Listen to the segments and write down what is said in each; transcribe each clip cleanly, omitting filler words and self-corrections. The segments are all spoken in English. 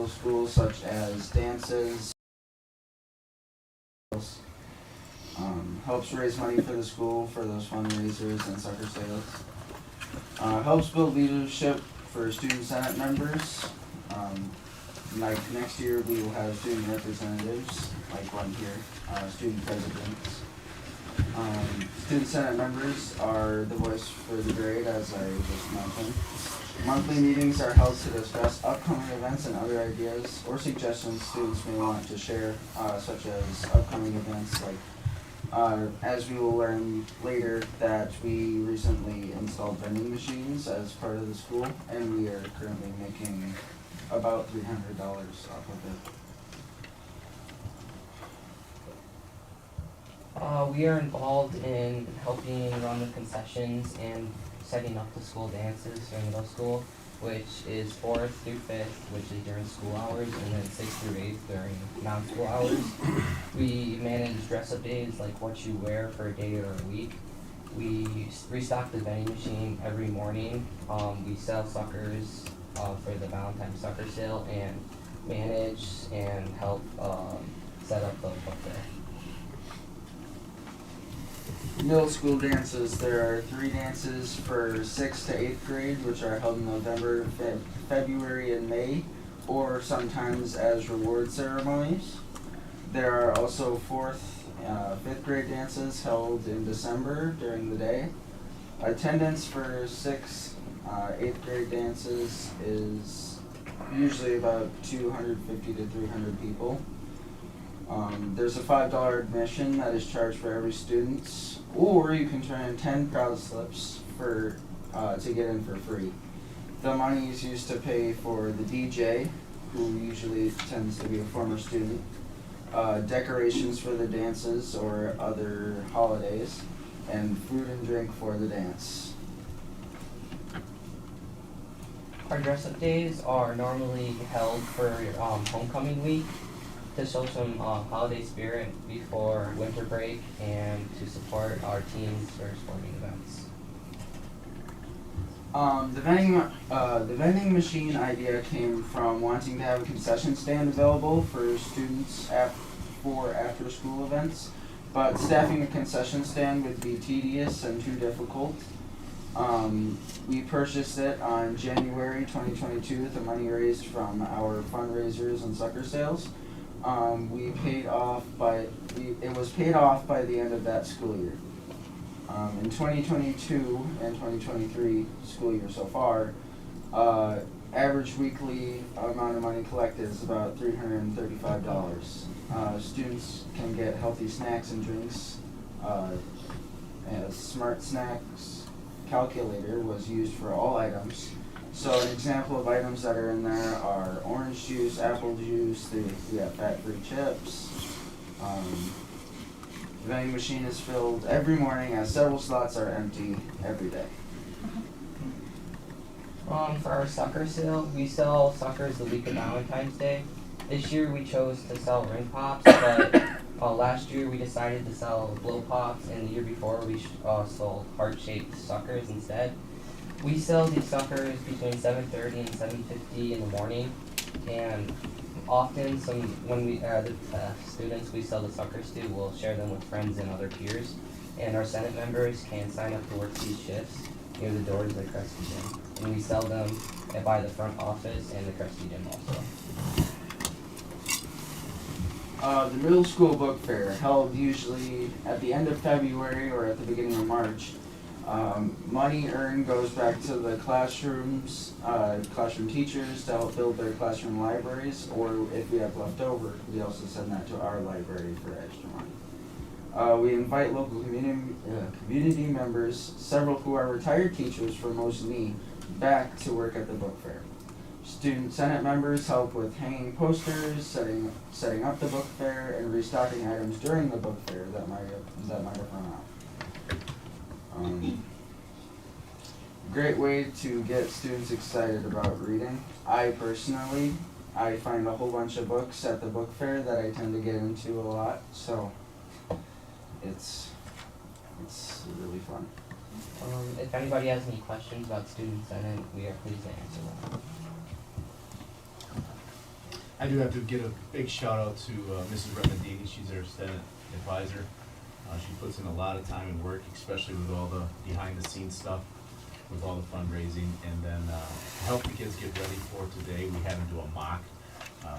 middle school, such as dances, helps raise money for the school for those fundraisers and sucker sales. Helps build leadership for student senate members. Like next year we will have student representatives, like one here, student presidents. Student senate members are the voice for the grade, as I just mentioned. Monthly meetings are held to discuss upcoming events and other ideas or suggestions students may want to share, such as upcoming events like as we will learn later that we recently installed vending machines as part of the school, and we are currently making about $300 off of it. We are involved in helping run the concessions and setting up the school dances during middle school, which is 4th through 5th, which is during school hours, and then 6th through 8th during non-school hours. We manage dress-up days, like what you wear for a day or a week. We restock the vending machine every morning. We sell suckers for the Valentine's sucker sale, and manage and help set up the book fair. Middle school dances. There are 3 dances for 6th to 8th grade, which are held in November, February, and May, or sometimes as reward ceremonies. There are also 4th, 5th grade dances held in December during the day. Attendance for 6th, 8th grade dances is usually about 250 to 300 people. There's a $5 admission that is charged for every student, or you can turn in 10 proud slips for to get in for free. The money is used to pay for the DJ, who usually tends to be a former student, decorations for the dances or other holidays, and food and drink for the dance. Our dress-up days are normally held for homecoming week, to show some holiday spirit before winter break and to support our teams for sporting events. The vending machine idea came from wanting to have a concession stand available for students for after-school events, but staffing a concession stand would be tedious and too difficult. We purchased it on January 2022 with the money raised from our fundraisers and sucker sales. It was paid off by the end of that school year. In 2022 and 2023 school year so far, average weekly amount of money collected is about $335. Students can get healthy snacks and drinks. A Smart Snacks calculator was used for all items. So an example of items that are in there are orange juice, apple juice, we have fat-free chips. The vending machine is filled every morning as several slots are empty every day. For our sucker sale, we sell suckers the week of Valentine's Day. This year we chose to sell ring pops, but last year we decided to sell blow pops, and the year before we sold heart-shaped suckers instead. We sell these suckers between 7:30 and 7:50 in the morning, and often when the students we sell the suckers to will share them with friends and other peers, and our Senate members can sign up to work these shifts near the doors of the Kresge Gym, and we sell them by the front office and the Kresge Gym also. The middle school book fair, held usually at the end of February or at the beginning of March. Money earned goes back to the classroom teachers to help build their classroom libraries, or if we have left over, we also send that to our library for extra money. We invite local community members, several who are retired teachers from Mosinee, back to work at the book fair. Student Senate members help with hanging posters, setting up the book fair, and restocking items during the book fair that might have run out. Great way to get students excited about reading. I find a whole bunch of books at the book fair that I tend to get into a lot, so it's really fun. If anybody has any questions about Student Senate, we are pleased to answer them. I do have to give a big shout out to Mrs. Remendini. She's our Senate advisor. She puts in a lot of time and work, especially with all the behind the scenes stuff, with all the fundraising. And then to help the kids get ready for today, we had them do a mock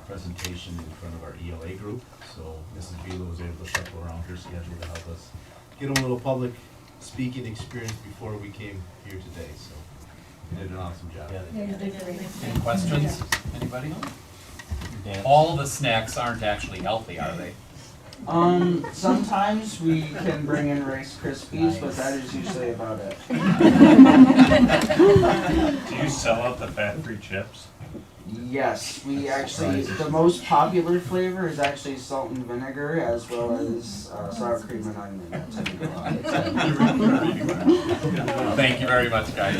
presentation in front of our ELA group. So Mrs. Vila was able to shuffle around her schedule to help us get them a little public speaking experience before we came here today. So they did an awesome job. Any questions? Anybody? All the snacks aren't actually healthy, are they? Sometimes we can bring in Rice Krispies, but that is usually about it. Do you sell out the fat-free chips? Yes, we actually, the most popular flavor is actually salt and vinegar, as well as sour cream and onion. That tend to go on. Thank you very much, guys.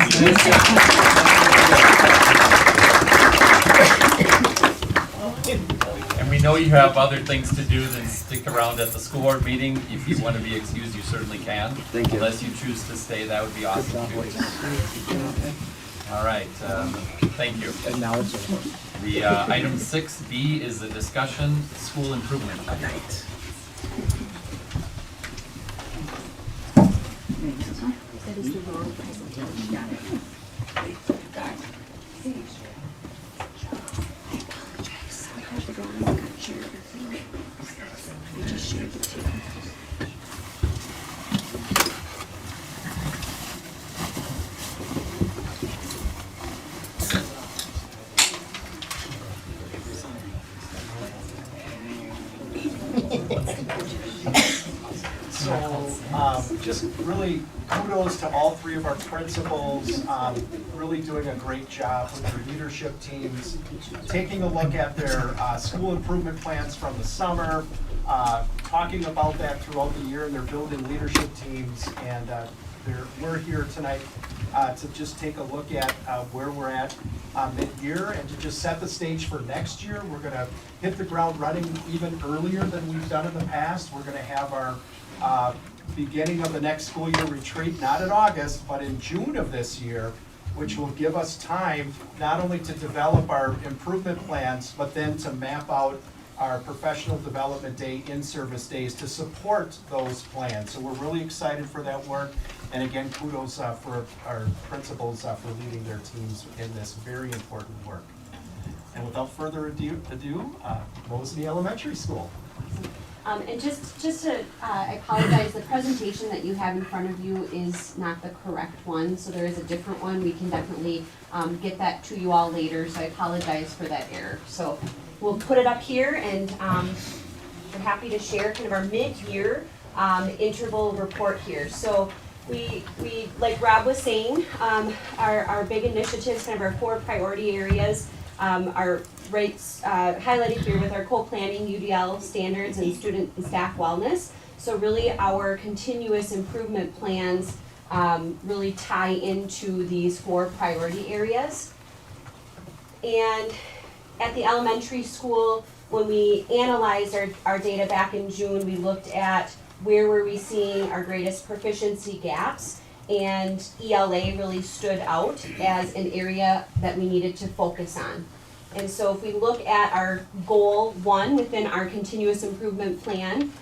And we know you have other things to do than stick around at the school board meeting. If you want to be excused, you certainly can. Thank you. Unless you choose to stay, that would be awesome too. All right, thank you. And now it's over. The item 6B is the discussion school improvement plan. That is the wrong presentation. Got it. I apologize. I have the wrong share everything. I just shared the two. So, just really kudos to all three of our principals, really doing a great job with their leadership teams, taking a look at their school improvement plans from the summer, talking about that throughout the year, and they're building leadership teams, and we're here tonight to just take a look at where we're at mid-year and to just set the stage for next year. We're gonna hit the ground running even earlier than we've done in the past. We're gonna have our beginning of the next school year retreat, not in August, but in June of this year, which will give us time not only to develop our improvement plans, but then to map out our professional development day, in-service days to support those plans. So we're really excited for that work. And again, kudos for our principals for leading their teams in this very important work. And without further ado, Mosley Elementary School. And just to, I apologize, the presentation that you have in front of you is not the correct one, so there is a different one. We can definitely get that to you all later, so I apologize for that error. So we'll put it up here, and we're happy to share kind of our mid-year interval report here. So we like Rob was saying, our big initiatives, kind of our 4 priority areas, are highlighted here with our co-planning, UDL standards, and student and staff wellness. So really our continuous improvement plans really tie into these 4 priority areas. And at the elementary school, when we analyzed our data back in June, we looked at where were we seeing our greatest proficiency gaps, and ELA really stood out as an area that we needed to focus on. And so if we look at our goal 1 within our continuous improvement plan,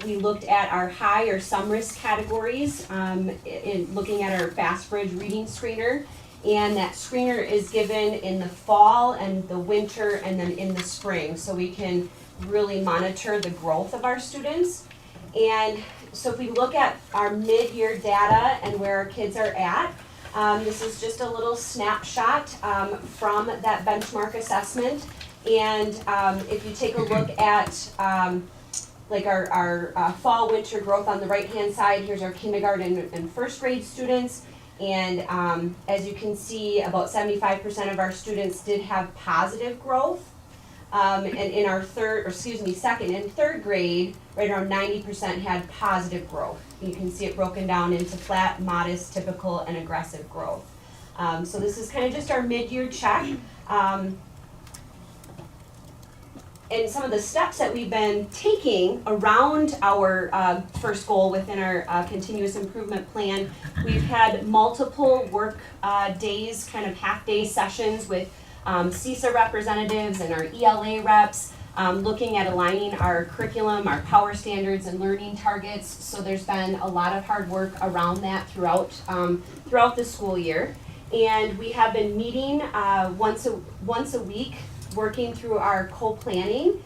we looked at our high or some risk categories, in looking at our FastBridge reading screener. And that screener is given in the fall and the winter and then in the spring, so we can really monitor the growth of our students. And so if we look at our mid-year data and where our kids are at, this is just a little snapshot from that benchmark assessment. And if you take a look at like our fall winter growth on the right hand side, here's our kindergarten and first grade students. And as you can see, about 75% of our students did have positive growth. And in our second and third grade, right around 90% had positive growth. You can see it broken down into flat, modest, typical, and aggressive growth. So this is kind of just our mid-year check. And some of the steps that we've been taking around our first goal within our continuous improvement plan, we've had multiple work days, kind of half-day sessions with CISA representatives and our ELA reps, looking at aligning our curriculum, our power standards and learning targets. So there's been a lot of hard work around that throughout the school year. And we have been meeting once a week, working through our co-planning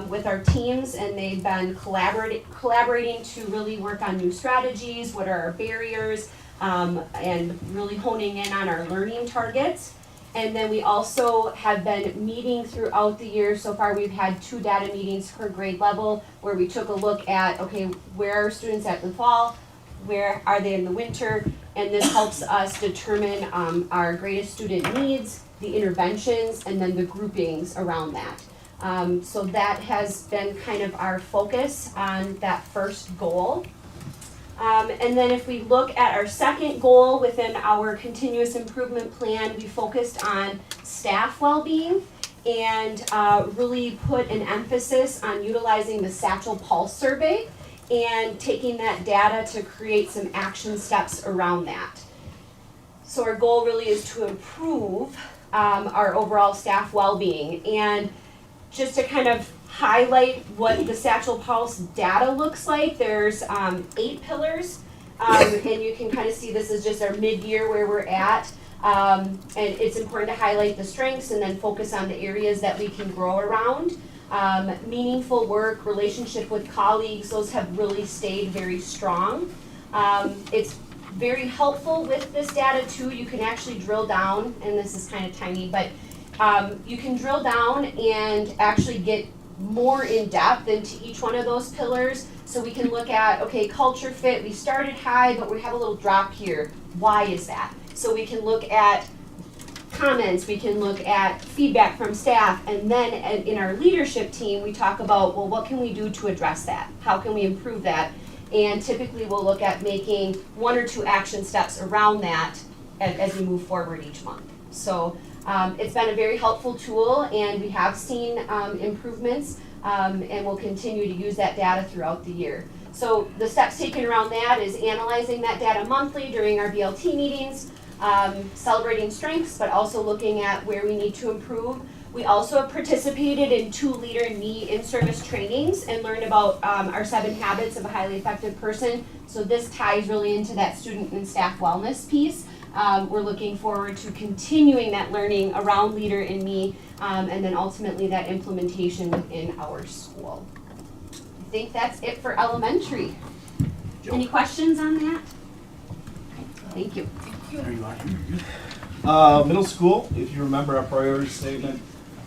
with our teams, and they've been collaborating to really work on new strategies, what are our barriers, and really honing in on our learning targets. And then we also have been meeting throughout the year. So far, we've had 2 data meetings per grade level where we took a look at, okay, where are students at in the fall, where are they in the winter, and this helps us determine our greatest student needs, the interventions, and then the groupings around that. So that has been kind of our focus on that first goal. And then if we look at our second goal within our continuous improvement plan, we focused on staff well-being and really put an emphasis on utilizing the Satchel Pulse survey and taking that data to create some action steps around that. So our goal really is to improve our overall staff well-being. And just to kind of highlight what the Satchel Pulse data looks like, there's 8 pillars, and you can kind of see this is just our mid-year where we're at. And it's important to highlight the strengths and then focus on the areas that we can grow around. Meaningful work, relationship with colleagues, those have really stayed very strong. It's very helpful with this data too. You can actually drill down, and this is kind of tiny, but you can drill down and actually get more in depth into each one of those pillars. So we can look at, okay, culture fit, we started high, but we have a little drop here. Why is that? So we can look at comments, we can look at feedback from staff, and then in our leadership team, we talk about, well, what can we do to address that? How can we improve that? And typically we'll look at making 1 or 2 action steps around that as we move forward each month. So it's been a very helpful tool, and we have seen improvements, and we'll continue to use that data throughout the year. So the steps taken around that is analyzing that data monthly during our BLT meetings, celebrating strengths, but also looking at where we need to improve. We also have participated in 2 Leader in Me in-service trainings and learned about our 7 habits of a highly effective person. So this ties really into that student and staff wellness piece. We're looking forward to continuing that learning around Leader in Me, and then ultimately that implementation within our school. I think that's it for elementary. Any questions on that? Thank you. Middle school, if you remember, our priority statement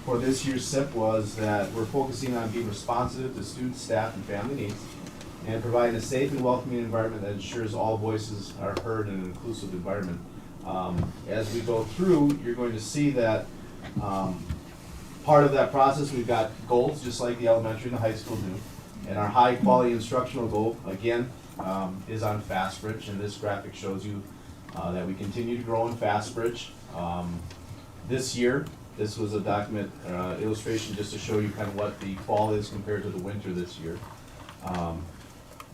for this year's SIP was that we're focusing on being responsive to student, staff, and family needs, and providing a safe and welcoming environment that ensures all voices are heard in an inclusive environment. As we go through, you're going to see that part of that process, we've got goals, just like the elementary and the high school do. And our high quality instructional goal, again, is on Fastbridge, and this graphic shows you that we continue to grow in Fastbridge. This year, this was a document illustration just to show you kind of what the fall is compared to the winter this year.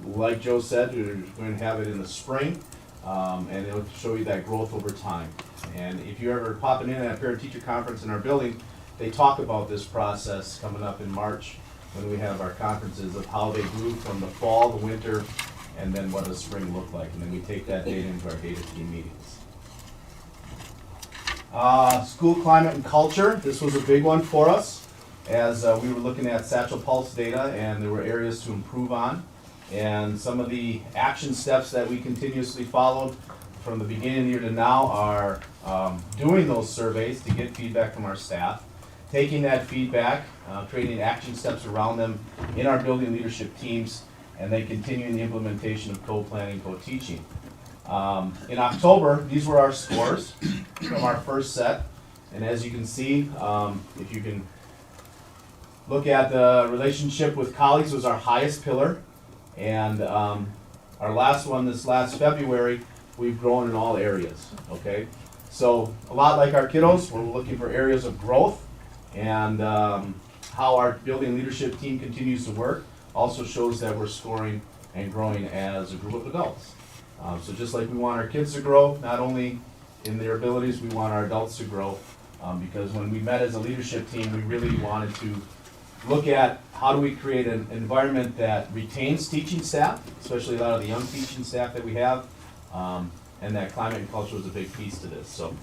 Like Joe said, we're going to have it in the spring, and it'll show you that growth over time. And if you're ever popping in at a parent-teacher conference in our building, they talk about this process coming up in March when we have our conferences of how they grew from the fall, the winter, and then what does spring look like. And then we take that data into our data team meetings. School climate and culture. This was a big one for us as we were looking at Satchel Pulse data, and there were areas to improve on. And some of the action steps that we continuously followed from the beginning of the year to now are doing those surveys to get feedback from our staff, taking that feedback, creating action steps around them in our building leadership teams, and then continuing the implementation of co-planning, co-teaching. In October, these were our scores from our first set, and as you can see, if you can look at the relationship with colleagues, was our highest pillar, and our last one, this last February, we've grown in all areas, okay? So a lot like our kiddos, we're looking for areas of growth, and how our building leadership team continues to work also shows that we're scoring and growing as a group of adults. So just like we want our kids to grow, not only in their abilities, we want our adults to grow Because when we met as a leadership team, we really wanted to look at how do we create an environment that retains teaching staff, especially a lot of the young teaching staff that we have, and that climate and culture was a big piece to this. So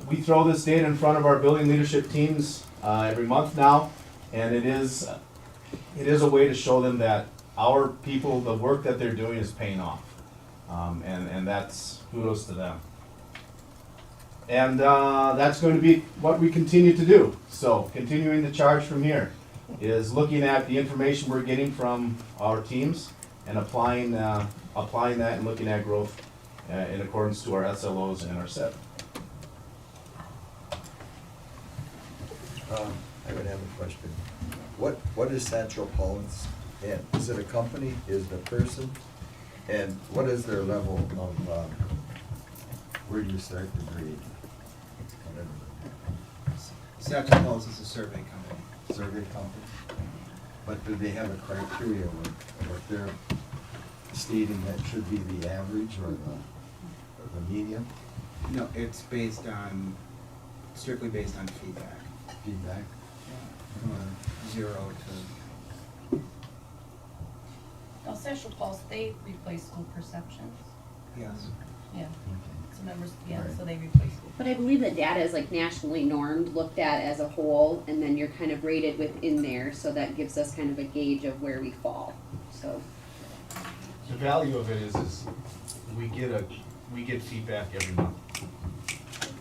we throw this data in front of our building leadership teams every month now, and it is a way to show them that our people, the work that they're doing is paying off, and that's kudos to them. And that's going to be what we continue to do. So continuing the charge from here is looking at the information we're getting from our teams and applying that and looking at growth in accordance to our SLOs and our SET. I would have a question. What is Central Pulse? And is it a company? Is it a person? And what is their level of, where do you start the grade? Whatever. Central Pulse is a survey company. Survey company? But do they have a criteria what they're stating that should be the average or the median? No, it's based on, strictly based on feedback. Feedback? From 0 to, Now, Central Pulse, they replace school perceptions. yes. Yeah, so members, yeah, Right. so they replace school. But I believe that data is like nationally normed, looked at as a whole, and then you're kind of rated within there, so that gives us kind of a gauge of where we fall, so. The value of it is we get feedback every month.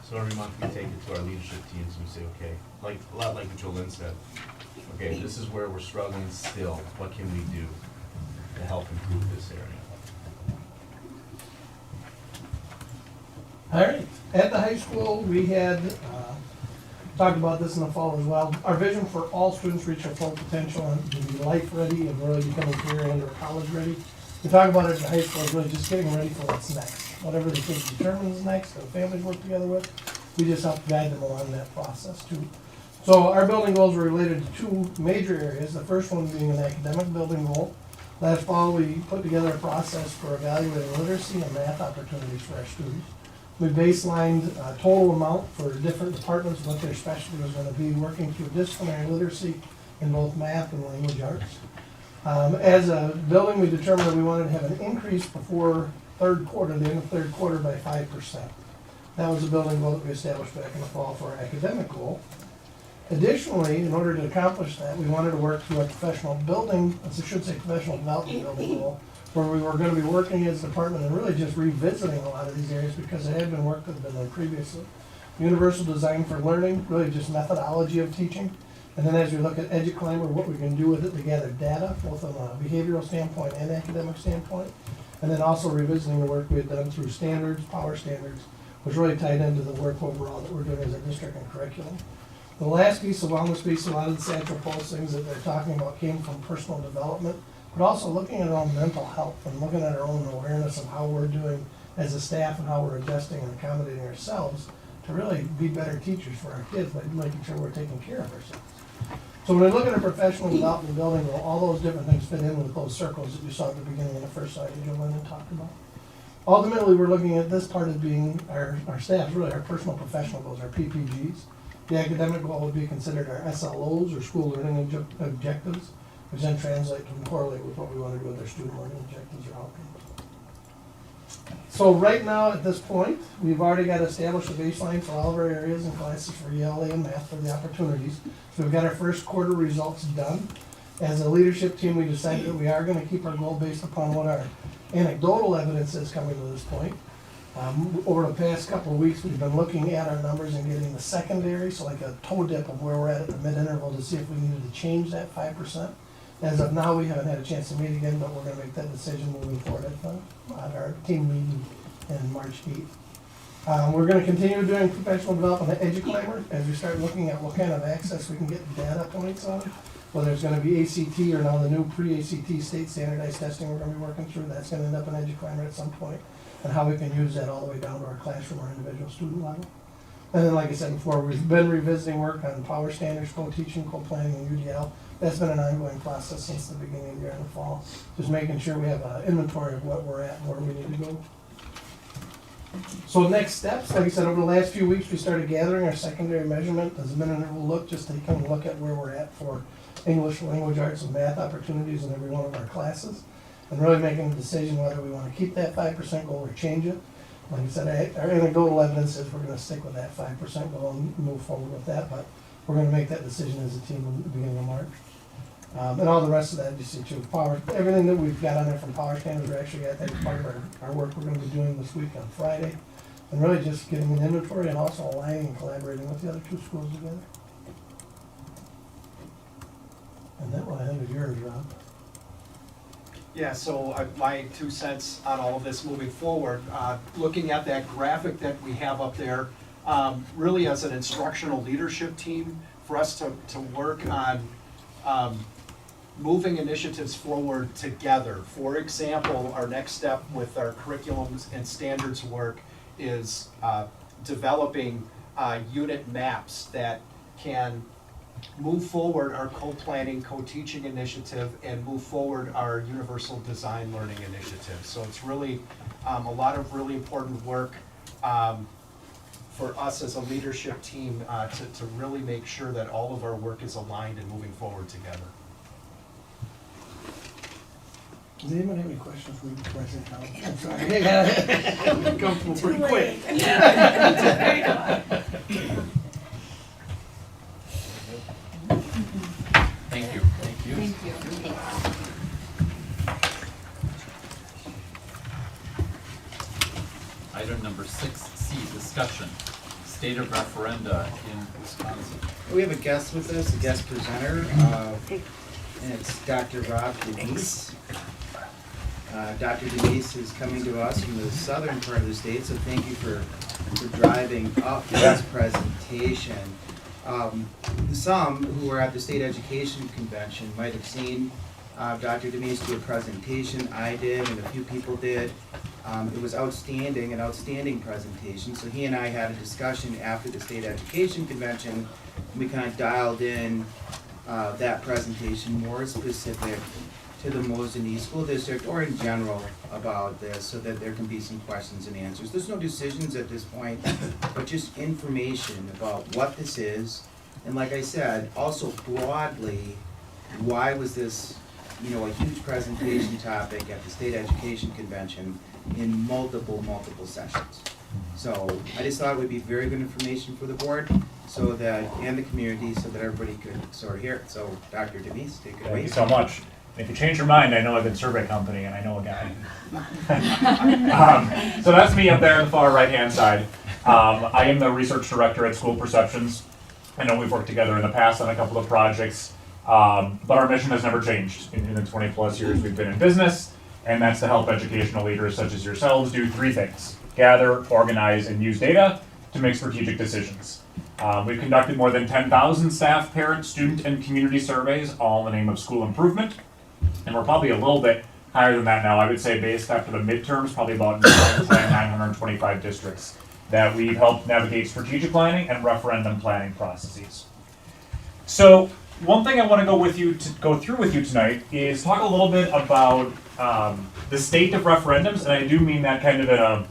So every month we take it to our leadership teams and we say, okay, like a lot like what Jolynn said, okay, this is where we're struggling still. What can we do to help improve this area? All right, at the high school, we had, talked about this in the fall as well. Our vision for all students reach their full potential and to be life ready and really becoming career and or college ready. We talk about it in high school, is really just getting ready for what's next. Whatever the kids determine is next, and families work together with, we just help guide them along that process too. So our building goals are related to two major areas. The first one being an academic building goal. Last fall, we put together a process for evaluating literacy and math opportunities for our students. We baselined a total amount for different departments, what their specialty was gonna be, working through disciplinary literacy in both math and language arts. As a building, we determined that we wanted to have an increase before third quarter, the end of third quarter, by 5%. That was a building goal that we established back in the fall for our academic goal. Additionally, in order to accomplish that, we wanted to work through a professional building, I should say professional development building goal, where we were gonna be working as a department and really just revisiting a lot of these areas because it had been work that had been done previously. Universal design for learning, really just methodology of teaching. And then as we look at EduClimber, what we can do with it to gather data, both from a behavioral standpoint and academic standpoint. And then also revisiting the work we had done through standards, power standards, which really tied into the work overall that we're doing as a district and curriculum. The last piece, the wellness piece, a lot of the Central Pulse things that they're talking about came from personal development, but also looking at our own mental health and looking at our own awareness of how we're doing as a staff and how we're adjusting and accommodating ourselves to really be better teachers for our kids by making sure we're taking care of ourselves. So when we look at a professional development building, well, all those different things fit in with those circles that you saw at the beginning of the first slide that Jolynn talked about. Ultimately, we're looking at this part as being our staff, really our personal professional goals, our PPGs. The academic goal would be considered our SLOs, or school learning objectives, which then translate to correlate with what we want to do with our student learning objectives or outcomes. So right now, at this point, we've already got established a baseline for all of our areas and classes for ELA and math for the opportunities. So we've got our first quarter results done. As a leadership team, we decided that we are going to keep our goal based upon what our anecdotal evidence is coming to this point. Over the past couple of weeks, we've been looking at our numbers and getting the secondary, so like a toe dip of where we're at the mid-interval to see if we needed to change that 5%. As of now, we haven't had a chance to meet again, but we're going to make that decision moving forward at our team meeting in March 8th. We're going to continue doing professional development at EduClimber as we start looking at what kind of access we can get data points on, whether it's going to be ACT or now the new pre-ACT state standardized testing we're going to be working through. That's going to end up in EduClimber at some point, and how we can use that all the way down to our classroom or individual student level. And then, like I said before, we've been revisiting work on power standards, co-teaching, co-planning, and UDL. That's been an ongoing process since the beginning of the year in the fall. Just making sure we have an inventory of what we're at and where we need to go. So next steps, like I said, over the last few weeks, we started gathering our secondary measurement. There's been an interval look, just taking a look at where we're at for English, language arts, and math opportunities in every one of our classes. And really making a decision whether we want to keep that 5% goal or change it. Like I said, our anecdotal evidence is we're going to stick with that 5% goal and move forward with that, but we're going to make that decision as a team in the beginning of March. And all the rest of that, you see too, power, everything that we've got on there from power standards, we're actually got that as part of our work we're going to be doing this week on Friday. And really just getting an inventory and also aligning and collaborating with the other two schools together. And that one I think is yours, Rob. Yeah, so my 2 cents on all of this moving forward, looking at that graphic that we have up there, really as an instructional leadership team, for us to work on moving initiatives forward together. For example, our next step with our curriculums and standards work is developing unit maps that can move forward our co-planning, co-teaching initiative and move forward our universal design learning initiative. So it's really a lot of really important work for us as a leadership team to really make sure that all of our work is aligned and moving forward together. Does anyone have any questions for me before I say how? I'm sorry. Come from pretty quick. Thank you. Thank you. Item number 6C, discussion, state of referenda in Wisconsin. We have a guest with us, a guest presenter, and it's Dr. Rob Denise. Dr. Denise is coming to us from the southern part of the state, so thank you for driving up for this presentation. Some who were at the State Education Convention might have seen Dr. Denise do a presentation. I did, and a few people did. It was outstanding, an outstanding presentation. So he and I had a discussion after the State Education Convention. We kind of dialed in that presentation more specific to the Mosinee School District or in general about this so that there can be some questions and answers. There's no decisions at this point, but just information about what this is. And like I said, also broadly, why was this, a huge presentation topic at the State Education Convention in multiple sessions. So I just thought it would be very good information for the board and the community so that everybody could sort of hear it. So Dr. Denise, take it away. Thank you so much. If you change your mind, I know a good survey company and I know a guy. So that's me up there on the far right-hand side. I am the research director at School Perceptions. I know we've worked together in the past on a couple of projects, but our mission has never changed in the 20 plus years we've been in business, and that's to help educational leaders such as yourselves do three things: gather, organize, and use data to make strategic decisions. We've conducted more than 10,000 staff, parent, student, and community surveys, all in the name of school improvement. And we're probably a little bit higher than that now. I would say based after the midterms, probably about 925 districts that we've helped navigate strategic planning and referendum planning processes. So one thing I want to go through with you tonight is talk a little bit about the state of referendums, and I do mean that kind of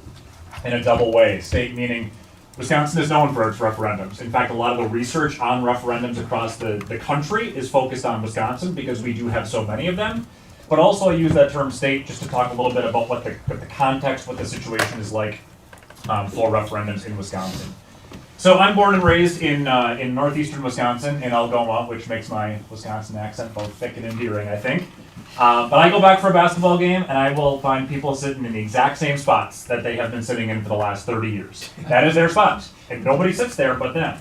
in a double way. State meaning Wisconsin is known for its referendums. In fact, a lot of the research on referendums across the country is focused on Wisconsin because we do have so many of them. But also I use that term state just to talk a little bit about what the context, what the situation is like for referendums in Wisconsin. So I'm born and raised in northeastern Wisconsin, in Algoma, which makes my Wisconsin accent both thick and endearing, I think. But I go back for a basketball game, and I will find people sitting in the exact same spots that they have been sitting in for the last 30 years. That is their spot. And nobody sits there but them.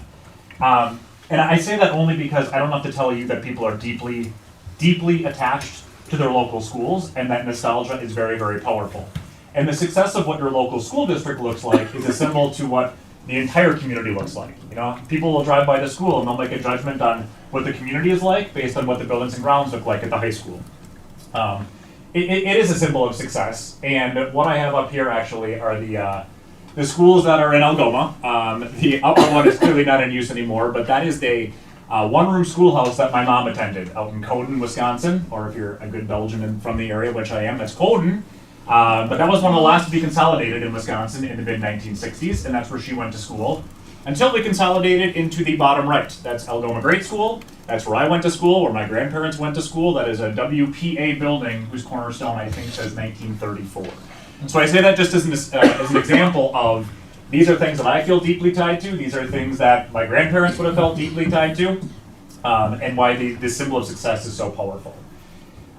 And I say that only because I don't have to tell you that people are deeply, deeply attached to their local schools, and that nostalgia is very, very powerful. And the success of what your local school district looks like is a symbol to what the entire community looks like. People will drive by the school and they'll make a judgment on what the community is like based on what the buildings and grounds look like at the high school. It is a symbol of success, and what I have up here actually are the schools that are in Algoma. The upper one is clearly not in use anymore, but that is a one-room schoolhouse that my mom attended out in Coden, Wisconsin, or if you're a good Belgian and from the area, which I am, that's Coden. But that was one of the last to be consolidated in Wisconsin in the mid-1960s, and that's where she went to school. Until we consolidated into the bottom right. That's Algoma Grade School. That's where I went to school, where my grandparents went to school. That is a WPA building whose cornerstone, I think, says 1934. So I say that just as an example of these are things that I feel deeply tied to. These are things that my grandparents would have felt deeply tied to, and why the symbol of success is so powerful.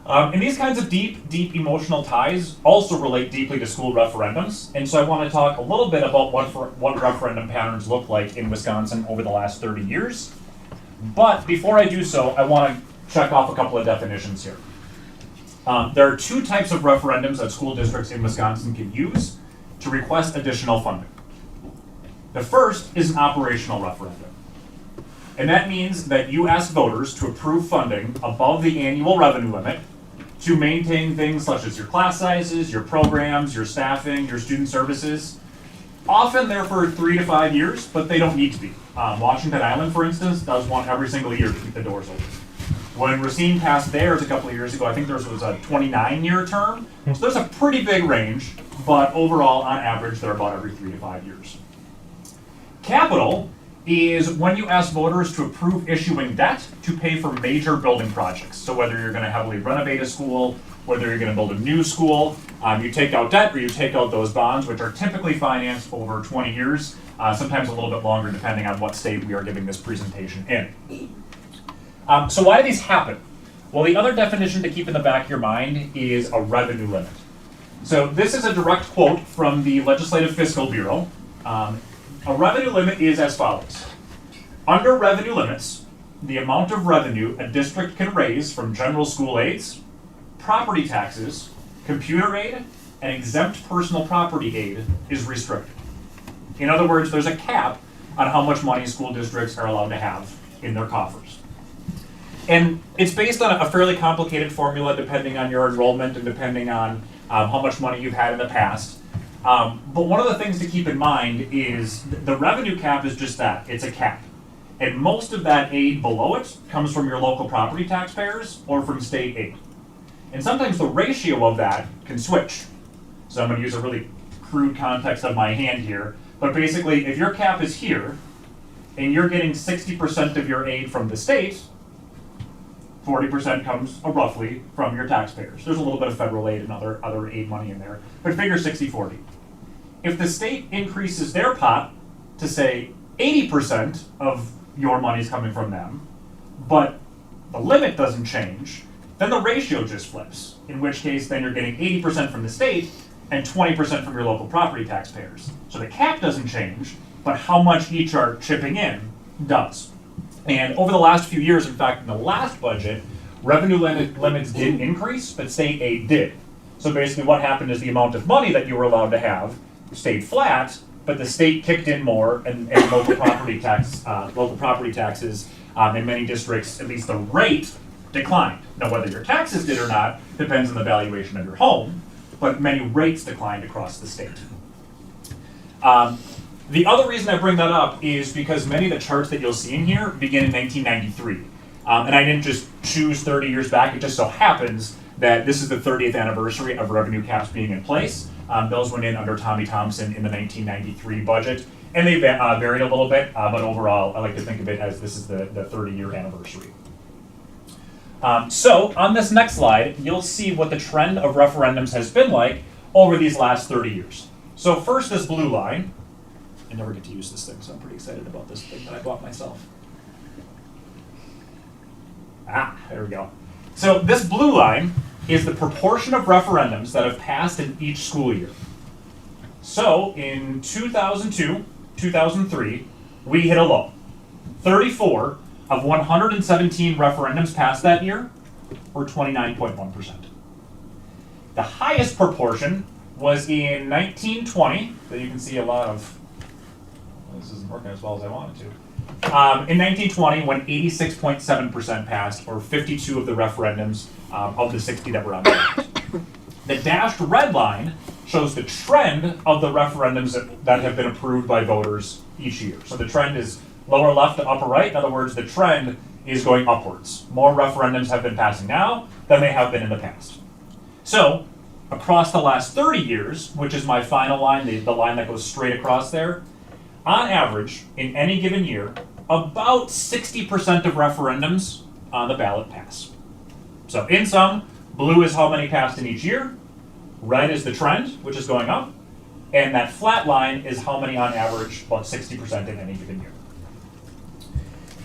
And these kinds of deep emotional ties also relate deeply to school referendums. And so I want to talk a little bit about what referendum patterns look like in Wisconsin over the last 30 years. But before I do so, I want to check off a couple of definitions here. There are two types of referendums that school districts in Wisconsin can use to request additional funding. The first is an operational referendum. And that means that you ask voters to approve funding above the annual revenue limit to maintain things such as your class sizes, your programs, your staffing, your student services. Often they're for 3 to 5 years, but they don't need to be. Washington Island, for instance, does one every single year to keep the doors open. When Racine passed theirs a couple of years ago, I think theirs was a 29-year term. So there's a pretty big range, but overall, on average, they're about every 3 to 5 years. Capital is when you ask voters to approve issuing debt to pay for major building projects. So whether you're going to heavily renovate a school, whether you're going to build a new school, you take out debt or you take out those bonds, which are typically financed over 20 years, sometimes a little bit longer depending on what state we are giving this presentation in. So why do these happen? Well, the other definition to keep in the back of your mind is a revenue limit. So this is a direct quote from the Legislative Fiscal Bureau. A revenue limit is as follows. Under revenue limits, the amount of revenue a district can raise from general school aids, property taxes, computer aid, and exempt personal property aid is restricted. In other words, there's a cap on how much money school districts are allowed to have in their coffers. And it's based on a fairly complicated formula depending on your enrollment and depending on how much money you've had in the past. But one of the things to keep in mind is the revenue cap is just that, it's a cap. And most of that aid below it comes from your local property taxpayers or from state aid. And sometimes the ratio of that can switch. So I'm going to use a really crude context of my hand here. But basically, if your cap is here, and you're getting 60% of your aid from the state, 40% comes roughly from your taxpayers. There's a little bit of federal aid and other aid money in there, but figure 60-40. If the state increases their pot to say 80% of your money is coming from them, but the limit doesn't change, then the ratio just flips, in which case then you're getting 80% from the state and 20% from your local property taxpayers. So the cap doesn't change, but how much each are chipping in does. And over the last few years, in fact, in the last budget, revenue limits did increase, but state aid did. So basically what happened is the amount of money that you were allowed to have stayed flat, but the state kicked in more, and local property taxes in many districts, at least the rate declined. Now, whether your taxes did or not depends on the valuation of your home, but many rates declined across the state. The other reason I bring that up is because many of the charts that you'll see in here begin in 1993. And I didn't just choose 30 years back, it just so happens that this is the 30th anniversary of revenue caps being in place. Those went in under Tommy Thompson in the 1993 budget, and they varied a little bit, but overall, I like to think of it as this is the 30-year anniversary. So on this next slide, you'll see what the trend of referendums has been like over these last 30 years. So first, this blue line. I never get to use this thing, so I'm pretty excited about this thing that I bought myself. There we go. So this blue line is the proportion of referendums that have passed in each school year. So in 2002, 2003, we hit a low. 34 of 117 referendums passed that year were 29.1%. The highest proportion was in 1920, that you can see a lot of. This isn't working as well as I wanted to. In 1920, when 86.7% passed, or 52 of the referendums of the 60 that were on the list. The dashed red line shows the trend of the referendums that have been approved by voters each year. So the trend is lower left to upper right. In other words, the trend is going upwards. More referendums have been passing now than they have been in the past. So across the last 30 years, which is my final line, the line that goes straight across there, on average, in any given year, about 60% of referendums on the ballot pass. So in sum, blue is how many passed in each year, red is the trend, which is going up, and that flat line is how many on average, about 60% in any given year.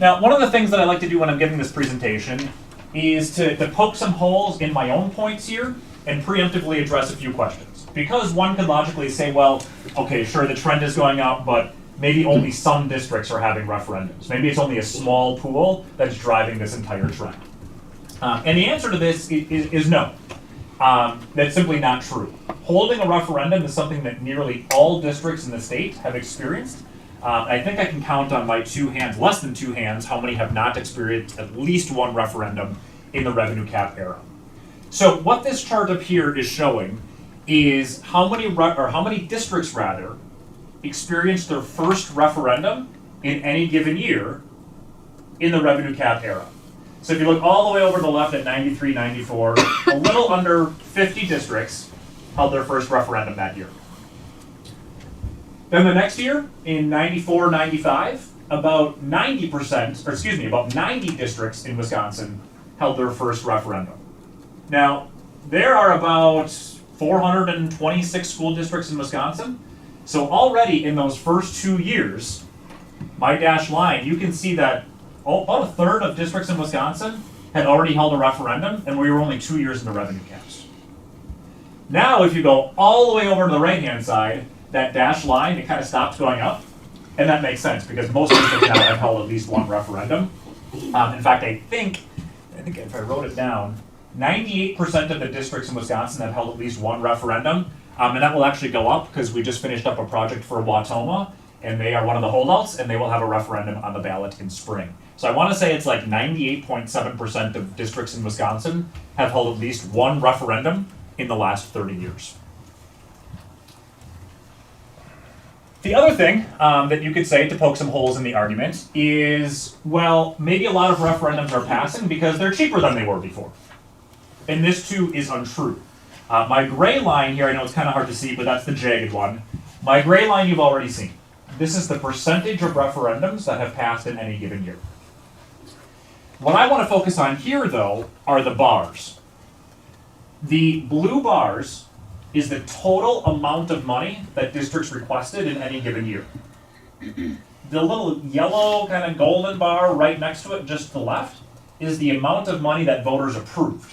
Now, one of the things that I like to do when I'm giving this presentation is to poke some holes in my own points here and preemptively address a few questions. Because one could logically say, well, okay, sure, the trend is going up, but maybe only some districts are having referendums. Maybe it's only a small pool that's driving this entire trend. And the answer to this is no. That's simply not true. Holding a referendum is something that nearly all districts in the state have experienced. I think I can count on my two hands, less than two hands, how many have not experienced at least one referendum in the revenue cap era. So what this chart up here is showing is how many districts rather experienced their first referendum in any given year in the revenue cap era. So if you look all the way over to the left at 93, 94, a little under 50 districts held their first referendum that year. Then the next year, in 94, 95, about 90 districts in Wisconsin held their first referendum. Now, there are about 426 school districts in Wisconsin. So already in those first 2 years, my dashed line, you can see that about a third of districts in Wisconsin had already held a referendum, and we were only 2 years into revenue caps. Now, if you go all the way over to the right-hand side, that dashed line, it kind of stops going up, and that makes sense because most districts now have held at least one referendum. In fact, I think if I wrote it down, 98% of the districts in Wisconsin have held at least one referendum, and that will actually go up because we just finished up a project for Wautoma, and they are one of the holdouts, and they will have a referendum on the ballot in spring. So I want to say it's like 98.7% of districts in Wisconsin have held at least one referendum in the last 30 years. The other thing that you could say to poke some holes in the argument is, well, maybe a lot of referendums are passing because they're cheaper than they were before. And this too is untrue. My gray line here, I know it's kind of hard to see, but that's the jagged one. My gray line you've already seen. This is the percentage of referendums that have passed in any given year. What I want to focus on here, though, are the bars. The blue bars is the total amount of money that districts requested in any given year. The little yellow kind of golden bar right next to it, just to the left, is the amount of money that voters approved.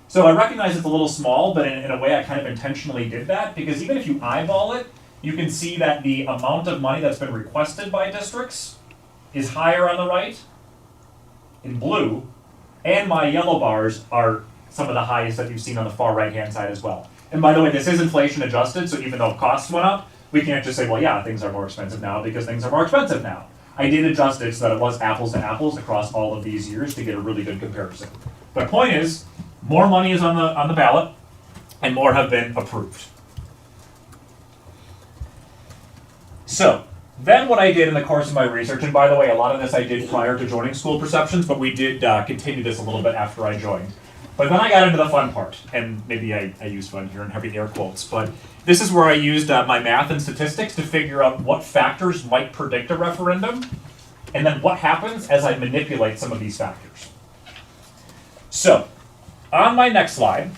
So I recognize it's a little small, but in a way I kind of intentionally did that, because even if you eyeball it, you can see that the amount of money that's been requested by districts is higher on the right, in blue, and my yellow bars are some of the highest that you've seen on the far right-hand side as well. And by the way, this is inflation adjusted, so even though costs went up, we can't just say, well, yeah, things are more expensive now because things are more expensive now. I did adjust it so that it was apples to apples across all of these years to get a really good comparison. But point is, more money is on the ballot, and more have been approved. So, then what I did in the course of my research, and by the way, a lot of this I did prior to joining School Perceptions, but we did continue this a little bit after I joined. But then I got into the fun part, and maybe I used fun here in heavy air quotes, but this is where I used my math and statistics to figure out what factors might predict a referendum, and then what happens as I manipulate some of these factors. So, on my next slide,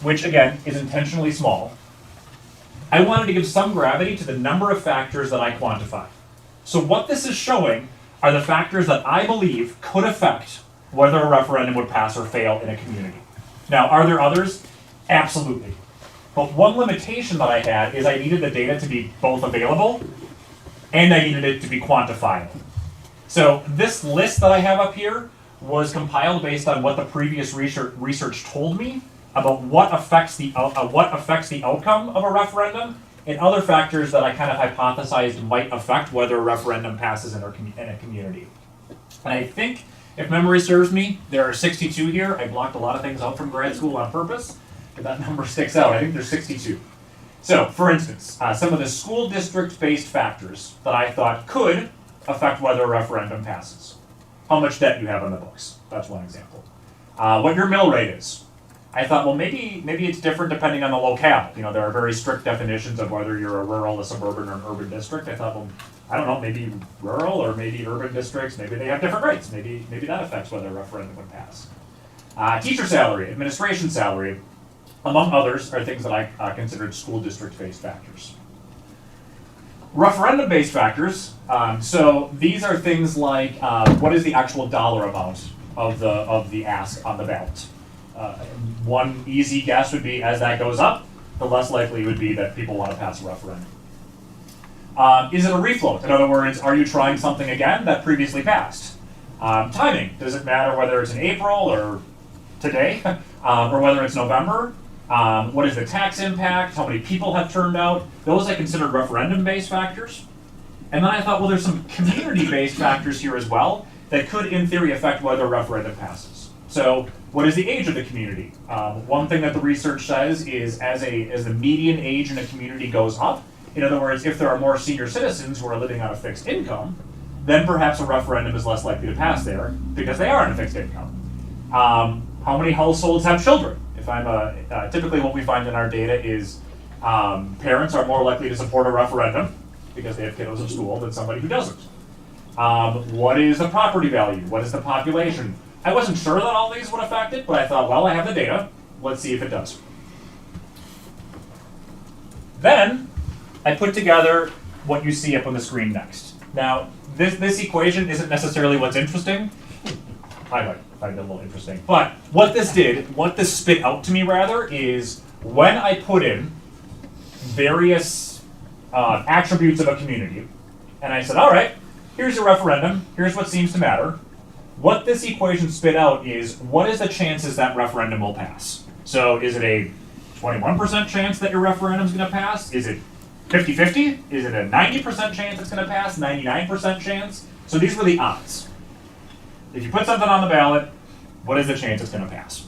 which again is intentionally small, I wanted to give some gravity to the number of factors that I quantify. So what this is showing are the factors that I believe could affect whether a referendum would pass or fail in a community. Now, are there others? Absolutely. But one limitation that I had is I needed the data to be both available and I needed it to be quantifiable. So this list that I have up here was compiled based on what the previous research told me about what affects the outcome of a referendum and other factors that I kind of hypothesized might affect whether a referendum passes in a community. And I think, if memory serves me, there are 62 here. I blocked a lot of things out from grad school on purpose, but that number sticks out. I think there's 62. So, for instance, some of the school district-based factors that I thought could affect whether a referendum passes. How much debt you have on the books. That's one example. What your mill rate is. I thought, well, maybe it's different depending on the locale. You know, there are very strict definitions of whether you're a rural, a suburban, or an urban district. I thought, well, I don't know, maybe rural or maybe urban districts, maybe they have different rates. Maybe that affects whether a referendum would pass. Teacher salary, administration salary, among others, are things that I considered school district-based factors. Referendum-based factors, so these are things like what is the actual dollar amount of the ask on the ballot. One easy guess would be as that goes up, the less likely it would be that people want to pass a referendum. Is it a refloat? In other words, are you trying something again that previously passed? Timing, does it matter whether it's in April or today, or whether it's November? What is the tax impact? How many people have turned out? Those I considered referendum-based factors. And then I thought, well, there's some community-based factors here as well that could, in theory, affect whether a referendum passes. So, what is the age of the community? One thing that the research says is as the median age in a community goes up, in other words, if there are more senior citizens who are living on a fixed income, then perhaps a referendum is less likely to pass there because they are on a fixed income. How many households have children? If I'm typically what we find in our data is parents are more likely to support a referendum because they have kiddos in school than somebody who doesn't. What is the property value? What is the population? I wasn't sure that all these would affect it, but I thought, well, I have the data. Let's see if it does. Then I put together what you see up on the screen next. Now, this equation isn't necessarily what's interesting. I might find it a little interesting. But what this spit out to me rather, is when I put in various attributes of a community, and I said, all right, here's a referendum, here's what seems to matter. What this equation spit out is, what is the chances that referendum will pass? So is it a 21% chance that your referendum is going to pass? Is it 50-50? Is it a 90% chance it's going to pass? 99% chance? So these were the odds. If you put something on the ballot, what is the chance it's going to pass?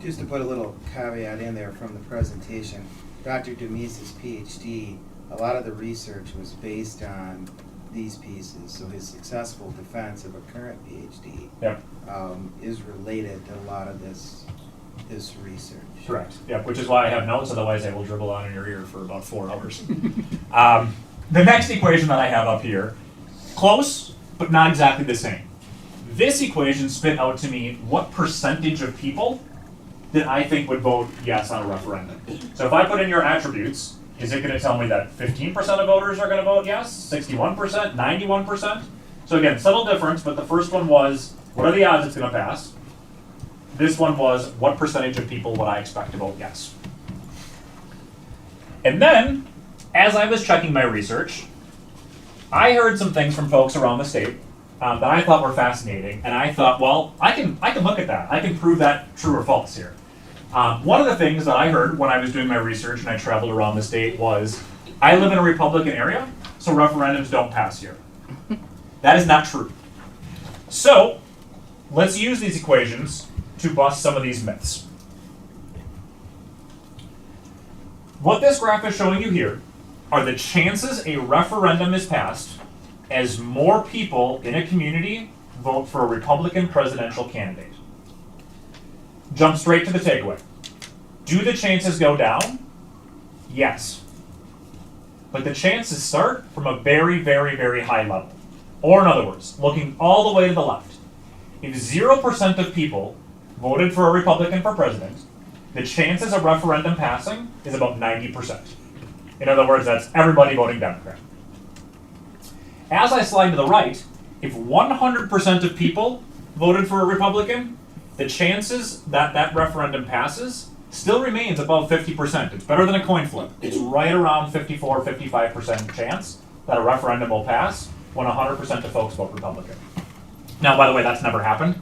Just to put a little caveat in there from the presentation, Dr. Demise's PhD, a lot of the research was based on these pieces, so his successful defense of a current PhD Yep. is related to a lot of this research. Correct. Yeah, which is why I have notes, otherwise I will dribble on in your ear for about 4 hours. The next equation that I have up here, close, but not exactly the same. This equation spit out to me what percentage of people that I think would vote yes on a referendum. So if I put in your attributes, is it going to tell me that 15% of voters are going to vote yes, 61%, 91%? So again, subtle difference, but the first one was, what are the odds it's going to pass? This one was, what percentage of people would I expect to vote yes? And then, as I was checking my research, I heard some things from folks around the state that I thought were fascinating, and I thought, well, I can look at that. I can prove that true or false here. One of the things that I heard when I was doing my research and I traveled around the state was, I live in a Republican area, so referendums don't pass here. That is not true. So, let's use these equations to bust some of these myths. What this graph is showing you here are the chances a referendum is passed as more people in a community vote for a Republican presidential candidate. Jump straight to the takeaway. Do the chances go down? Yes. But the chances start from a very, very, very high level. Or in other words, looking all the way to the left. If 0% of people voted for a Republican for president, the chances of referendum passing is about 90%. In other words, that's everybody voting Democrat. As I slide to the right, if 100% of people voted for a Republican, the chances that that referendum passes still remains above 50%. It's better than a coin flip. It's right around 54, 55% chance that a referendum will pass when 100% of folks vote Republican. Now, by the way, that's never happened.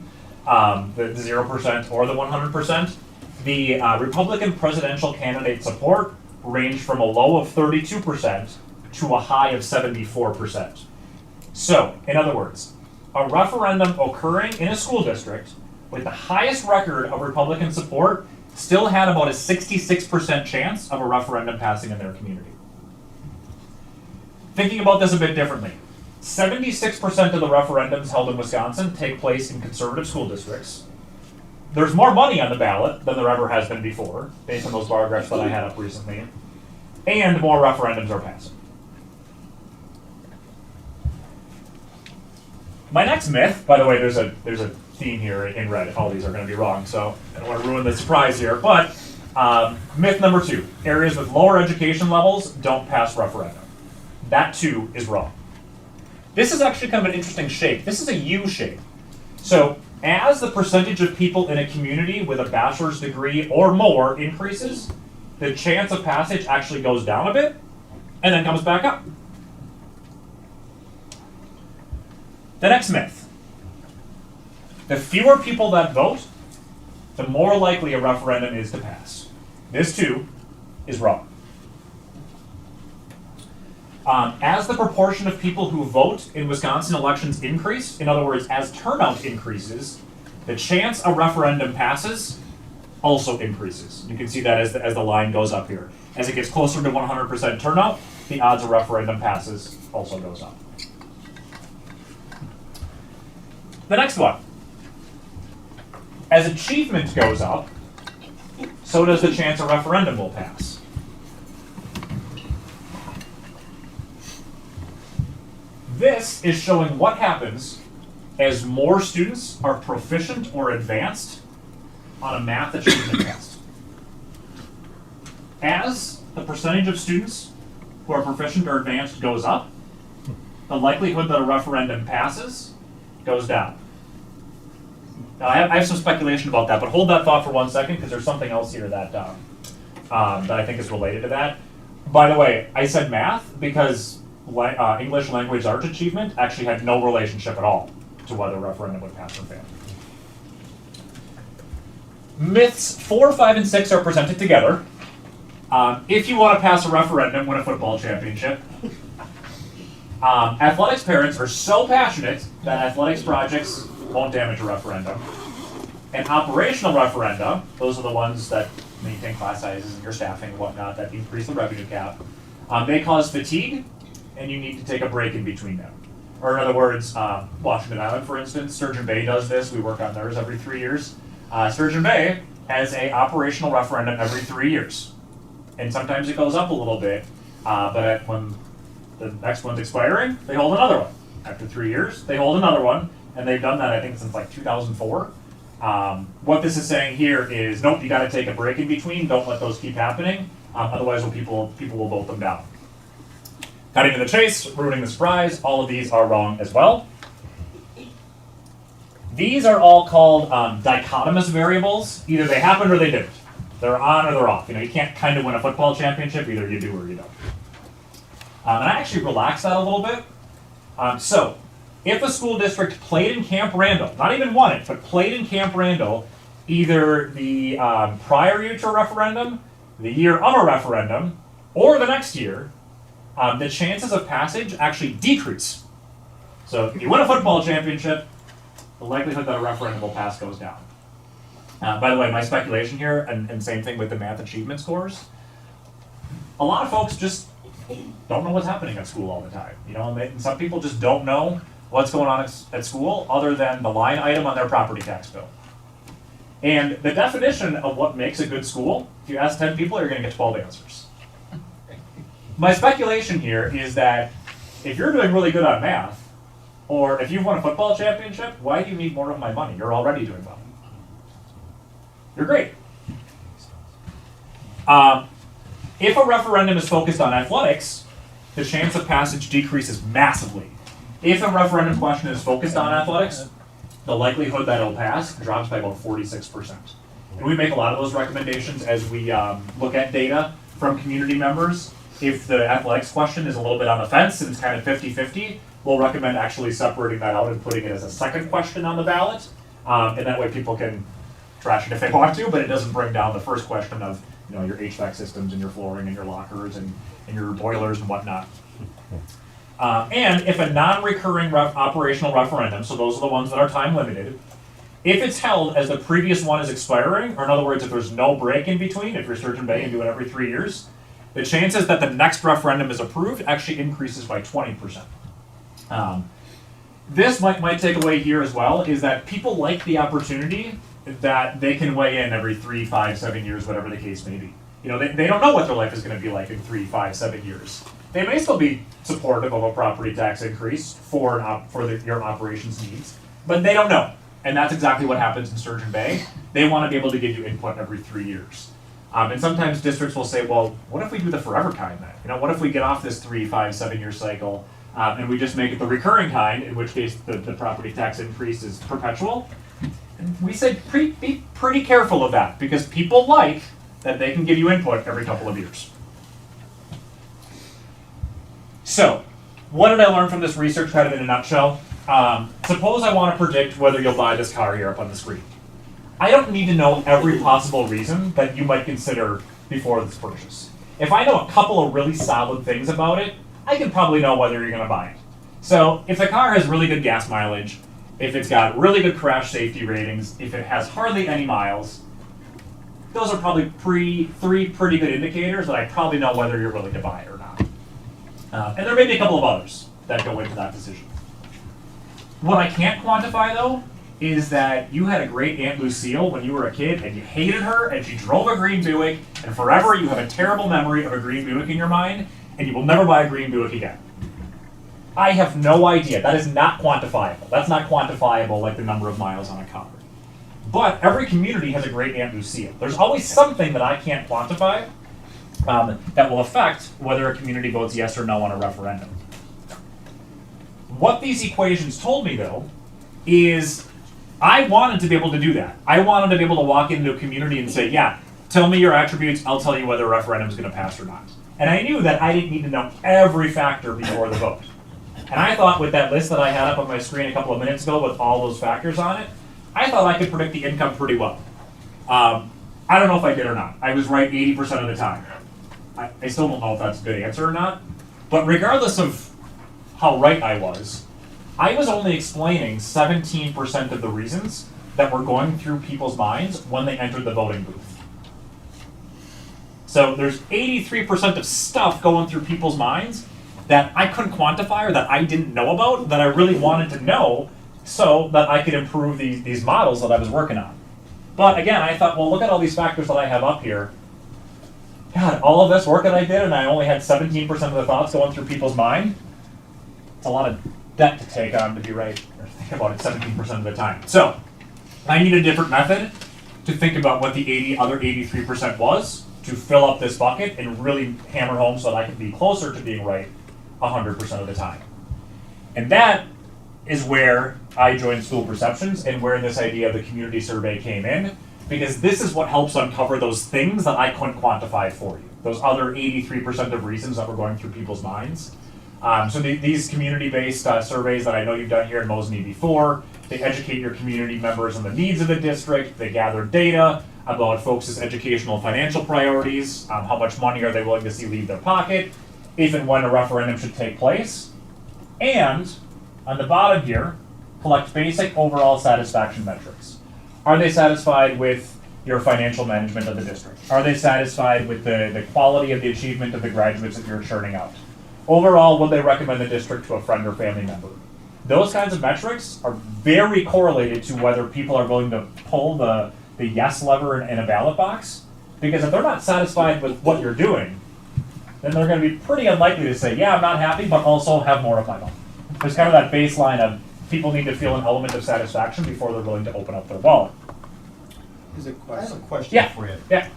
The 0% or the 100%. The Republican presidential candidate support ranged from a low of 32% to a high of 74%. So, in other words, a referendum occurring in a school district with the highest record of Republican support still had about a 66% chance of a referendum passing in their community. Thinking about this a bit differently, 76% of the referendums held in Wisconsin take place in conservative school districts. there's more money on the ballot than there ever has been before, based on those bar graphs that I had up recently, and more referendums are passing. My next myth, by the way, there's a theme here in red. All these are going to be wrong, so I don't want to ruin the surprise here. But myth number 2, areas with lower education levels don't pass referendum. That too is wrong. This is actually kind of an interesting shape. This is a U shape. So as the percentage of people in a community with a bachelor's degree or more increases, the chance of passage actually goes down a bit and then comes back up. The next myth. The fewer people that vote, the more likely a referendum is to pass. This too is wrong. As the proportion of people who vote in Wisconsin elections increase, in other words, as turnout increases, the chance a referendum passes also increases. You can see that as the line goes up here. As it gets closer to 100% turnout, the odds a referendum passes also goes up. The next one. As achievement goes up, so does the chance a referendum will pass. This is showing what happens as more students are proficient or advanced on a math achievement test. As the percentage of students who are proficient or advanced goes up, the likelihood that a referendum passes goes down. Now, I have some speculation about that, but hold that thought for 1 second, because there's something else here that that I think is related to that. By the way, I said math because English language arts achievement actually had no relationship at all to whether a referendum would pass or fail. Myths 4, 5, and 6 are presented together. If you want to pass a referendum, win a football championship. Athletics parents are so passionate that athletics projects won't damage a referendum. And operational referenda, those are the ones that maintain class sizes and your staffing and whatnot, that increase the revenue cap. They cause fatigue, and you need to take a break in between them. Or in other words, Washington Island, for instance, Sturgeon Bay does this. We work on theirs every 3 years. Sturgeon Bay has a operational referendum every 3 years. And sometimes it goes up a little bit, but when the next one's expiring, they hold another one. After 3 years, they hold another one, and they've done that, I think, since like 2004. What this is saying here is, nope, you got to take a break in between. Don't let those keep happening. Otherwise, people will vote them down. Cutting to the chase, ruining the surprise, all of these are wrong as well. These are all called dichotomous variables. Either they happened or they didn't. They're on or they're off. You can't kind of win a football championship. Either you do or you don't. And I actually relaxed that a little bit. So, if a school district played in Camp Randall, not even won it, but played in Camp Randall, either the prior year to a referendum, the year of a referendum, or the next year, the chances of passage actually decrease. So if you win a football championship, the likelihood that a referendum will pass goes down. By the way, my speculation here, and same thing with the math achievement scores, a lot of folks just don't know what's happening at school all the time. And some people just don't know what's going on at school other than the line item on their property tax bill. And the definition of what makes a good school, if you ask 10 people, you're going to get 12 answers. My speculation here is that if you're doing really good on math, or if you've won a football championship, why do you need more of my money? You're already doing well. You're great. If a referendum is focused on athletics, the chance of passage decreases massively. If a referendum question is focused on athletics, the likelihood that it'll pass drops by about 46%. And we make a lot of those recommendations as we look at data from community members. If the athletics question is a little bit on the fence and it's kind of 50-50, we'll recommend actually separating that out and putting it as a second question on the ballot. And that way people can trash it if they want to, but it doesn't bring down the first question of your HVAC systems and your flooring and your lockers and your boilers and whatnot. And if a non-recurring operational referendum, so those are the ones that are time limited, if it's held as the previous one is expiring, or in other words, if there's no break in between, if you're Sturgeon Bay and do it every 3 years, the chances that the next referendum is approved actually increases by 20%. this might take away here as well, is that people like the opportunity that they can weigh in every 3, 5, 7 years, whatever the case may be. You know, they don't know what their life is going to be like in 3, 5, 7 years. They may still be supportive of a property tax increase for your operations needs, but they don't know. And that's exactly what happens in Sturgeon Bay. They want to be able to give you input every 3 years. And sometimes districts will say, well, what if we do the forever kind then? You know, what if we get off this 3, 5, 7 year cycle and we just make it the recurring kind, in which case the property tax increase is perpetual? And we say be pretty careful of that, because people like that they can give you input every couple of years. So, what did I learn from this research, kind of in a nutshell? Suppose I want to predict whether you'll buy this car here up on the screen. I don't need to know every possible reason that you might consider before this purchase. If I know a couple of really solid things about it, I can probably know whether you're going to buy it. So, if the car has really good gas mileage, if it's got really good crash safety ratings, if it has hardly any miles, those are probably three pretty good indicators that I probably know whether you're willing to buy it or not. And there may be a couple of others that go into that decision. What I can't quantify, though, is that you had a great Aunt Lucille when you were a kid, and you hated her, and she drove a green Buick, and forever you have a terrible memory of a green Buick in your mind, and you will never buy a green Buick again. I have no idea. That is not quantifiable. That's not quantifiable like the number of miles on a car. But every community has a great Aunt Lucille. There's always something that I can't quantify that will affect whether a community votes yes or no on a referendum. What these equations told me, though, is I wanted to be able to do that. I wanted to be able to walk into a community and say, yeah, tell me your attributes, I'll tell you whether a referendum is going to pass or not. And I knew that I didn't need to know every factor before the vote. And I thought with that list that I had up on my screen a couple of minutes ago with all those factors on it, I thought I could predict the income pretty well. I don't know if I did or not. I was right 80% of the time. I still don't know if that's a good answer or not. But regardless of how right I was only explaining 17% of the reasons that were going through people's minds when they entered the voting booth. So there's 83% of stuff going through people's minds that I couldn't quantify or that I didn't know about, that I really wanted to know so that I could improve these models that I was working on. But again, I thought, well, look at all these factors that I have up here. God, all of this work that I did, and I only had 17% of the thoughts going through people's mind. It's a lot of debt to take on to be right, or think about it 17% of the time. So, I need a different method to think about what the other 83% was, to fill up this bucket and really hammer home so that I could be closer to being right 100% of the time. And that is where I joined School Perceptions and where this idea of the community survey came in, because this is what helps uncover those things that I couldn't quantify for you, those other 83% of reasons that were going through people's minds. So these community-based surveys that I know you've done here in Mosinee before, they educate your community members on the needs of the district, they gather data about folks' educational financial priorities, how much money are they willing to see leave their pocket, if and when a referendum should take place, and on the bottom here, collect basic overall satisfaction metrics. Are they satisfied with your financial management of the district? Are they satisfied with the quality of the achievement of the graduates that you're churning out? Overall, will they recommend the district to a friend or family member? Those kinds of metrics are very correlated to whether people are willing to pull the yes lever in a ballot box, because if they're not satisfied with what you're doing, then they're going to be pretty unlikely to say, yeah, I'm not happy, but also have more of my money. There's kind of that baseline of people need to feel an element of satisfaction before they're willing to open up their wallet. Is it I have a question? question for you. Yeah.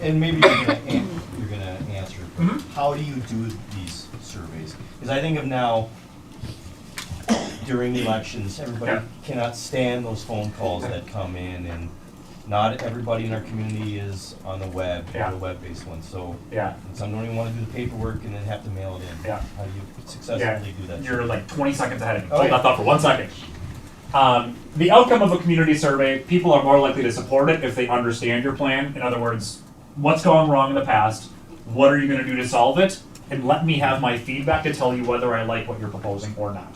And maybe you're gonna answer. Mhm. How do you do these surveys? Because I think of now, during elections, everybody Yeah. cannot stand those phone calls that come in, and not everybody in our community is on the web, Yeah. or the web-based one. So Yeah. some don't even want to do the paperwork and then have to mail it in. Yeah. How do you successfully do that? You're like 20 seconds ahead of me. Oh, Hold yeah. that thought for 1 second. The outcome of a community survey, people are more likely to support it if they understand your plan. In other words, what's gone wrong in the past? What are you going to do to solve it? And let me have my feedback to tell you whether I like what you're proposing or not.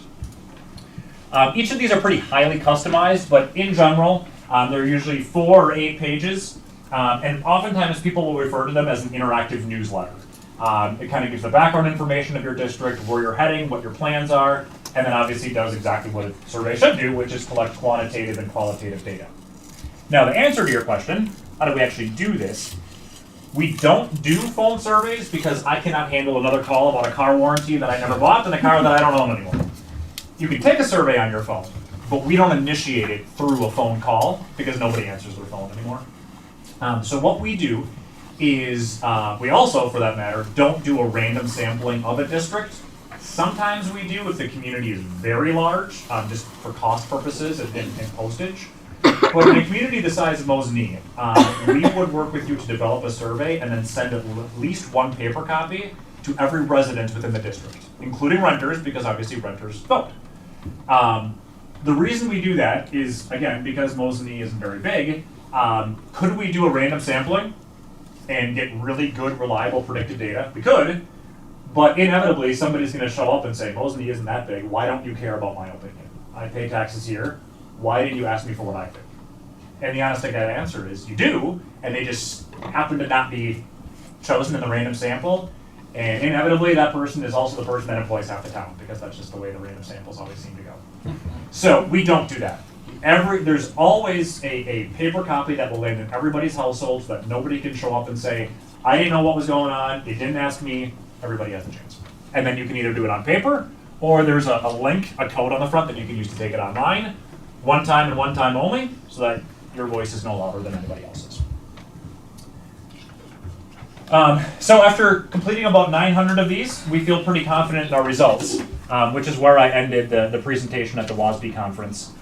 Each of these are pretty highly customized, but in general, they're usually 4 or 8 pages. And oftentimes people will refer to them as an interactive newsletter. It kind of gives the background information of your district, where you're heading, what your plans are, and then obviously does exactly what a survey should do, which is collect quantitative and qualitative data. Now, the answer to your question, how do we actually do this? We don't do phone surveys because I cannot handle another call about a car warranty that I never bought and a car that I don't own anymore. You can take a survey on your phone, but we don't initiate it through a phone call because nobody answers their phone anymore. So what we do is, we also, for that matter, don't do a random sampling of a district. Sometimes we do if the community is very large, just for cost purposes and postage. But in a community the size of Mosinee, we would work with you to develop a survey and then send at least one paper copy to every resident within the district, including renters, because obviously renters vote. The reason we do that is, again, because Mosinee isn't very big. Could we do a random sampling and get really good, reliable, predictive data? We could, but inevitably somebody's going to show up and say, Mosinee isn't that big, why don't you care about my opinion? I pay taxes here, why did you ask me for what I think? And the honest answer is you do, and they just happen to not be chosen in the random sample, and inevitably that person is also the person that employs half the town, because that's just the way the random samples always seem to go. So we don't do that. There's always a paper copy that will land in everybody's household so that nobody can show up and say, I didn't know what was going on, they didn't ask me. Everybody has a chance. And then you can either do it on paper, or there's a link, a code on the front that you can use to take it online, one time and one time only, so that your voice is no louder than anybody else's. So after completing about 900 of these, we feel pretty confident in our results, which is where I ended the presentation at the WASB conference.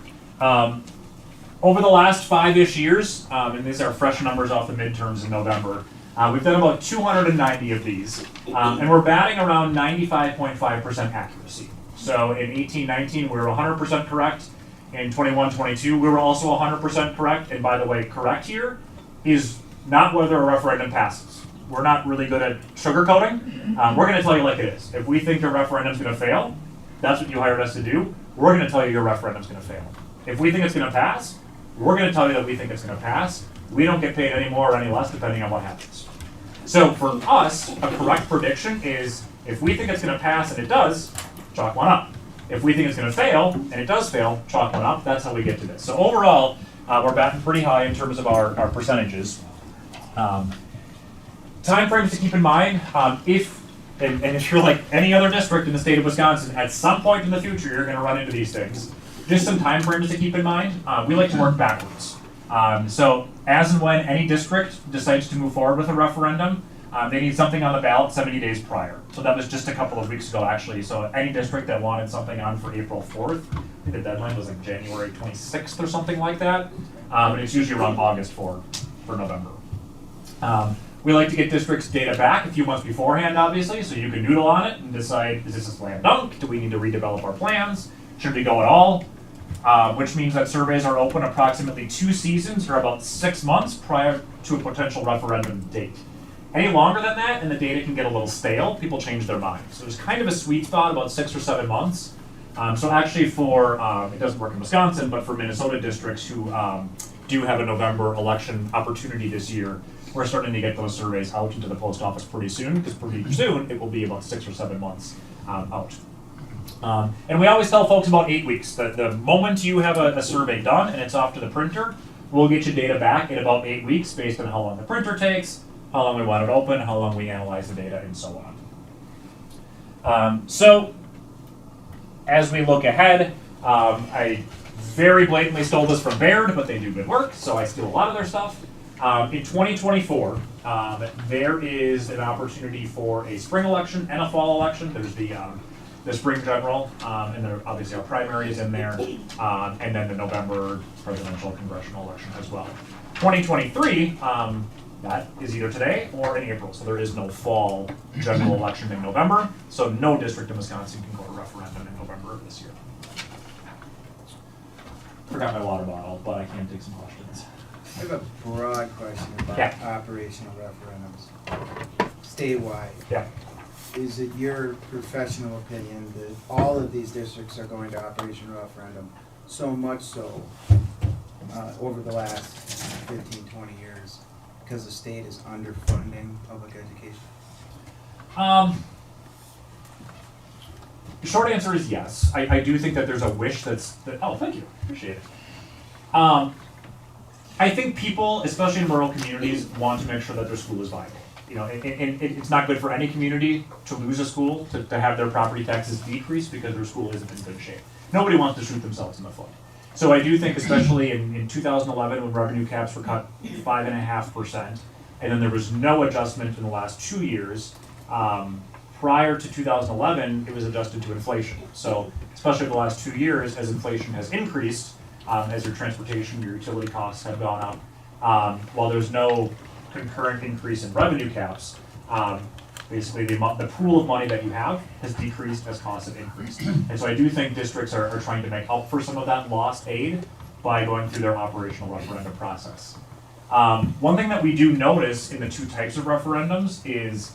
Over the last 5-ish years, and these are fresh numbers off the midterms in November, we've done about 290 of these, and we're batting around 95.5% accuracy. So in 18-19, we were 100% correct. In 21-22, we were also 100% correct. And by the way, correct here is not whether a referendum passes. We're not really good at sugarcoating. We're going to tell you like it is. If we think your referendum's going to fail, that's what you hired us to do. We're going to tell you your referendum's going to fail. If we think it's going to pass, we're going to tell you that we think it's going to pass. We don't get paid any more or any less depending on what happens. So for us, a correct prediction is if we think it's going to pass and it does, chalk one up. If we think it's going to fail and it does fail, chalk one up. That's how we get to this. So overall, we're batting pretty high in terms of our percentages. Time frames to keep in mind, if you're like any other district in the state of Wisconsin, at some point in the future, you're going to run into these things. Just some time frames to keep in mind. We like to work backwards. So as and when any district decides to move forward with a referendum, they need something on the ballot 70 days prior. So that was just a couple of weeks ago, actually. So any district that wanted something on for April 4th, I think the deadline was like January 26th or something like that. And it's usually around August for November. We like to get districts' data back a few months beforehand, obviously, so you can noodle on it and decide, is this a slam dunk? Do we need to redevelop our plans? Should we go at all? Which means that surveys are open approximately 2 seasons or about 6 months prior to a potential referendum date. Any longer than that, and the data can get a little stale, people change their minds. So there's kind of a sweet spot about 6 or 7 months. So actually for, it doesn't work in Wisconsin, but for Minnesota districts who do have a November election opportunity this year, we're starting to get those surveys out into the post office pretty soon, because pretty soon it will be about 6 or 7 months out. And we always tell folks about 8 weeks. The moment you have a survey done and it's off to the printer, we'll get you data back in about 8 weeks based on how long the printer takes, how long we want it open, how long we analyze the data, and so on. So as we look ahead, I very blatantly stole this from Baird, but they do good work, so I steal a lot of their stuff. In 2024, there is an opportunity for a spring election and a fall election. There's the spring general, and there obviously our primaries in there, and then the November presidential congressional election as well. 2023, that is either today or in April, so there is no fall general election in November, so no district in Wisconsin can go to referendum in November of this year. Forgot my water bottle, but I can take some questions. I have a broad question about operational referendums. Statewide. Yeah. Is it your professional opinion that all of these districts are going to operational referendum, so much so over the last 15, 20 years, because the state is underfunding public education? The short answer is yes. I do think that there's a wish oh, thank you, appreciate it. I think people, especially in rural communities, want to make sure that their school is viable. You know, and it's not good for any community to lose a school, to have their property taxes decrease because their school isn't in good shape. Nobody wants to shoot themselves in the foot. So I do think, especially in 2011, when revenue caps were cut 5.5%, and then there was no adjustment in the last 2 years, prior to 2011, it was adjusted to inflation. So especially the last 2 years, as inflation has increased, as your transportation, your utility costs have gone up, while there's no concurrent increase in revenue caps, basically the pool of money that you have has decreased as costs have increased. And so I do think districts are trying to make up for some of that lost aid by going through their operational referendum process. One thing that we do notice in the two types of referendums is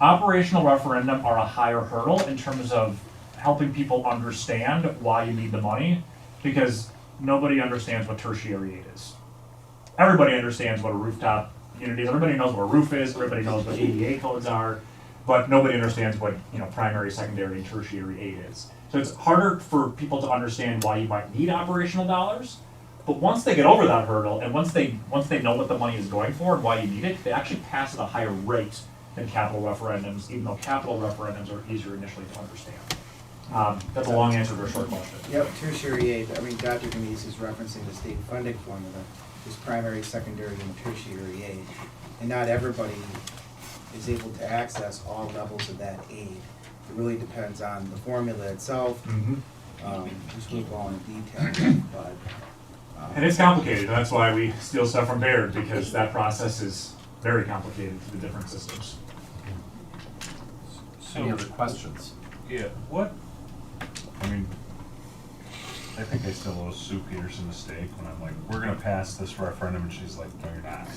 operational referendum are a higher hurdle in terms of helping people understand why you need the money, because nobody understands what tertiary aid is. Everybody understands what a rooftop unit is. Everybody knows what a roof is. Everybody knows what ADA codes are, but nobody understands what primary, secondary, and tertiary aid is. So it's harder for people to understand why you might need operational dollars. But once they get over that hurdle, and once they know what the money is going for and why you need it, they actually pass at a higher rate than capital referendums, even though capital referendums are easier initially to understand. That's a long answer to a short question. Yep, tertiary aid, I mean, Dr. Denise is referencing the state funding formula, is primary, secondary, and tertiary aid. And not everybody is able to access all levels of that aid. It really depends on the formula itself. Just won't go into detail, but. And it's complicated, and that's why we steal stuff from Baird, because that process is very complicated to the different systems. Any other questions? Yeah, I think I still owe Sue Peterson a steak when I'm like, we're gonna pass this referendum, and she's like, no, you're not.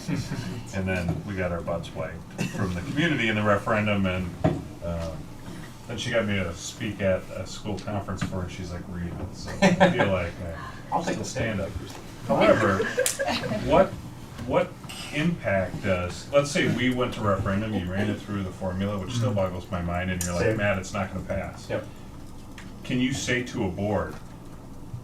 And then we got our butts wiped from the community in the referendum, and then she got me to speak at a school conference for her, and she's like, read it. So I feel like I'll take still the stand up. However, what impact does, let's say we went to referendum, you ran it through the formula, which still boggles my mind, and you're like, Same. Matt, it's not gonna pass. Yep. Can you say to a board,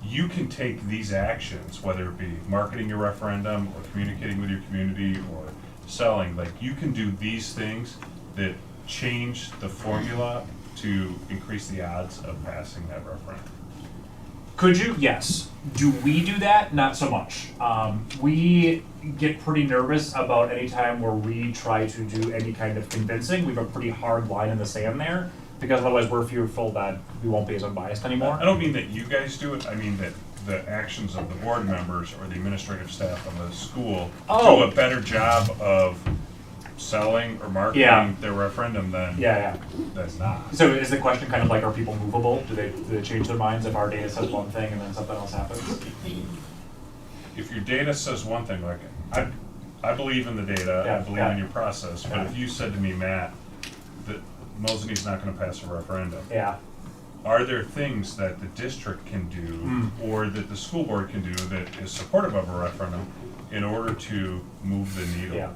you can take these actions, whether it be marketing your referendum or communicating with your community or selling, like you can do these things that change the formula to increase the odds of passing that referendum? Could you? Yes. Do we do that? Not so much. We get pretty nervous about any time where we try to do any kind of convincing. We have a pretty hard line in the sand there, because otherwise we're fearful that we won't be as unbiased anymore. I don't mean that you guys do it, I mean that the actions of the board members or the administrative staff of the school do a better job of selling or marketing their referendum than that's not. So is the question kind of like, are people movable? Do they change their minds if our data says one thing and then something else happens? If your data says one thing, like I believe in the data, I believe in your process, but if you said to me, Matt, that Mosiney's not gonna pass a referendum. Are there things that the district can do or that the school board can do that is supportive of a referendum in order to move the needle?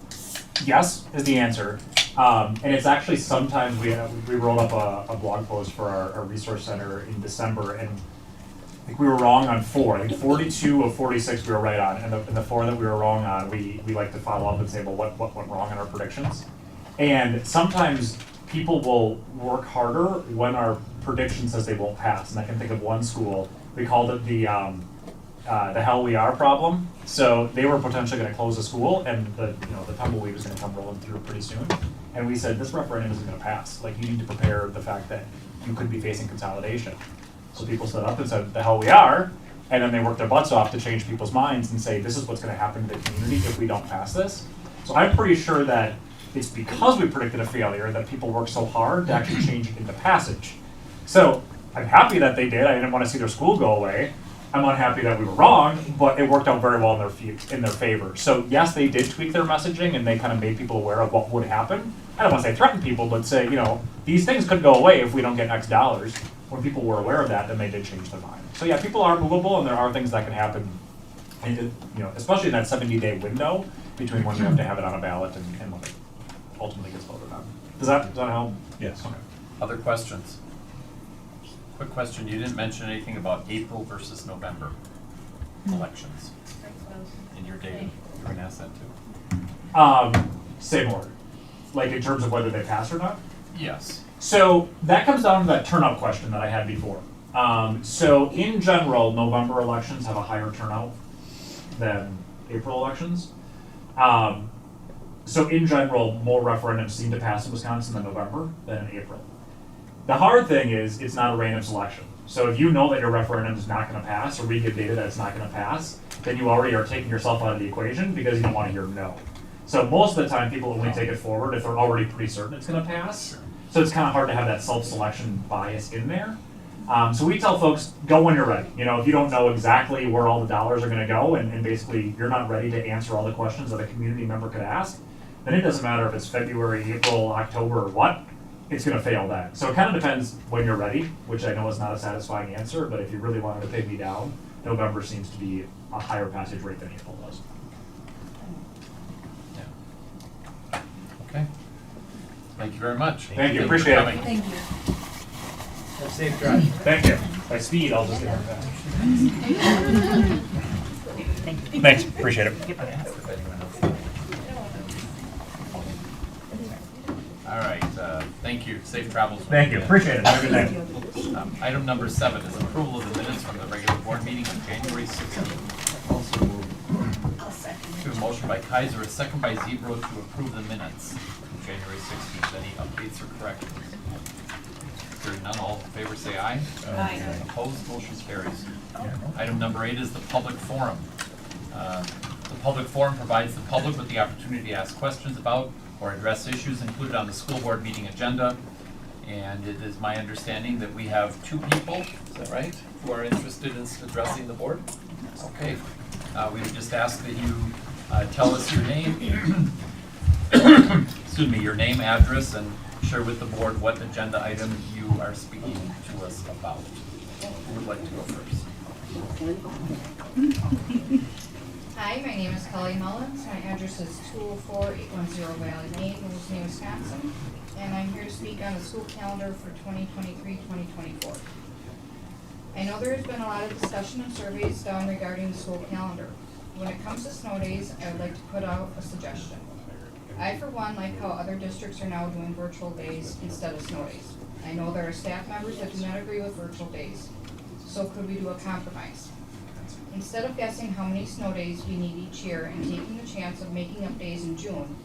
Yes is the answer. And it's actually sometimes we rolled up a blog post for our resource center in December, and I think we were wrong on 4. I think 42 of 46 we were right on, and the 4 that we were wrong on, we like to follow up and say, well, what went wrong in our predictions? And sometimes people will work harder when our prediction says they won't pass. And I can think of one school, we called it the hell we are problem. So they were potentially going to close the school, and the tumbleweed was going to come rolling through pretty soon. And we said, this referendum isn't going to pass. Like, you need to prepare the fact that you could be facing consolidation. So people stood up and said, the hell we are, and then they worked their butts off to change people's minds and say, this is what's going to happen to the community if we don't pass this. So I'm pretty sure that it's because we predicted a failure that people worked so hard to actually change it into passage. So I'm happy that they did. I didn't want to see their school go away. I'm unhappy that we were wrong, but it worked out very well in their favor. So yes, they did tweak their messaging, and they kind of made people aware of what would happen. I don't want to say threaten people, but say, these things could go away if we don't get X dollars. When people were aware of that, then they did change their mind. So yeah, people are movable, and there are things that can happen, and especially in that 70-day window between when you have to have it on a ballot and when it ultimately gets voted on. Does that help? Yes. Okay. Other questions? Quick question, you didn't mention anything about April versus November elections in your data. You were gonna ask that too. Same order, like in terms of whether they pass or not. Yes. So that comes down to that turnout question that I had before. So in general, November elections have a higher turnout than April elections. So in general, more referendums seem to pass in Wisconsin in November than in April. The hard thing is it's not a random selection. So if you know that your referendum is not going to pass, or we give data that it's not going to pass, then you already are taking yourself out of the equation because you don't want to hear no. So most of the time, people only take it forward if they're already pretty certain it's going to pass. So it's kind of hard to have that self-selection bias in there. So we tell folks, go when you're ready. You know, if you don't know exactly where all the dollars are going to go, and basically you're not ready to answer all the questions that a community member could ask, then it doesn't matter if it's February, April, October, or what, it's going to fail then. So it kind of depends when you're ready, which I know is not a satisfying answer, but if you really wanted to pin me down, November seems to be a higher passage rate than April does. Yeah. Okay. Thank you very much. Thank you, appreciate it. Coming. Thank you. Have a safe drive. Thank you. By speed, I'll just get it back. Thanks, appreciate it. All right, thank you. Safe travels. Thank you, appreciate it. Have a good night. Item number 7 is approval of the minutes from the regular board meeting on January 16th. Also moved. I'll second. We have a motion by Kaiser, a second by Zebro to approve the minutes from January 16th. Any updates or corrections? Hearing none, all in favor say aye. Aye. Opposed, motion carries. Item number 8 is the public forum. The public forum provides the public with the opportunity to ask questions about or address issues included on the school board meeting agenda. And it is my understanding that we have 2 people, is that right, who are interested in addressing the board? Okay. We would just ask that you tell us your name, excuse me, your name, address, and share with the board what agenda item you are speaking to us about. Who would like to go first? Hi, my name is Kelly Mullins. My address is 204-810 Valley Lane, Moseley, Wisconsin. And I'm here to speak on the school calendar for 2023-2024. I know there has been a lot of discussion and surveys done regarding the school calendar. When it comes to snow days, I would like to put out a suggestion. I, for one, like how other districts are now doing virtual days instead of snow days. I know there are staff members that do not agree with virtual days. So could we do a compromise? Instead of guessing how many snow days we need each year and taking the chance of making up days in June,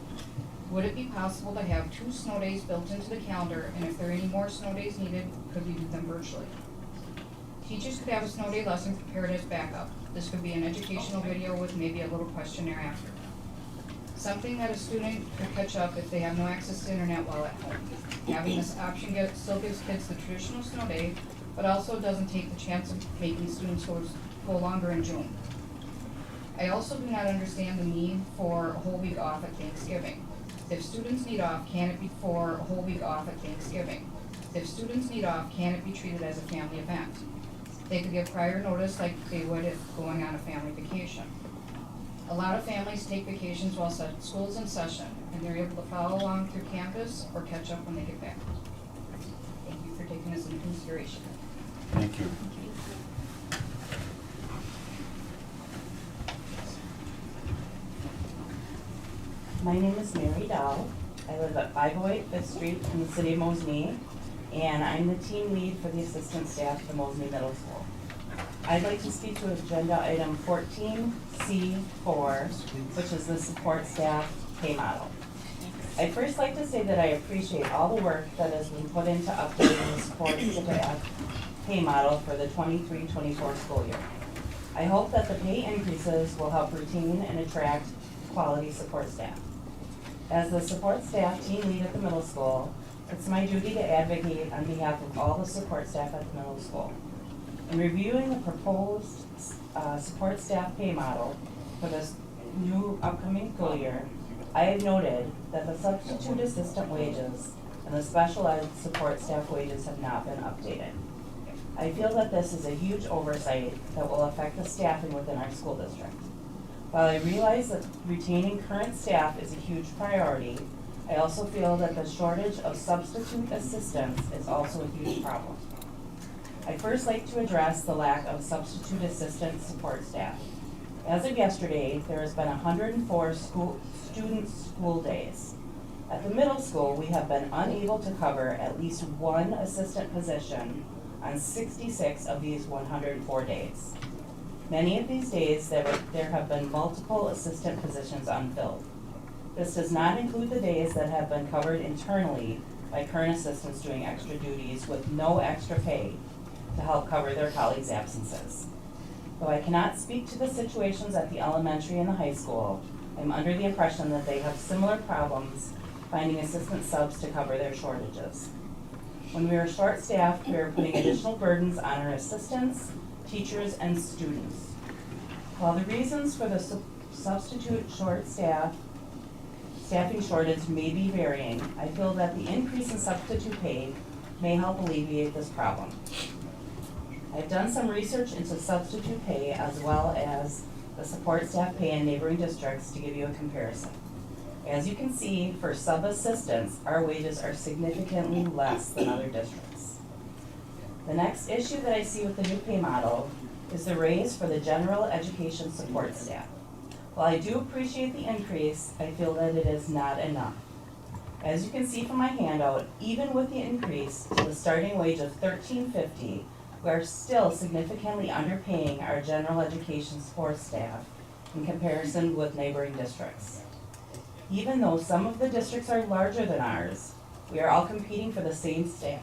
would it be possible to have 2 snow days built into the calendar, and if there are any more snow days needed, could we do them virtually? Teachers could have a snow day lesson prepared as backup. This could be an educational video with maybe a little questionnaire after. Something that a student could catch up if they have no access to internet while at home. Having this option still gives kids the traditional snow day, but also doesn't take the chance of making students go longer in June. I also do not understand the need for a whole week off at Thanksgiving. If students need off, can it be for a whole week off at Thanksgiving? If students need off, can it be treated as a family event? They could give prior notice like they would if going on a family vacation. A lot of families take vacations while school's in session, and they're able to follow along through campus or catch up when they get back. Thank you for taking this into consideration. Thank you. My name is Mary Dow. I live at 508 Fifth Street in the city of Moseley, and I'm the team lead for the assistant staff at the Moseley Middle School. I'd like to speak to agenda item 14C4, which is the support staff pay model. I'd first like to say that I appreciate all the work that has been put into updating the support staff pay model for the 23-24 school year. I hope that the pay increases will help retain and attract quality support staff. As the support staff team lead at the middle school, it's my duty to advocate on behalf of all the support staff at the middle school. In reviewing the proposed support staff pay model for this new upcoming school year, I have noted that the substitute assistant wages and the special ed support staff wages have not been updated. I feel that this is a huge oversight that will affect the staffing within our school district. While I realize that retaining current staff is a huge priority, I also feel that the shortage of substitute assistants is also a huge problem. I'd first like to address the lack of substitute assistant support staff. As of yesterday, there has been 104 student school days. At the middle school, we have been unable to cover at least one assistant position on 66 of these 104 days. Many of these days, there have been multiple assistant positions unfilled. This does not include the days that have been covered internally by current assistants doing extra duties with no extra pay to help cover their colleagues' absences. Though I cannot speak to the situations at the elementary and the high school, I'm under the impression that they have similar problems finding assistant subs to cover their shortages. When we are short-staffed, we are putting additional burdens on our assistants, teachers, and students. While the reasons for the substitute staffing shortage may be varying, I feel that the increase in substitute pay may help alleviate this problem. I've done some research into substitute pay as well as the support staff pay in neighboring districts to give you a comparison. As you can see, for sub-assistants, our wages are significantly less than other districts. The next issue that I see with the new pay model is the raise for the general education support staff. While I do appreciate the increase, I feel that it is not enough. As you can see from my handout, even with the increase to the starting wage of $13.50, we are still significantly underpaying our general education support staff in comparison with neighboring districts. Even though some of the districts are larger than ours, we are all competing for the same staff.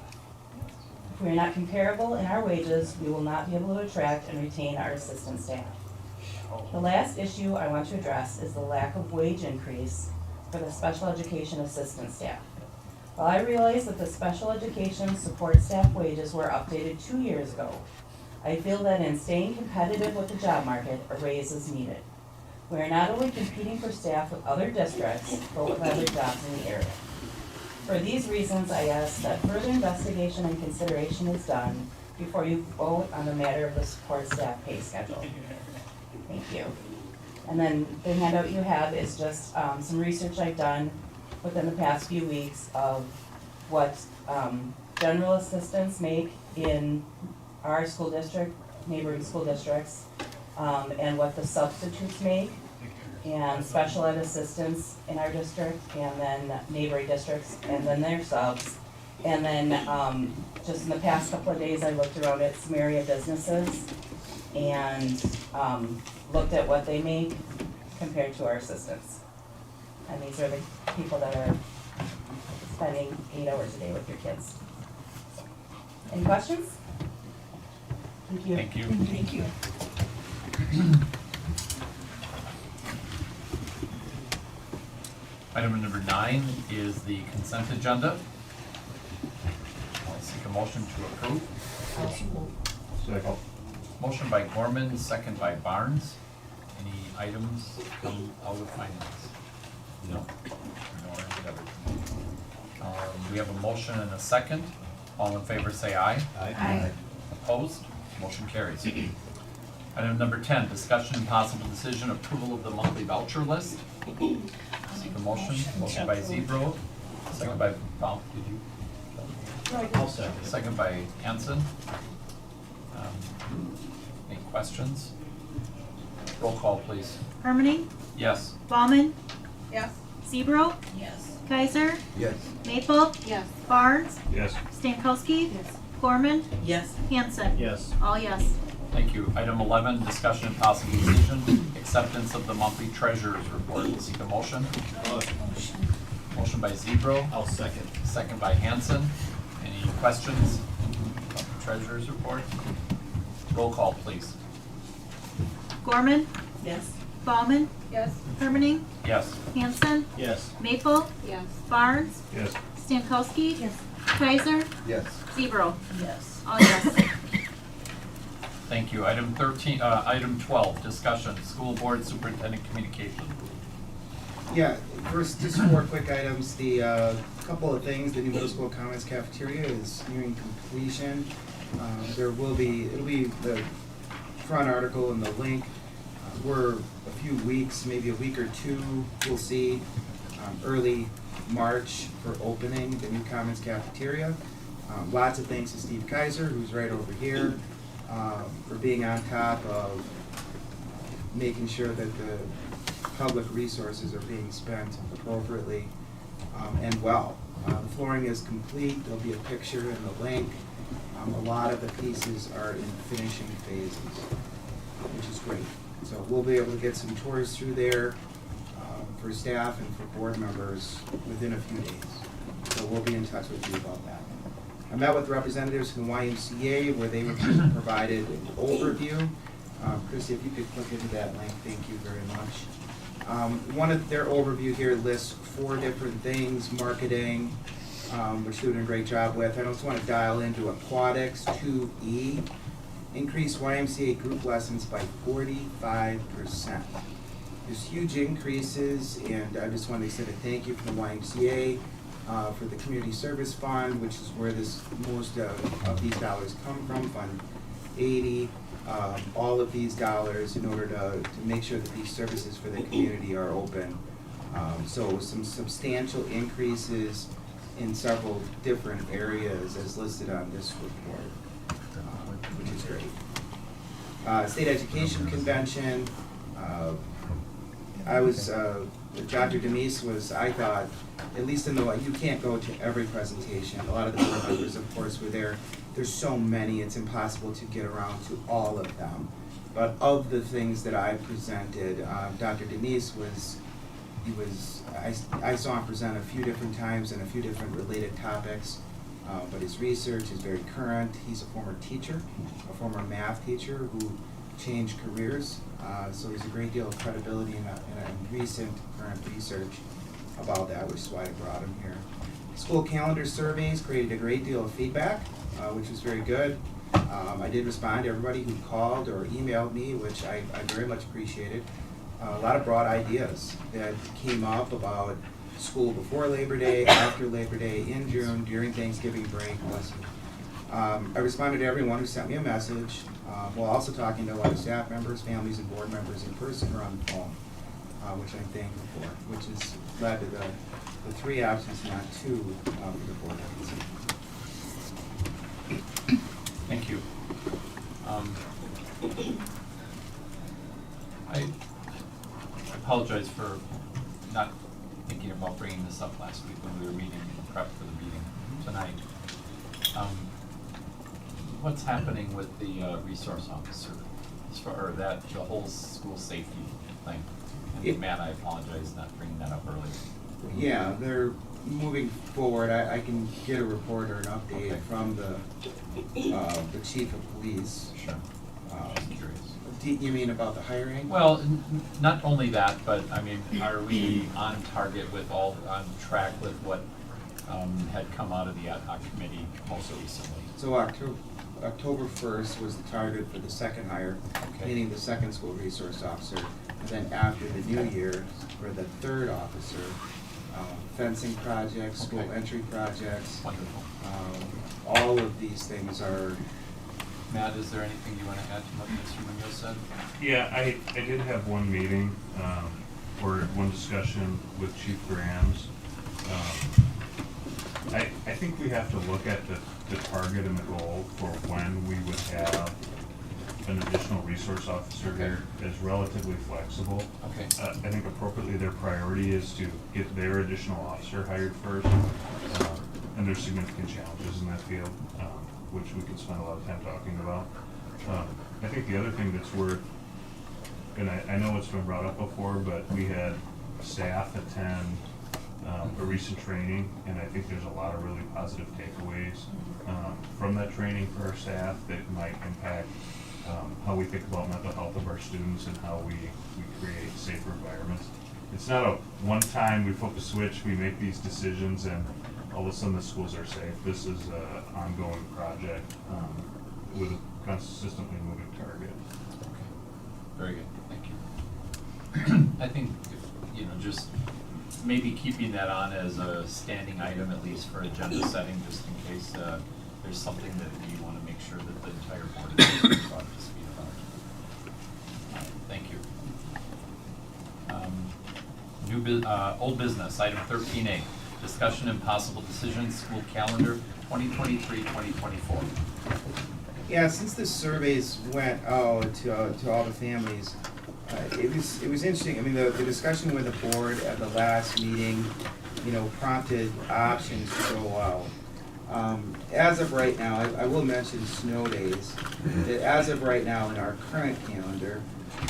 If we are not comparable in our wages, we will not be able to attract and retain our assistant staff. The last issue I want to address is the lack of wage increase for the special education assistant staff. While I realize that the special education support staff wages were updated 2 years ago, I feel that in staying competitive with the job market, a raise is needed. We are not only competing for staff with other districts, but with other jobs in the area. For these reasons, I ask that further investigation and consideration is done before you vote on the matter of the support staff pay schedule. Thank you. And then the handout you have is just some research I've done within the past few weeks of what general assistants make in our school district, neighboring school districts, and what the substitutes make, and special ed assistants in our district, and then neighboring districts, and then their subs. And then just in the past couple of days, I looked around at some area businesses and looked at what they make compared to our assistants. And these are the people that are spending 8 hours a day with your kids. Any questions? Thank you. Thank you. Thank you. Item number 9 is the consent agenda. I'll seek a motion to approve. Second. Motion by Gorman, second by Barnes. Any items come out of finance? No. Nor any other. We have a motion and a second. All in favor say aye. Aye. Opposed? Motion carries. Item number 10, discussion and possible decision approval of the monthly voucher list. Seek a motion. Motion by Zebro, second by did you? I'll second. Second by Hanson. Any questions? Roll call, please. Harmony, Yes. Bauman, Yes. Zebro, Yes. Kaiser, Yes. Maple, Yes. Barnes, Yes. Stankowski, Gorman, Yes. Hanson. Yes. All yes. Thank you. Item 11, discussion and possible decision, acceptance of the monthly treasurer's report. Seek a motion. Motion by Zebro, I'll second. second by Hanson. Any questions about the treasurer's report? Roll call, please. Gorman, Yes. Bauman, Yes. Harmony, Yes. Hanson, Yes. Maple, Yes. Barnes, Yes. Stankowski, Kaiser, Yes. Zebro. Yes. All yes. Thank you. Item 12, discussion, school board superintendent communication. Yeah, first, just 4 quick items. The couple of things, the new middle school commons cafeteria is nearing completion. It'll be the front article and the link. We're a few weeks, maybe a week or two, we'll see early March for opening the new commons cafeteria. Lots of thanks to Steve Kaiser, who's right over here, for being on top of making sure that the public resources are being spent appropriately and well. The flooring is complete. There'll be a picture in the link. A lot of the pieces are in finishing phases, which is great. So we'll be able to get some tours through there for staff and for board members within a few days. So we'll be in touch with you about that. I met with representatives from the YMCA where they were provided an overview. Chrissy, if you could click into that link, thank you very much. One of their overview here lists 4 different things: marketing, which they're doing a great job with. I just want to dial into aquatics 2E. Increase YMCA group lessons by 45%. There's huge increases, and I just wanted to say a thank you from the YMCA for the Community Service Fund, which is where most of these dollars come from, Fund 80. All of these dollars in order to make sure that these services for the community are open. So some substantial increases in several different areas as listed on this report, which is great. State Education Convention, Dr. Demise was, I thought, at least in the, you can't go to every presentation. A lot of the board members, of course, were there. There's so many, it's impossible to get around to all of them. But of the things that I presented, Dr. Demise I saw him present a few different times and a few different related topics. But his research is very current. He's a former teacher, a former math teacher who changed careers. So there's a great deal of credibility in recent current research about that, which is why I brought him here. School calendar surveys created a great deal of feedback, which was very good. I did respond to everybody who called or emailed me, which I very much appreciated. A lot of broad ideas that came up about school before Labor Day, after Labor Day, in June, during Thanksgiving break. I responded to everyone who sent me a message, while also talking to a lot of staff members, families, and board members in person or on the phone, which I'm thankful for, which has led to the 3 options, not 2, for the board. Thank you. I apologize for not thinking about bringing this up last week when we were meeting and prep for the meeting tonight. What's happening with the resource officer, or the whole school safety thing? And Matt, I apologize not bringing that up earlier. Yeah, they're moving forward. I can get a report or an update from the chief of police. Sure. I'm curious. You mean about the hiring? Well, not only that, but I mean, are we on target with on track with what had come out of the ad hoc committee most recently? So October 1st was the target for the second hire, meaning the second school resource officer. And then after the new year, for the third officer, fencing projects, school entry projects. Wonderful. All of these things are. Matt, is there anything you want to add to what Mr. Munoz said? Yeah, I did have one meeting, or one discussion with Chief Grams. I think we have to look at the target and the goal for when we would have an additional resource officer here as relatively flexible. Okay. I think appropriately their priority is to get their additional officer hired first. And there's significant challenges in that field, which we could spend a lot of time talking about. I think the other thing that's worth, and I know it's been brought up before, but we had staff attend a recent training, and I think there's a lot of really positive takeaways from that training for our staff that might impact how we think about mental health of our students and how we create safer environments. It's not a one-time, we flip a switch, we make these decisions, and all of a sudden the schools are safe. This is an ongoing project with a consistently moving target. Okay. Very good, thank you. I think, just maybe keeping that on as a standing item, at least for agenda setting, just in case there's something that we want to make sure that the entire board is brought up to speed about. Thank you. Old business, item 13A. Discussion and possible decisions, school calendar 2023-2024. Yeah, since the surveys went out to all the families, it was interesting. I mean, the discussion with the board at the last meeting, prompted options to go out. As of right now, I will mention snow days. That as of right now in our current calendar,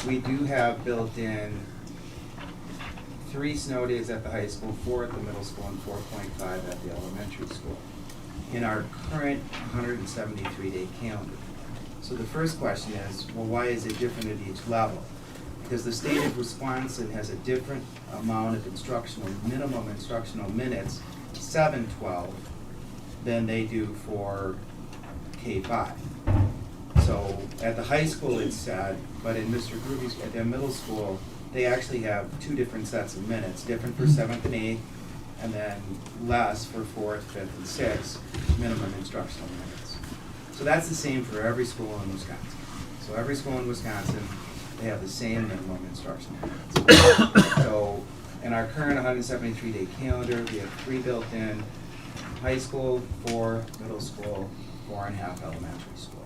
we do have built in 3 snow days at the high school, 4 at the middle school, and 4.5 at the elementary school in our current 173-day calendar. So the first question is, well, why is it different at each level? Because the state of Wisconsin has a different amount of minimum instructional minutes, 7-12, than they do for K-5. So at the high school it's set, but in Mr. Groovy's, at the middle school, they actually have 2 different sets of minutes, different for 7th and 8th, and then less for 4th, 5th, and 6th, minimum instructional minutes. So that's the same for every school in Wisconsin. So every school in Wisconsin, they have the same minimum instructional minutes. So in our current 173-day calendar, we have 3 built in, high school, 4 middle school, 4.5 elementary school.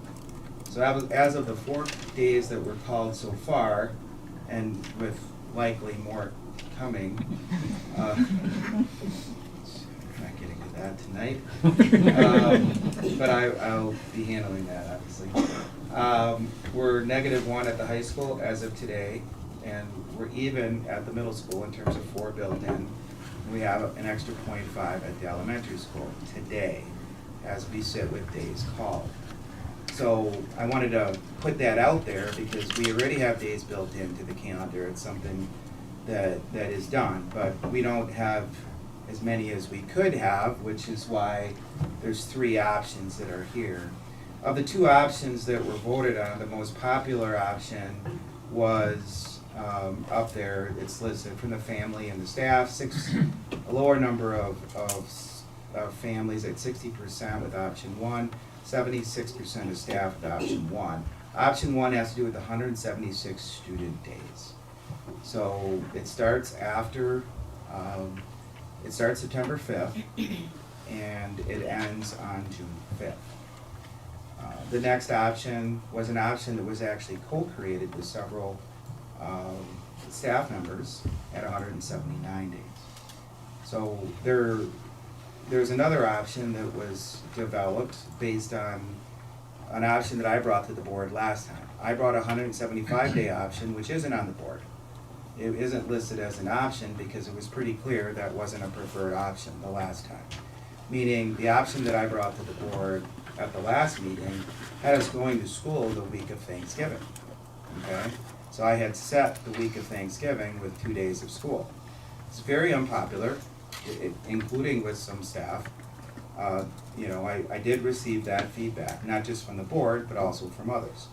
So as of the 4 days that were called so far, and with likely more coming, not getting to that tonight, but I'll be handling that, obviously. We're -1 at the high school as of today, and we're even at the middle school in terms of 4 built in. We have an extra 0.5 at the elementary school today, as we sit with days called. So I wanted to put that out there because we already have days built into the calendar. It's something that is done, but we don't have as many as we could have, which is why there's 3 options that are here. Of the 2 options that were voted on, the most popular option was up there. It's listed from the family and the staff, a lower number of families at 60% with option 1, 76% of staff with option 1. Option 1 has to do with 176 student days. So it starts after, it starts September 5th and it ends on June 5th. The next option was an option that was actually co-created with several staff members at 179 days. So there's another option that was developed based on an option that I brought to the board last time. I brought a 175-day option, which isn't on the board. It isn't listed as an option because it was pretty clear that wasn't a preferred option the last time. Meaning the option that I brought to the board at the last meeting had us going to school the week of Thanksgiving, okay? So I had set the week of Thanksgiving with 2 days of school. It's very unpopular, including with some staff. I did receive that feedback, not just from the board, but also from others.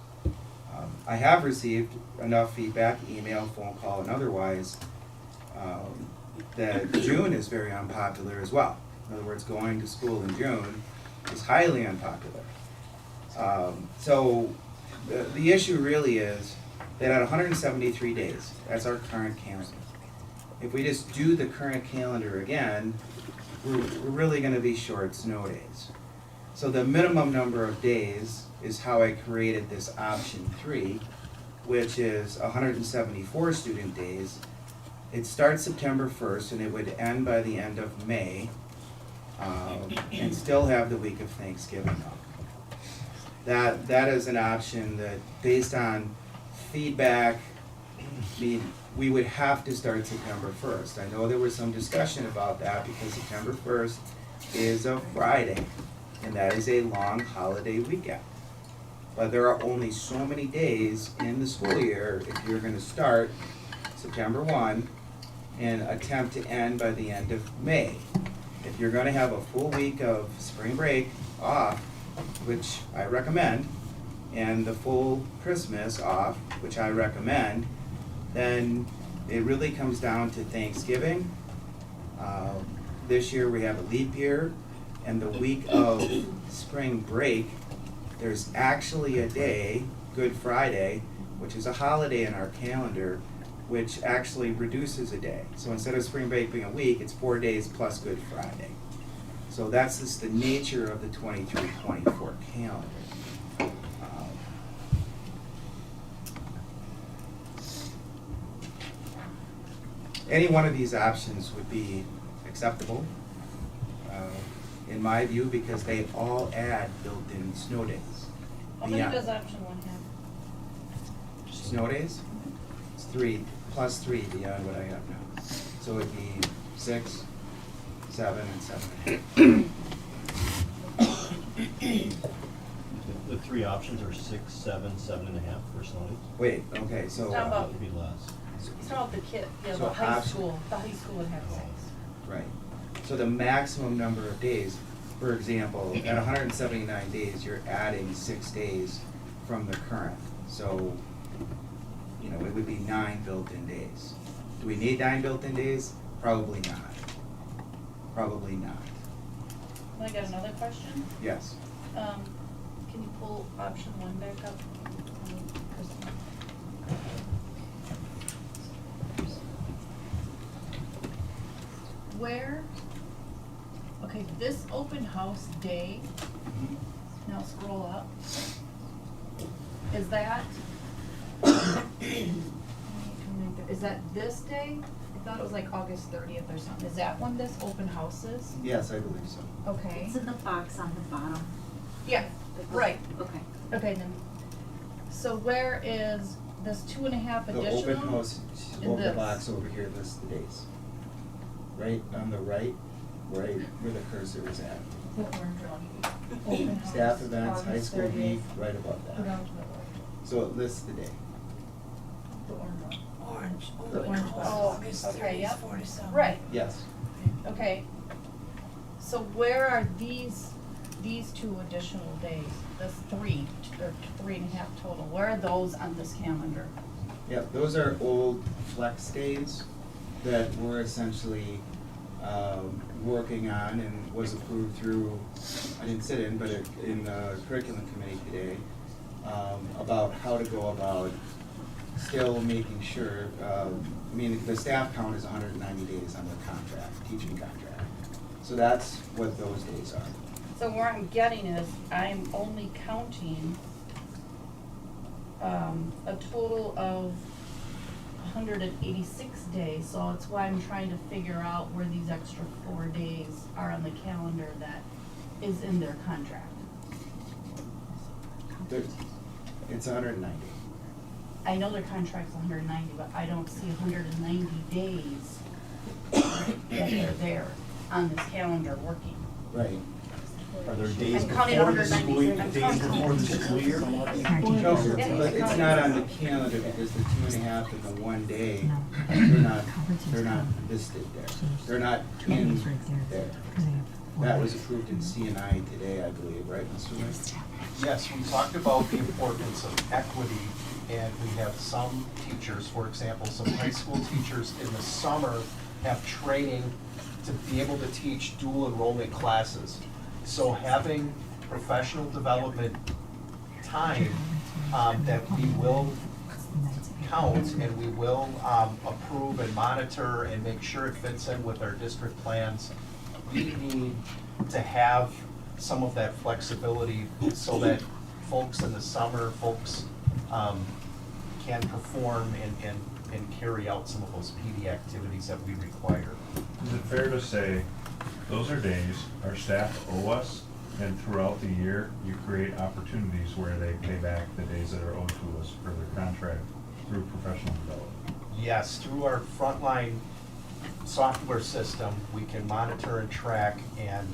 I have received enough feedback, email, phone call, and otherwise, that June is very unpopular as well. In other words, going to school in June is highly unpopular. So the issue really is that at 173 days, that's our current calendar. If we just do the current calendar again, we're really going to be short snow days. So the minimum number of days is how I created this option 3, which is 174 student days. It starts September 1st and it would end by the end of May, and still have the week of Thanksgiving off. That is an option that, based on feedback, we would have to start September 1st. I know there was some discussion about that because September 1st is a Friday, and that is a long holiday weekend. But there are only so many days in the school year if you're going to start September 1 and attempt to end by the end of May. If you're going to have a full week of spring break off, which I recommend, and the full Christmas off, which I recommend, then it really comes down to Thanksgiving. This year we have a leap year, and the week of spring break, there's actually a day, Good Friday, which is a holiday in our calendar, which actually reduces a day. So instead of spring break being a week, it's 4 days plus Good Friday. So that's just the nature of the 23-24 calendar. Any one of these options would be acceptable, in my view, because they all add built-in snow days. How many Beyond- does option one have? Snow days? It's 3, plus 3 beyond what I have now. So it'd be 6, 7, and 7.5. The three options are 6, 7, 7.5 for snow days. Wait, okay, so, How about- It would be less. It's not the kid, yeah, So the high option- school would have 6. right. So the maximum number of days, for example, at 179 days, you're adding 6 days from the current. So, you know, it would be 9 built-in days. Do we need 9 built-in days? Probably not. Probably not. I got another question. Yes. Can you pull option 1 back up? Where, okay, this open house day, now scroll up. Is that, is that this day? I thought it was like August 30th or something. Is that when this open house is? Yes, I believe so. Okay. It's in the box on the bottom. Yeah, right. Okay. Okay, then, so where is this 2.5 The additional? open house, in open this? box over here lists the days. Right on the right where the cursor is at. The orange one. Open house, Staff events, high August school 30th. week, right above Go that. down to the orange, So it lists the day. the orange one. Orange. The orange one. Oh, August Okay, 30th, yep. 47. Right, Yes. okay. So where are these 2 additional days? That's 3, or 3.5 total. Where are those on this calendar? Yep, those are old flex days that we're essentially working on and was approved through, I didn't sit in, but in the curriculum committee today, about how to go about still making sure, I mean, the staff count is 190 days on the contract, teaching contract. So that's what those days are. So where I'm getting is, I'm only counting a total of 186 days, so it's why I'm trying to figure out where these extra 4 days are on the calendar that is in their contract. It's 190. I know their contract's 190, but I don't see 190 days that they're there on this calendar working. Right. Are there days I'm counting before the 190. school, I'm days counting- before the school year? No, but it's not on the calendar because the 2.5 and the 1 day, they're not listed there. They're not in there. That was approved in CNI today, I believe, right, Mr. West? Yes, we talked about the importance of equity, and we have some teachers, for example, some high school teachers in the summer have training to be able to teach dual enrollment classes. So having professional development time that we will count and we will approve and monitor and make sure it fits in with our district plans, we need to have some of that flexibility so that folks in the summer, folks can perform and carry out some of those PD activities that we require. Is it fair to say, those are days our staff owe us, and throughout the year, you create opportunities where they pay back the days that are owed to us for their contract through professional development? Yes, through our frontline software system, we can monitor and track and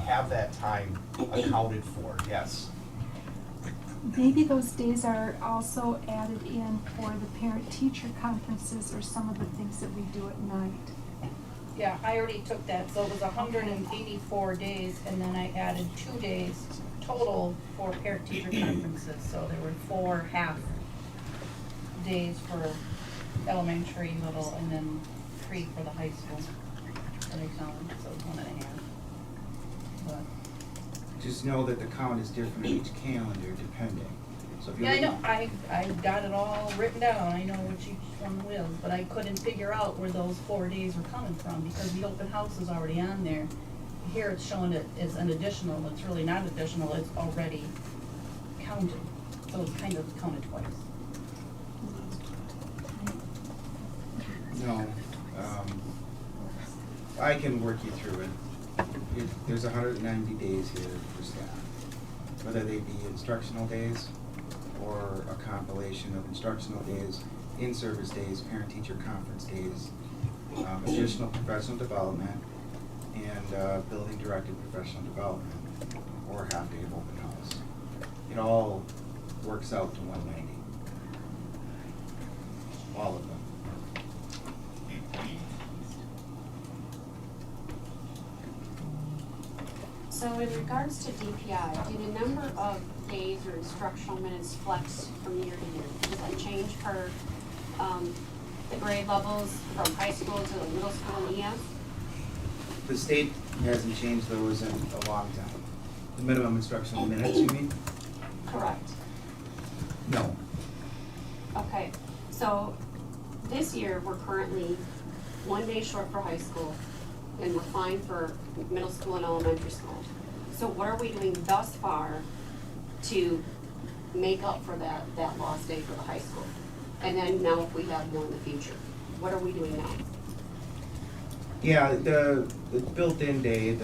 have that time accounted for, yes. Maybe those days are also added in for the parent-teacher conferences or some of the things that we do at night. Yeah, I already took that, so it was 184 days, and then I added 2 days total for parent-teacher conferences, so there were 4 half days for elementary, middle, and then 3 for the high school. And I counted, so it's 1.5. But Just know that the count is different in each calendar depending. So if you Yeah, I look know, I got it all written down, I know what each one is, but I couldn't figure out where those 4 days were coming from, because the open house is already on there. Here it's showing it as an additional, it's really not additional, it's already counted, so it's kind of counted twice. No, I can work you through it. There's 190 days here for staff, whether they be instructional days or a compilation of instructional days, in-service days, parent-teacher conference days, additional professional development, and building-directed professional development, or half-day of open house. It all works out to 190. All of them. So in regards to DPI, did a number of days or instructional minutes flex from year to year? Does that change for the grade levels from high school to the middle school and ES? The state hasn't changed those in a long time. The minimum instructional minutes, you mean? Correct. No. Okay, so this year, we're currently 1 day short for high school, and we're fine for middle school and elementary school. So what are we doing thus far to make up for that lost day for the high school? And then now if we have more in the future, what are we doing now? Yeah, the built-in day,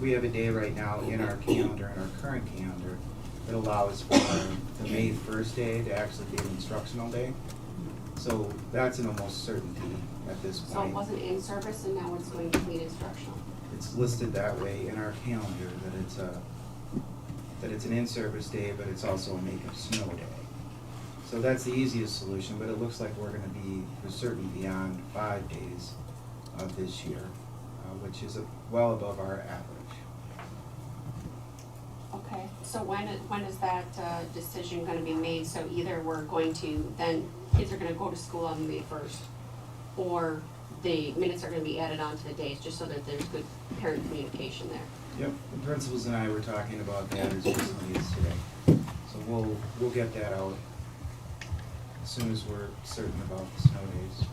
we have a day right now in our calendar, in our current calendar, that allows for the May 1st day to actually be an instructional day. So that's an almost certainty at this point. So it wasn't in service and now it's going to be instructional? It's listed that way in our calendar, that it's an in-service day, but it's also a make of snow day. So that's the easiest solution, but it looks like we're gonna be for certain beyond 5 days of this year, which is well above our average. Okay, so when is that decision gonna be made? So either we're going to, then kids are gonna go to school on May 1st, or the minutes are gonna be added on to the days, just so that there's good parent communication there. Yep, the principals and I were talking about that as recently as today. So we'll get that out as soon as we're certain about the snow days.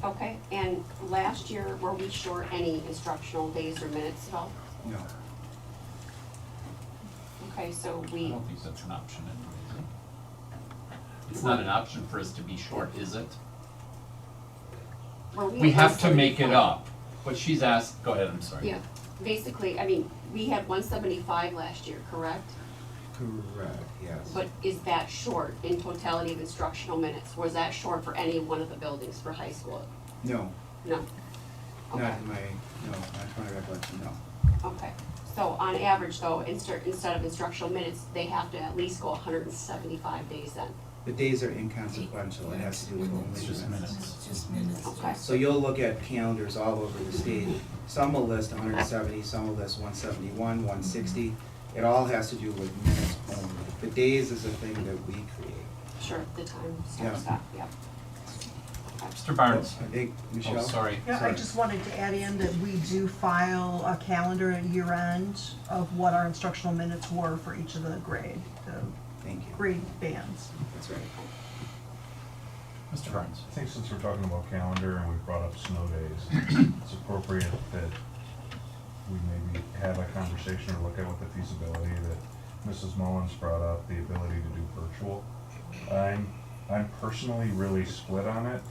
Okay, and last year, were we short any instructional days or minutes at all? No. Okay, so I we, don't think that's an option anyway, is it? It's not an option for us to be short, is it? were We at have to make it 175? up. What she's asked, go ahead, I'm sorry. Yeah, basically, I mean, we had 175 last year, correct? Correct, yes. But is that short in totality of instructional minutes? Was that short for any one of the buildings for high school? No, No? Okay, not to my recollection, no. okay. So on average though, instead of instructional minutes, they have to at least go 175 days then? The days are inconsequential, it has to do with only It's just minutes. Okay, So you'll look at calendars all over the state. Some will list 170, some will list 171, 160. It all has to do with minutes only. The days is a thing that we create. sure, the time, Yeah. stop, yep. Mr. Barnes? I think, Michelle? Oh, sorry. Yeah, I Sorry. just wanted to add in that we do file a calendar at year end of what our instructional minutes were for each of the Thank you. grade bands. That's right. Mr. Barnes? I think since we're talking about calendar and we brought up snow days, it's appropriate that we maybe have a conversation or look at what the feasibility that Mrs. Mullins brought up, the ability to do virtual. I'm personally really split on it.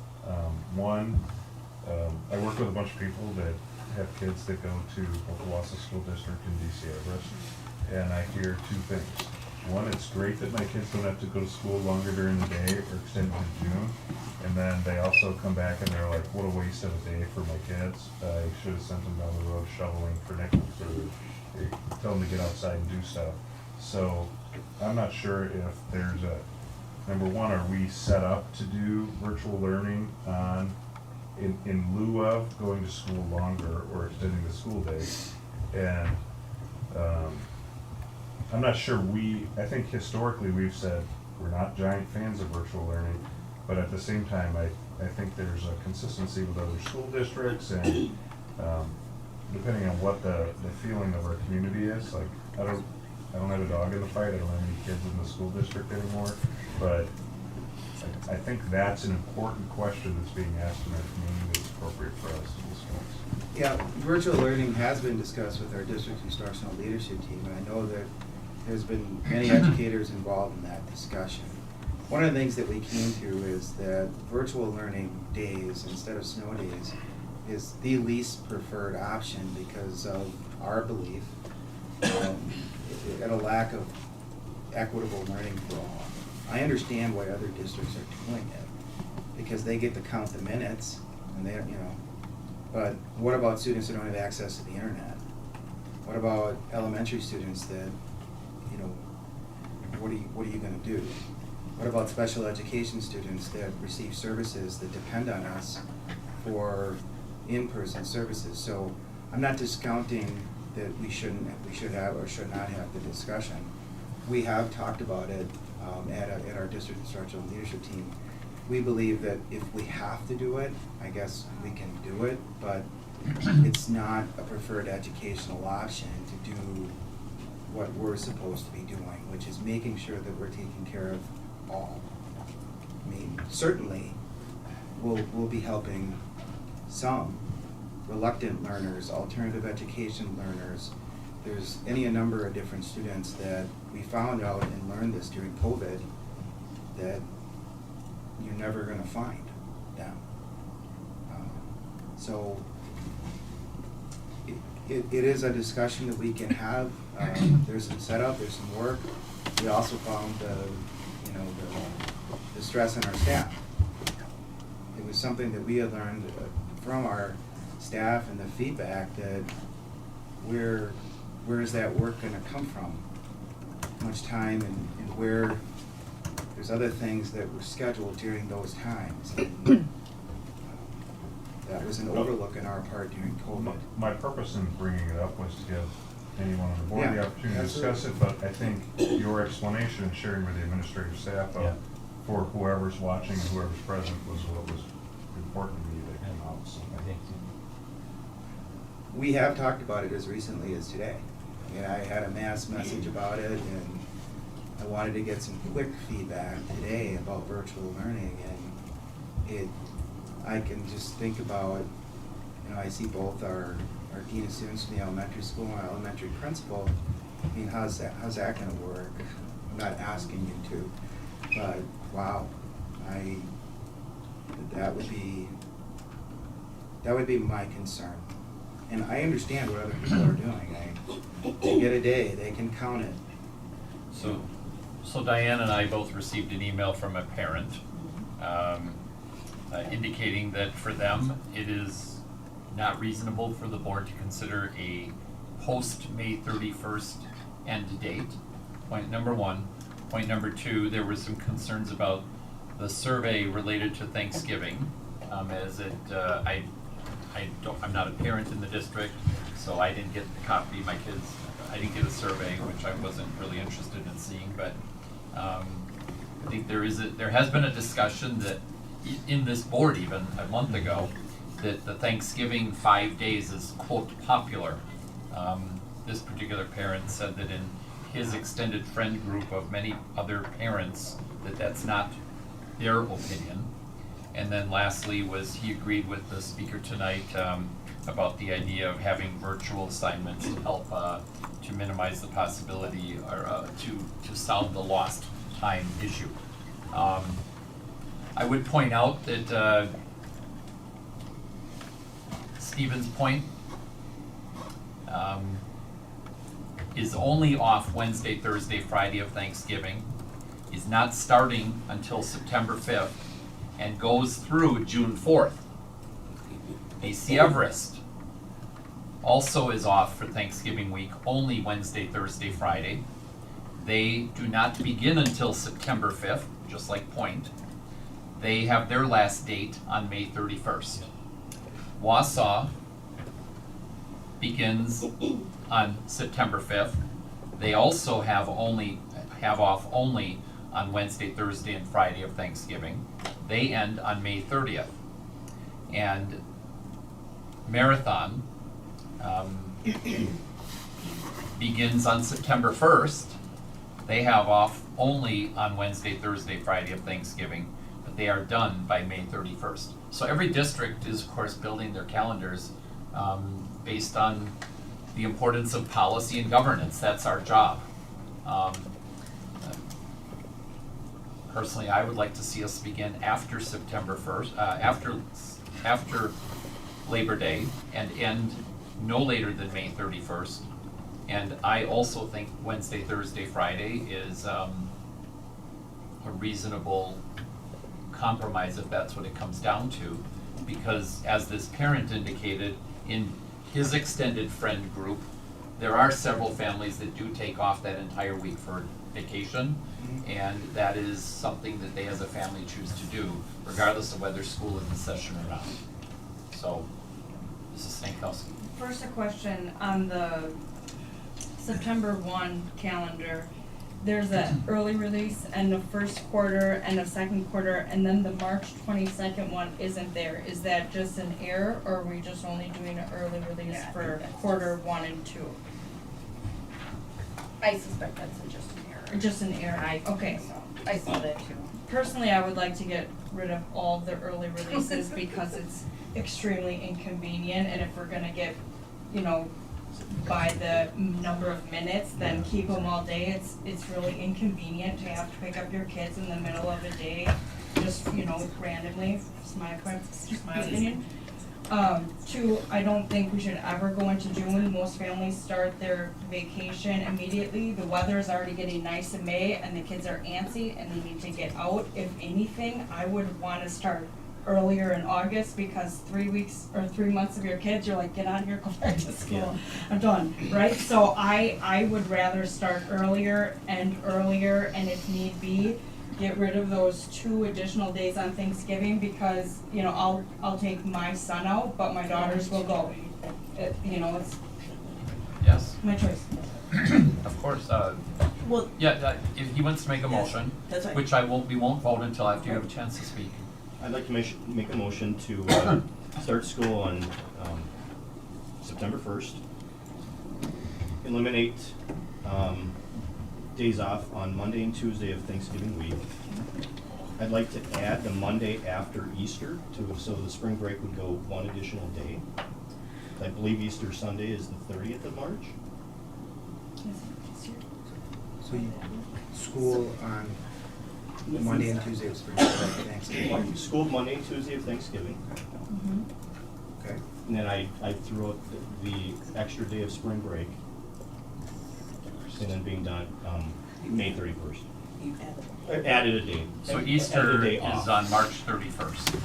I work with a bunch of people that have kids that go to both Wausau School District and DC Everest, and I hear two things. One, it's great that my kids don't have to go to school longer during the day or extended to June. And then they also come back and they're like, what a waste of a day for my kids. I should have sent them down the road shoveling for nickels or tell them to get outside and do stuff. So I'm not sure if there's number one, are we set up to do virtual learning in lieu of going to school longer or extending the school day? And I'm not sure I think historically we've said we're not giant fans of virtual learning, but at the same time, I think there's a consistency with other school districts and depending on what the feeling of our community is, like, I don't have a dog in the fight, I don't have any kids in the school district anymore, but I think that's an important question that's being asked in our community that's appropriate for us to discuss. Yeah, virtual learning has been discussed with our district instructional leadership team, and I know that there's been many educators involved in that discussion. One of the things that we came to is that virtual learning days instead of snow days is the least preferred option because of our belief and a lack of equitable learning for all. I understand why other districts are doing it because they get to count the minutes and they, but what about students that don't have access to the internet? What about elementary students that, what are you gonna do? What about special education students that receive services that depend on us for in-person services? So I'm not discounting that we should have or should not have the discussion. We have talked about it at our district instructional leadership team. We believe that if we have to do it, I guess we can do it, but it's not a preferred educational option to do what we're supposed to be doing, which is making sure that we're taking care of all. I mean, certainly, we'll be helping some reluctant learners, alternative education learners. There's a number of different students that we found out and learned this during COVID that you're never gonna find them. So it is a discussion that we can have. There's some setup, there's some work. We also found the stress on our staff. It was something that we had learned from our staff and the feedback that where is that work going to come from? How much time and where there's other things that were scheduled during those times. And, that was an overlook on our part during COVID. My purpose in bringing it up was to give anyone on the board the opportunity to discuss it, but I think your explanation and sharing with the administrative staff for whoever's watching and whoever's present was what was important to me that came out. So I think we have talked about it as recently as today. And I had a mass message about it, and I wanted to get some quick feedback today about virtual learning, and I can just think about, I see both our dean of students from the elementary school and our elementary principal. I mean, how's that gonna work? I'm not asking you to, but wow, that would be my concern. And I understand what other people are doing. They get a day, they can count it. So Diane and I both received an email from a parent indicating that for them, it is not reasonable for the board to consider a post-May 31st end date. Point number one. Point number two, there were some concerns about the survey related to Thanksgiving, I'm not a parent in the district, so I didn't get the copy. My kids, I didn't get a survey, which I wasn't really interested in seeing. But I think there has been a discussion that in this board even a month ago that the Thanksgiving 5 days is quote popular. This particular parent said that in his extended friend group of many other parents that's not their opinion. And then lastly was he agreed with the speaker tonight about the idea of having virtual assignments to help to minimize the possibility or to solve the lost time issue. I would point out that Stephen's point is only off Wednesday, Thursday, Friday of Thanksgiving, is not starting until September 5th, and goes through June 4th. AC Everest also is off for Thanksgiving week, only Wednesday, Thursday, Friday. They do not begin until September 5th, just like Point. They have their last date on May 31st. Wausau begins on September 5th. They also have off only on Wednesday, Thursday, and Friday of Thanksgiving. They end on May 30th. And Marathon begins on September 1st. They have off only on Wednesday, Thursday, Friday of Thanksgiving, but they are done by May 31st. So every district is, of course, building their calendars based on the importance of policy and governance. That's our job. Personally, I would like to see us begin after September 1st, after Labor Day, and end no later than May 31st. And I also think Wednesday, Thursday, Friday is a reasonable compromise if that's what it comes down to. Because as this parent indicated, in his extended friend group, there are several families that do take off that entire week for vacation. And that is something that they as a family choose to do, regardless of whether school is in session or not. So, Mrs. Stankowski. First, a question on the September 1 calendar. There's an early release and the first quarter and the second quarter, and then the March 22nd one isn't there. Is that just an error, or are we just only doing an early release for quarter 1 and 2? I suspect that's just an error. Just an error, okay. I saw that too. Personally, I would like to get rid of all of the early releases because it's extremely inconvenient, and if we're gonna get, you know, by the number of minutes, then keep them all day. It's really inconvenient to have to pick up your kids in the middle of the day, just, you know, randomly. It's just my opinion. 2, I don't think we should ever go into June. Most families start their vacation immediately. The weather is already getting nice in May, and the kids are antsy and they need to get out. If anything, I would want to start earlier in August, because 3 weeks or 3 months of your kids, you're like, get out of here, go back to school. I'm done, right? So I would rather start earlier, and if need be, get rid of those 2 additional days on Thanksgiving, because, you know, I'll take my son out, but my daughters will go. You know, it's Yes, my choice. of course. Well, Yeah, if he wants to make a Yes, motion, that's right. which we won't vote until after you have a chance to speak. I'd like to make a motion to start school on September 1st. Eliminate days off on Monday and Tuesday of Thanksgiving week. I'd like to add the Monday after Easter so the spring break would go 1 additional day. I believe Easter Sunday is the 30th of March. So you, school on Monday and Tuesday of spring break, Thanksgiving. School Monday and Tuesday of Thanksgiving. Okay. And then I threw out the extra day of spring break. And then being done May 31st. Added a day. So Added a Easter day is off. on March 31st.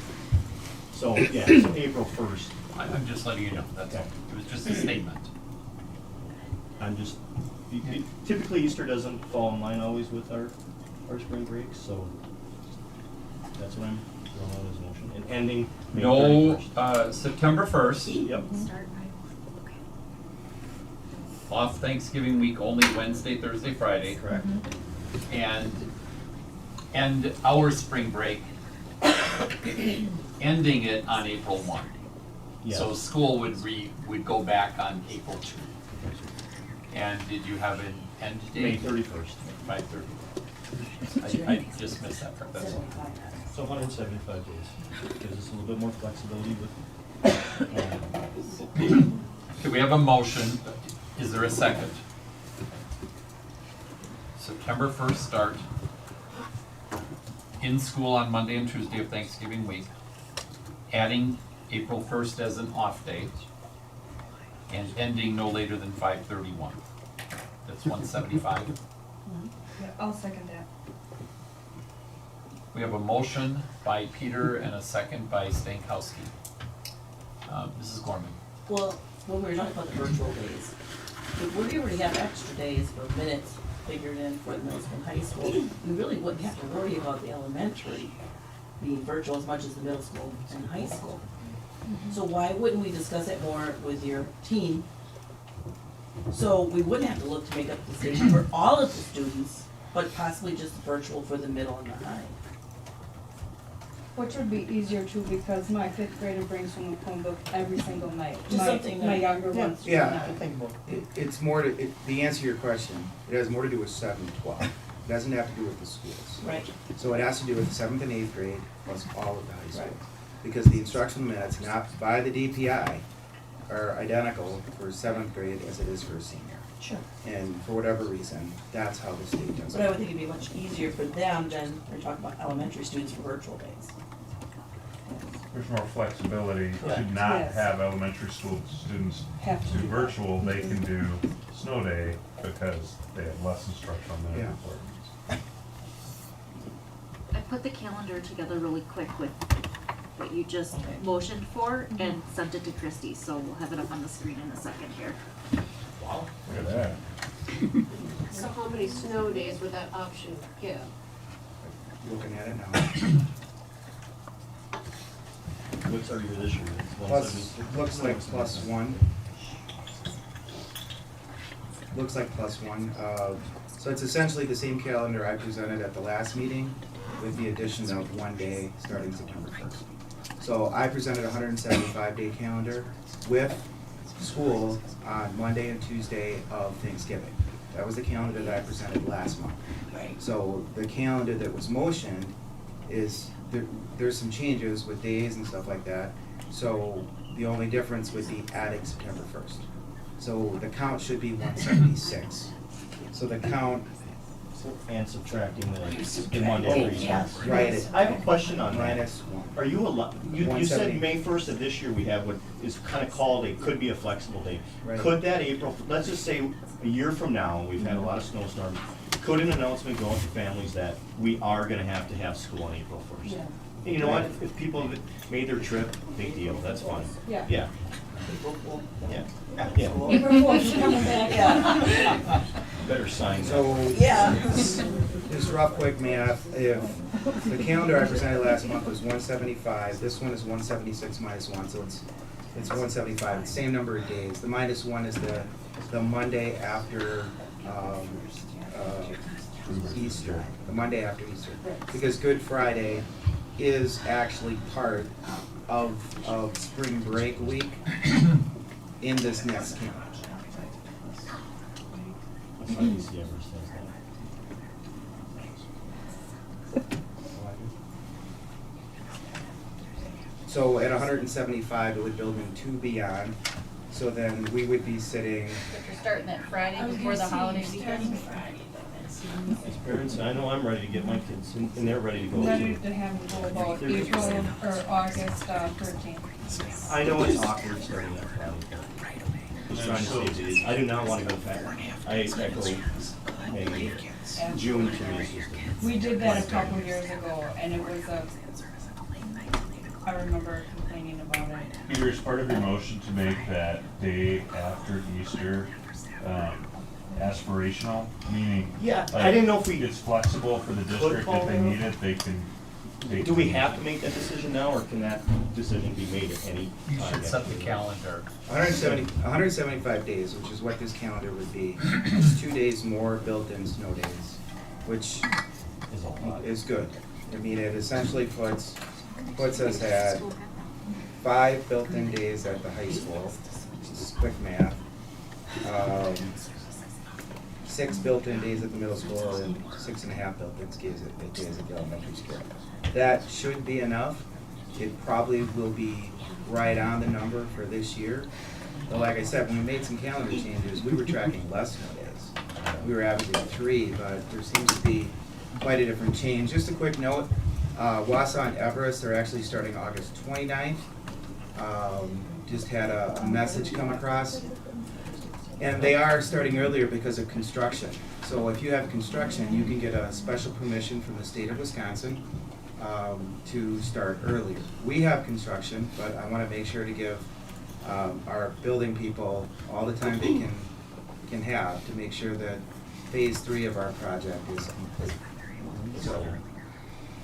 So, yeah, so April 1st. I'm just letting you know, that's all. It was just a statement. I'm just, typically Easter doesn't fall in line always with our spring break, so that's what I'm throwing out as a motion. And ending May No, 31st. September 1st, Yep. off Thanksgiving week, only Wednesday, Thursday, Friday. Correct. And our spring break, ending it on April 1. Yes. So school would go back on April 2. And did you have an end date? May 31st. 5/30. I just missed that part, that's all. So 175 days. Gives us a little bit more flexibility with. Okay, we have a motion. Is there a second? September 1st start. In school on Monday and Tuesday of Thanksgiving week. Adding April 1st as an off day. And ending no later than 5/31. That's 175. Yeah, I'll second that. We have a motion by Peter and a second by Stankowski. Mrs. Gorman. Well, when we were talking about the virtual days, if we already have extra days for minutes figured in for the middle school and high school, we really wouldn't have to worry about the elementary being virtual as much as the middle school and high school. So why wouldn't we discuss it more with your team? So we wouldn't have to look to make up the decision for all of the students, but possibly just virtual for the middle and the high. Which would be easier too, because my fifth grader brings home a phone book every single night. Just something My that- younger ones do Yeah. not. It's more to, the answer to your question, it has more to do with 7 and 12. It doesn't have to do with the schools. Right. So it has to do with the 7th and 8th grade plus all of the high school. Right. Because the instructional minutes, not by the DPI, are identical for 7th grade as it is for a senior. Sure. And for whatever reason, that's how the state does it. But I would think it'd be much easier for them than we're talking about elementary students for virtual days. There's more flexibility to Correct. not Yes. have elementary school students Have to do do virtual, they can do snow day because they have less instruction on their Yeah. requirements. I put the calendar together really quick with what you just Okay. motioned for and sent it to Christy, so we'll have it up on the screen in a second here. Wow. Look at that. So how many snow days would that option give? Looking at it now. What's our year this year? It's Plus, 176? it looks like +1. Looks like +1. So it's essentially the same calendar I presented at the last meeting with the addition of 1 day starting September 1st. So I presented a 175-day calendar with school on Monday and Tuesday of Thanksgiving. That was the calendar that I presented last month. Right. So the calendar that was motioned is, there's some changes with days and stuff like that. So the only difference would be adding September 1st. So the count should be 176. So the count. And subtracting the Monday. Yes. Right. I have a question on that. Minus 1. Are you you 170. said May 1st of this year we have what is kind of called, it could be a flexible date. Right. Could that April, let's just say a year from now, we've had a lot of snowstorms, could an announcement go out to families that we are gonna have to have school on April 1st? Yeah. And you know what, if people have made their trip, big deal, that's fine. Yeah. Yeah, yeah, yeah. April Fool's coming back. Yeah. Better sign that. So, Yeah. just rough quick math, if the calendar I presented last month was 175, this one is 176 minus 1, so it's 175, it's the same number of days. The minus 1 is the Monday after Easter, the Monday after Easter. Because Good Friday is actually part of spring break week in this next calendar. If IDC ever says that. So at 175, it would build in 2 beyond, so then we would be sitting, But you're starting that Friday before the holiday weekend? As parents, I know I'm ready to get my kids, and they're ready to go Ready too. to have them go about April or August 13th. I know it's awkward starting that Friday. Just trying to save days. I do not want to go back. I echo Megan. June to me is just We did that a couple years ago, and it was I remember complaining about it. Peter, is part of your motion to make that day after Easter, aspirational, meaning? Yeah, like, I didn't know if we it's flexible for the district, call if they it. need it, they can. Do we have to make that decision now, or can that decision be made at any You time? should set the calendar. 175 days, which is what this calendar would be, is 2 days more built-in snow days, which Is a lot. is good. I mean, it essentially puts us at 5 built-in days at the high school, this is quick math. 6 built-in days at the middle school and 6.5 built-in days at the elementary school. That should be enough. It probably will be right on the number for this year. But like I said, when we made some calendar changes, we were tracking less snow days. We were averaging 3, but there seems to be quite a different change. Just a quick note, Wausau and Everest are actually starting August 29th. Just had a message come across. And they are starting earlier because of construction. So if you have construction, you can get a special permission from the state of Wisconsin to start earlier. We have construction, but I want to make sure to give our building people all the time they can have to make sure that phase 3 of our project is complete. So,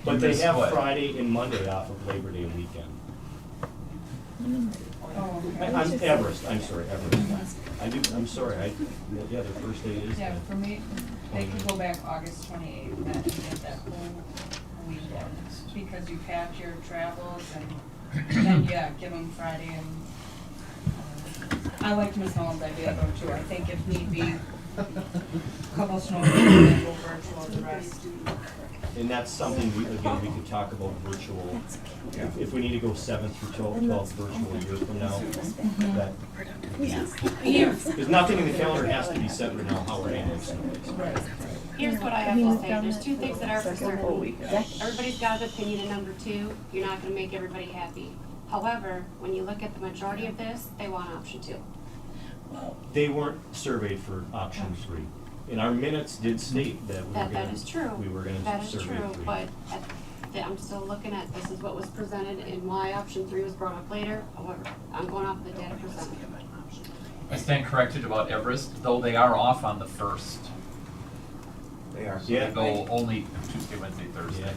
But they have What? Friday and Monday off of Labor Day weekend. Oh, I'm Everest, I'm sorry, Everest. I'm sorry, yeah, their first day is. Yeah, for me, they could go back August 28th and get that whole weekend, because you pack your travels and then, yeah, give them Friday and, I liked Ms. Nolan's idea though too. I think if need be, a couple snow days and then go virtual the rest. And that's something we could talk about virtual. If we need to go 7th through 12th virtual a year from now, that, because nothing in the calendar has to be set right now how we're handling snow days. Here's what I have to say, there's two things that are for certain. Everybody's got an opinion, and number two, you're not gonna make everybody happy. However, when you look at the majority of this, they want option two. They weren't surveyed for option 3. And our minutes did state that we were That is true. we were gonna That is survey true, 3. but I'm still looking at, this is what was presented and why option three was brought up later. However, I'm going off of the data presented. I stand corrected about Everest, though they are off on the 1st. They are. So they go only Tuesday, Wednesday, Thursday.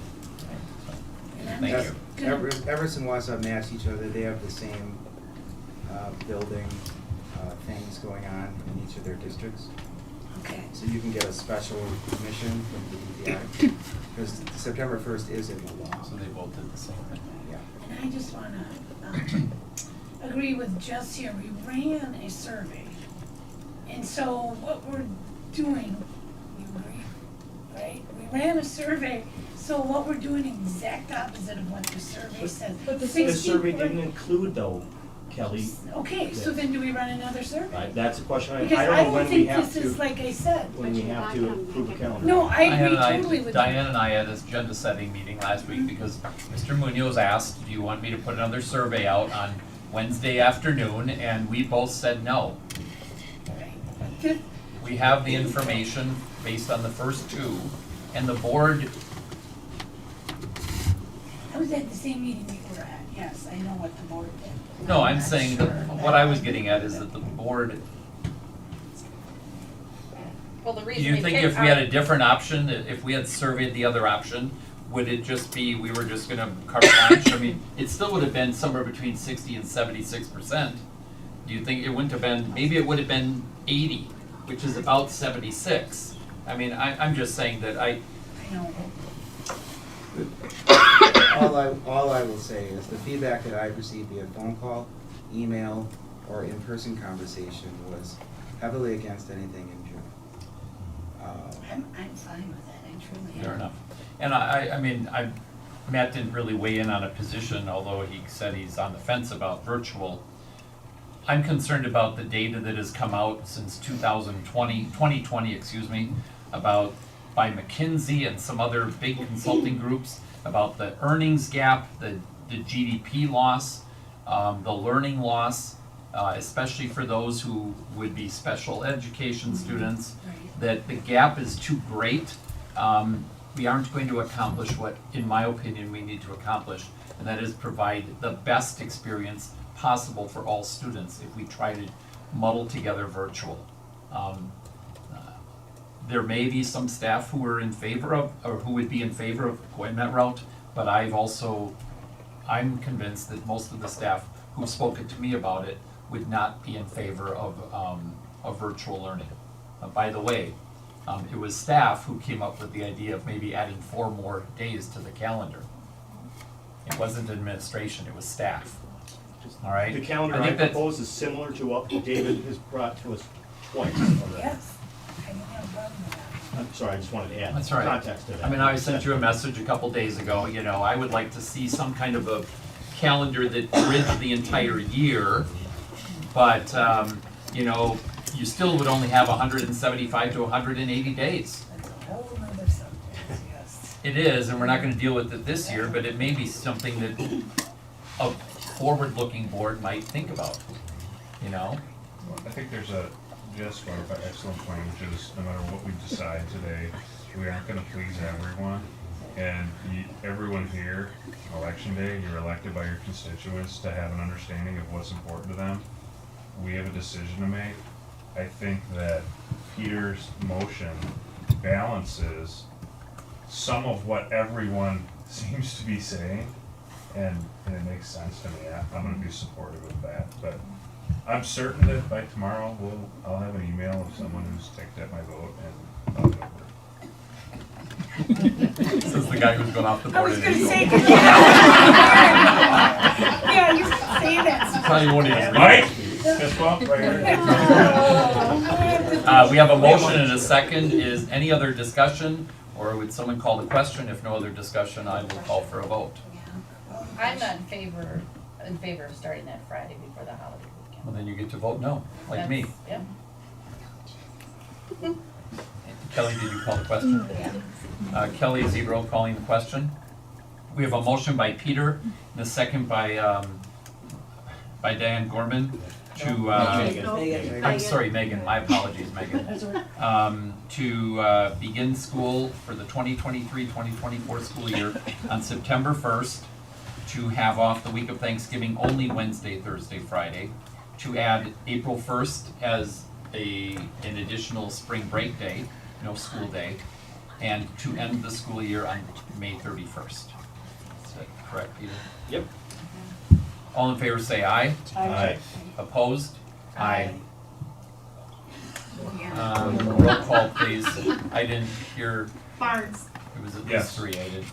Thank Yes, you. Everest and Wausau match each other. They have the same building things going on in each of their districts. Okay. So you can get a special permission from the DPI, because September 1st is in the law. So they both did the same thing. Yeah. And I just wanna agree with Jess here, we ran a survey. And so what we're doing, you agree, right? We ran a survey, so what we're doing exact opposite of what the survey says. The survey didn't include though, Kelly. Okay, so then do we run another survey? That's a question Because I I don't know don't when we think have this is, to, like I said. when we have to approve a calendar. No, I agree totally with you. Diane and I had this agenda setting meeting last week because Mr. Munoz asked, do you want me to put another survey out on Wednesday afternoon? And we both said no. We have the information based on the first two, and the board, I was at the same meeting we were at, yes, I know what the board did. no, I'm saying that, what I was getting at is that the board, Well, the do reason you they think picked if we had our- a different option, if we had surveyed the other option, would it just be, we were just gonna carte blanche? I mean, it still would have been somewhere between 60 and 76%. Do you think it wouldn't have been, maybe it would have been 80, which is about 76. I mean, I'm just saying that I know. All I will say is the feedback that I've received via phone call, email, or in-person conversation was heavily against anything in June. I'm fine with that, I truly am. Fair enough. And I mean, Matt didn't really weigh in on a position, although he said he's on the fence about virtual. I'm concerned about the data that has come out since 2020, excuse me, about, by McKinsey and some other big consulting groups, about the earnings gap, the GDP loss, the learning loss, especially for those who would be special education students, that the gap is too great. We aren't going to accomplish what, in my opinion, we need to accomplish, and that is provide the best experience possible for all students if we try to muddle together virtual. There may be some staff who are in favor of, or who would be in favor of going that route, but I'm convinced that most of the staff who've spoken to me about it would not be in favor of virtual learning. By the way, it was staff who came up with the idea of maybe adding 4 more days to the calendar. It wasn't administration, it was staff. All right? The calendar I propose is similar to what David has brought to us twice already. Yes, I don't have a problem with that. I'm sorry, I just wanted to add That's right. context to that. I mean, I sent you a message a couple days ago, you know, I would like to see some kind of a calendar that bridged the entire year, but, you know, you still would only have 175 to 180 days. That's a whole nother subject, yes. It is, and we're not gonna deal with it this year, but it may be something that a forward-looking board might think about, you know? Well, I think there's a, just brought up an excellent point, which is no matter what we decide today, we aren't gonna please everyone. And everyone here, election day, you're elected by your constituents to have an understanding of what's important to them. We have a decision to make. I think that Peter's motion balances some of what everyone seems to be saying, and it makes sense to me. I'm gonna be supportive of that, but I'm certain that by tomorrow, I'll have an email of someone who's ticked at my vote and thought it over. This is the guy who's going off the I board. was and gonna he's say, going- 'cause yeah, you say that. Probably won't even- Mike, fist bump right here. We have a motion and a second. Is any other discussion, or would someone call the question? If no other discussion, I will call for a vote. I'm not in favor of starting that Friday before the holiday weekend. Well, then you get to vote no, like me. Yep. Kelly, did you call the question? Kelly Zebro calling the question. We have a motion by Peter and a second by Diane Gorman to, Megan. I'm sorry, Megan, my apologies, Megan. To begin school for the 2023-2024 school year on September 1st, to have off the week of Thanksgiving only Wednesday, Thursday, Friday, to add April 1st as an additional spring break day, no school day, and to end the school year on May 31st. Is that correct, Peter? Yep. All in favor say aye. Aye. Opposed? Aye. Roll call, please. I didn't hear, Barnes, it was at Yes. least three, I did.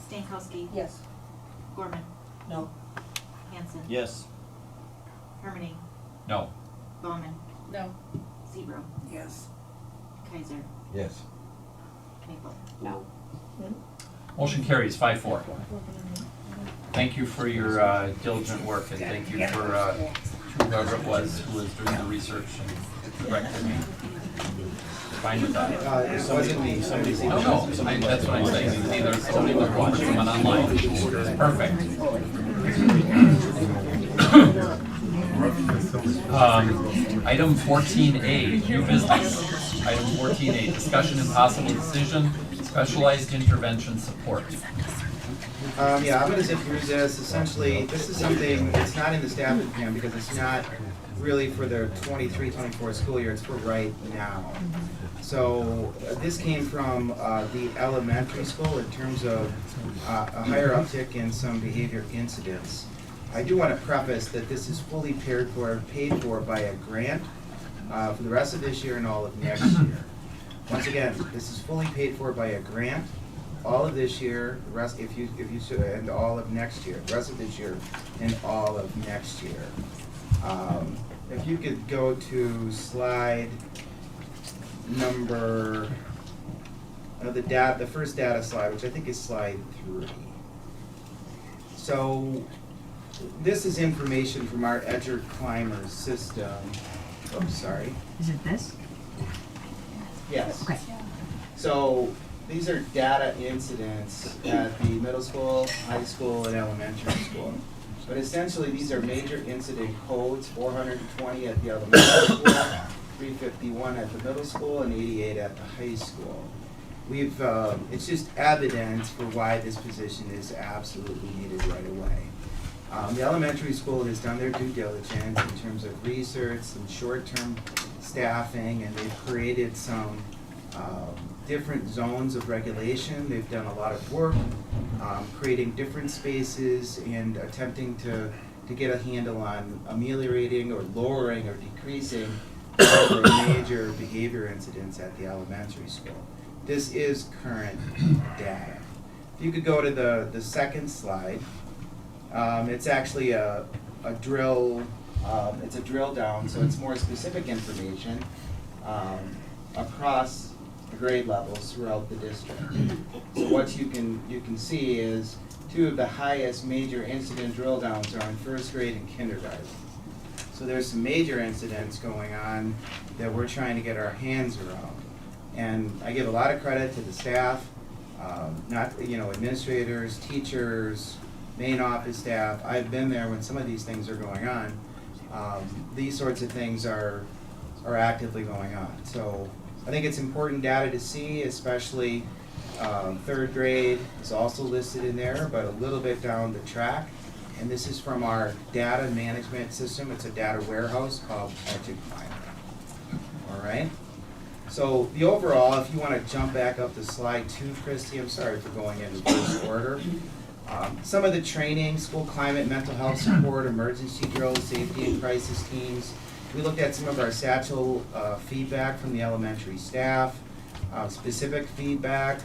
Stankowski, Yes. Gorman, No. Hanson, Yes. Hermany, No. Bowman, No. Zebro, Yes. Kaiser, Yes. Knable. No. Motion carries 5-4. Thank you for your diligent work, and thank you for whoever it was who was doing the research and corrected me. Fine with that. It wasn't me, somebody said. No, that's what I'm saying. Either somebody was watching someone online. Perfect. Item 14A, new business. Item 14A, discussion and possible decision, specialized intervention support. Yeah, I'm gonna zip through this. Essentially, this is something, it's not in the staff plan because it's not really for the 23-24 school year, it's for right now. So, this came from the elementary school in terms of a higher uptick in some behavior incidents. I do want to preface that this is fully paid for by a grant for the rest of this year and all of next year. Once again, this is fully paid for by a grant, all of this year, the rest, if you should, and all of next year, the rest of this year and all of next year. If you could go to slide number, the first data slide, which I think is slide 3. So, this is information from our Edger Climber system. Oops, sorry. Is it this? Yes. Okay. So, these are data incidents at the middle school, high school, and elementary school. But essentially, these are major incident codes, 420 at the elementary school, 351 at the middle school, and 88 at the high school. It's just evidence for why this position is absolutely needed right away. The elementary school has done their due diligence in terms of research and short-term staffing, and they've created some different zones of regulation. They've done a lot of work creating different spaces and attempting to get a handle on ameliorating or lowering or decreasing major behavior incidents at the elementary school. This is current data. If you could go to the second slide, it's actually a drill, it's a drill down, so it's more specific information across the grade levels throughout the district. So what you can see is 2 of the highest major incident drill downs are in first grade and kindergarten. So there's some major incidents going on that we're trying to get our hands around. And I give a lot of credit to the staff, administrators, teachers, main office staff. I've been there when some of these things are going on. These sorts of things are actively going on. So I think it's important data to see, especially 3rd grade is also listed in there, but a little bit down the track. And this is from our data management system. It's a data warehouse called Edger Climber. All right. So the overall, if you want to jump back up to slide 2, Christy, I'm sorry for going in reverse order. Some of the training, school climate, mental health support, emergency drills, safety and crisis teams. We looked at some of our satchel feedback from the elementary staff, specific feedback.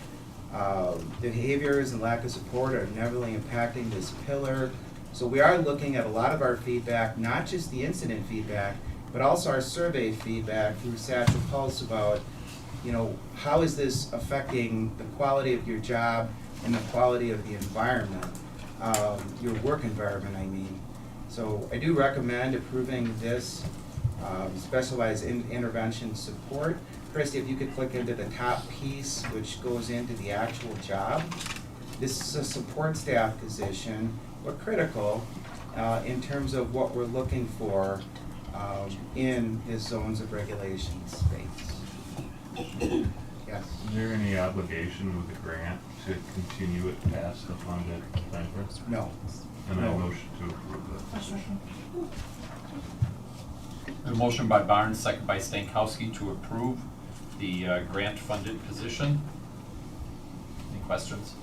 Behaviors and lack of support are negatively impacting this pillar. So we are looking at a lot of our feedback, not just the incident feedback, but also our survey feedback through Satchel Pulse about, you know, how is this affecting the quality of your job and the quality of the environment, your work environment, I mean. So I do recommend approving this specialized intervention support. Christy, if you could click into the top piece, which goes into the actual job. This is a support staff position, but critical in terms of what we're looking for in his zones of regulation space. Yes. Is there any obligation with the grant to continue it past the funded timeframe? No. And I No. motion to approve that position. A motion by Barnes, second by Stankowski to approve the grant-funded position. Any questions?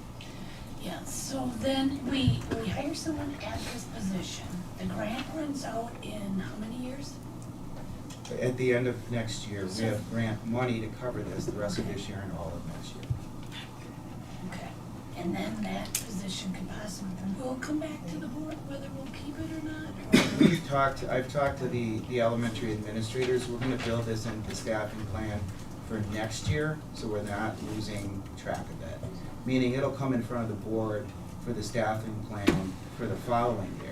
Yeah, so then we hire someone at this position. The grant runs out in how many years? At the end of next year, we have grant money to cover this, the rest of this year and all of next year. Okay. And then that position could possibly, we'll come back to the board whether we'll keep it or not? Or I've talked to the elementary administrators. We're gonna build this into the staffing plan for next year, so we're not losing track of that. Meaning it'll come in front of the board for the staffing plan for the following year.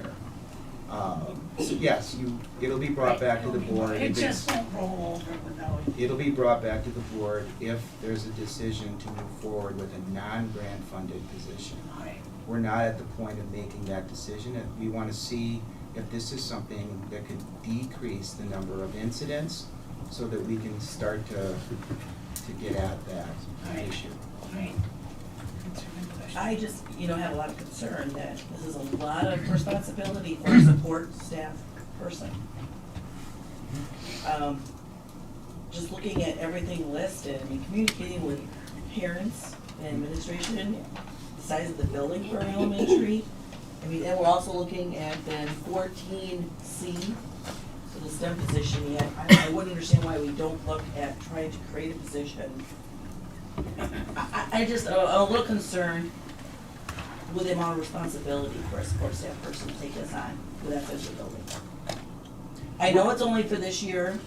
So yes, it'll be brought back to the board. It just won't roll over without. It'll be brought back to the board if there's a decision to move forward with a non-grant funded position. We're not at the point of making that decision, and we want to see if this is something that could decrease the number of incidents so that we can start to get at that issue. Right. I just, have a lot of concern that this is a lot of responsibility for a support staff person. Just looking at everything listed, communicating with parents and administration, the size of the building for elementary. And we're also looking at then 14C, so the STEM position yet. I wouldn't understand why we don't look at trying to create a position. I'm a little concerned with the amount of responsibility for a support staff person to take this on with that size of building. I know it's only for this year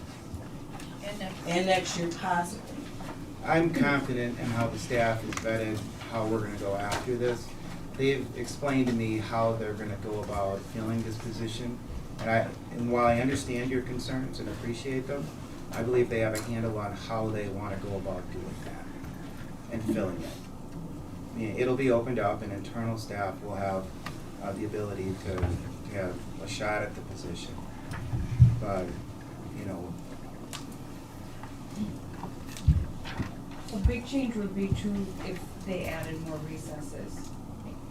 and next year possibly. I'm confident in how the staff has vetted how we're gonna go after this. They've explained to me how they're gonna go about filling this position. And while I understand your concerns and appreciate them, I believe they have a handle on how they wanna go about doing that and filling it. It'll be opened up and internal staff will have the ability to have a shot at the position. But, A big change would be too if they added more recesses,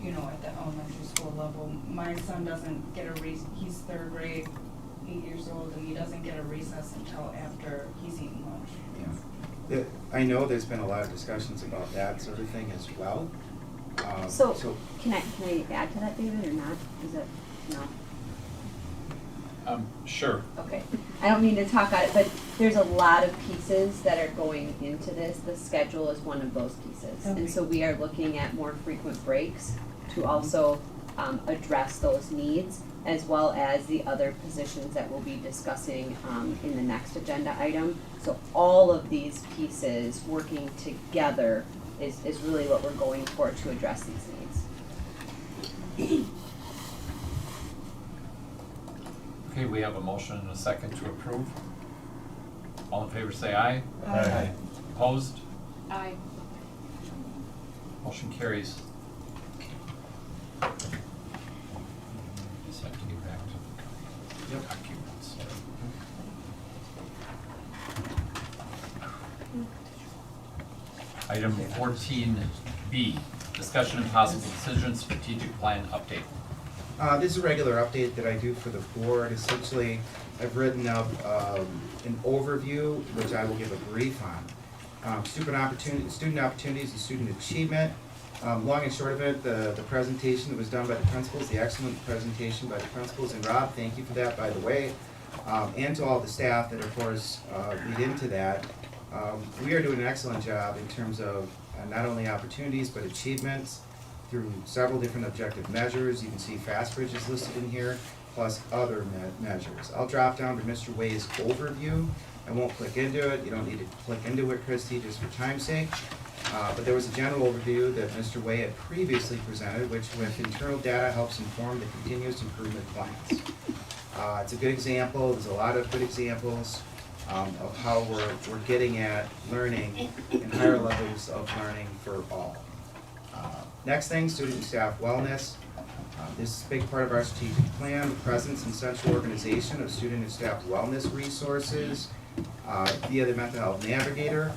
at the elementary school level. My son doesn't get he's third grade, 8 years old, and he doesn't get a recess until after he's eaten lunch. I know there's been a lot of discussions about that sort of thing as well. So, can I add to that, David, or not? Is it, no? Sure. Okay. I don't mean to talk on it, but there's a lot of pieces that are going into this. The schedule is one of those pieces. Okay. And so we are looking at more frequent breaks to also address those needs, as well as the other positions that we'll be discussing in the next agenda item. So all of these pieces working together is really what we're going for to address these needs. Okay, we have a motion and a second to approve. All in favor say aye. Aye. Opposed? Aye. Motion carries. Just have to get back to the documents. Item 14B, discussion and possible decision, strategic plan update. This is a regular update that I do for the board. Essentially, I've written up an overview, which I will give a brief on. Student opportunities and student achievement. Long and short of it, the presentation that was done by the principals, the excellent presentation by the principals, and Rob, thank you for that, by the way, and to all the staff that, of course, lead into that. We are doing an excellent job in terms of not only opportunities, but achievements through several different objective measures. You can see FastBridge is listed in here, plus other measures. I'll drop down to Mr. Way's overview. I won't click into it. You don't need to click into it, Christy, just for time's sake. But there was a general overview that Mr. Way had previously presented, which with internal data helps inform the continuous improvement plans. It's a good example. There's a lot of good examples of how we're getting at learning and higher levels of learning for all. Next thing, student and staff wellness. This is a big part of our strategic plan, the presence and central organization of student and staff wellness resources via the Mental Health Navigator.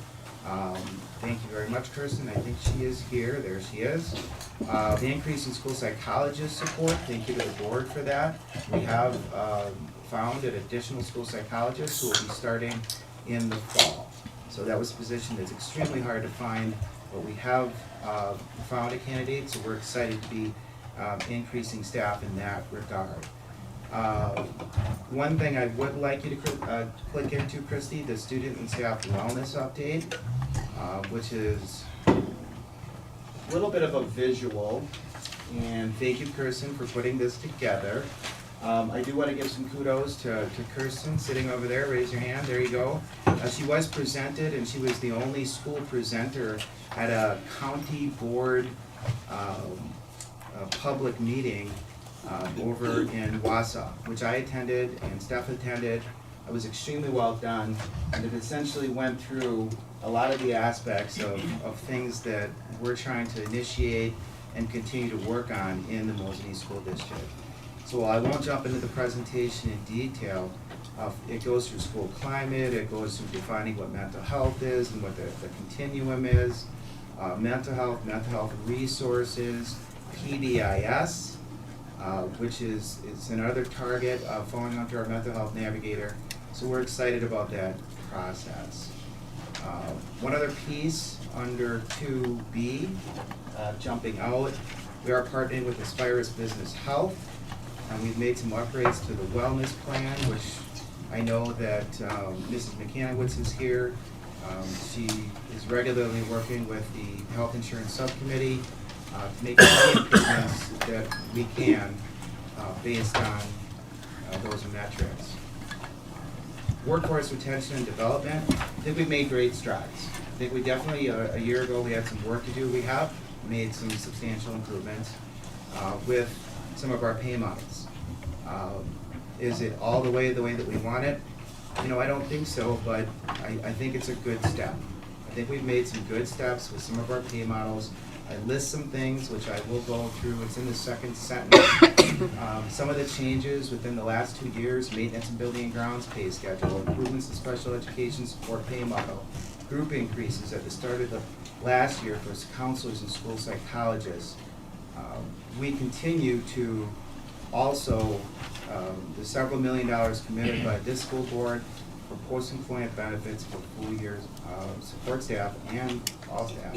Thank you very much, Kirsten. I think she is here. There she is. The increase in school psychologist support. Thank you to the board for that. We have found an additional school psychologist who will be starting in the fall. So that was a position that's extremely hard to find, but we have found a candidate, so we're excited to be increasing staff in that regard. One thing I would like you to click into, Christy, the student and staff wellness update, which is a little bit of a visual, and thank you, Kirsten, for putting this together. I do want to give some kudos to Kirsten sitting over there. Raise your hand. There you go. She was presented, and she was the only school presenter at a county board public meeting over in Wausau, which I attended and Steph attended. It was extremely well done, and it essentially went through a lot of the aspects of things that we're trying to initiate and continue to work on in the Mosinee School District. So while I won't jump into the presentation in detail, it goes through school climate, it goes through defining what mental health is and what the continuum is, mental health resources, PBIS, which is another target falling under our mental health navigator. So we're excited about that process. One other piece under 2B, jumping out, we are partnering with Aspirus Business Health. We've made some upgrades to the wellness plan, which I know that Mrs. McCanowitz is here. She is regularly working with the Health Insurance Subcommittee to make any improvements that we can based on those metrics. Workforce retention and development, I think we've made great strides. I think we definitely, a year ago, we had some work to do. We have made some substantial improvements with some of our pay models. Is it all the way that we want it? You know, I don't think so, but I think it's a good step. I think we've made some good steps with some of our pay models. I list some things which I will go through. It's in the second sentence. Some of the changes within the last 2 years: maintenance and building and grounds pay schedule, improvements in special education support pay model, group increases at the start of the last year for counselors and school psychologists. We continue to also, the several $1 million committed by this school board for post-employment benefits for full years support staff and all staff.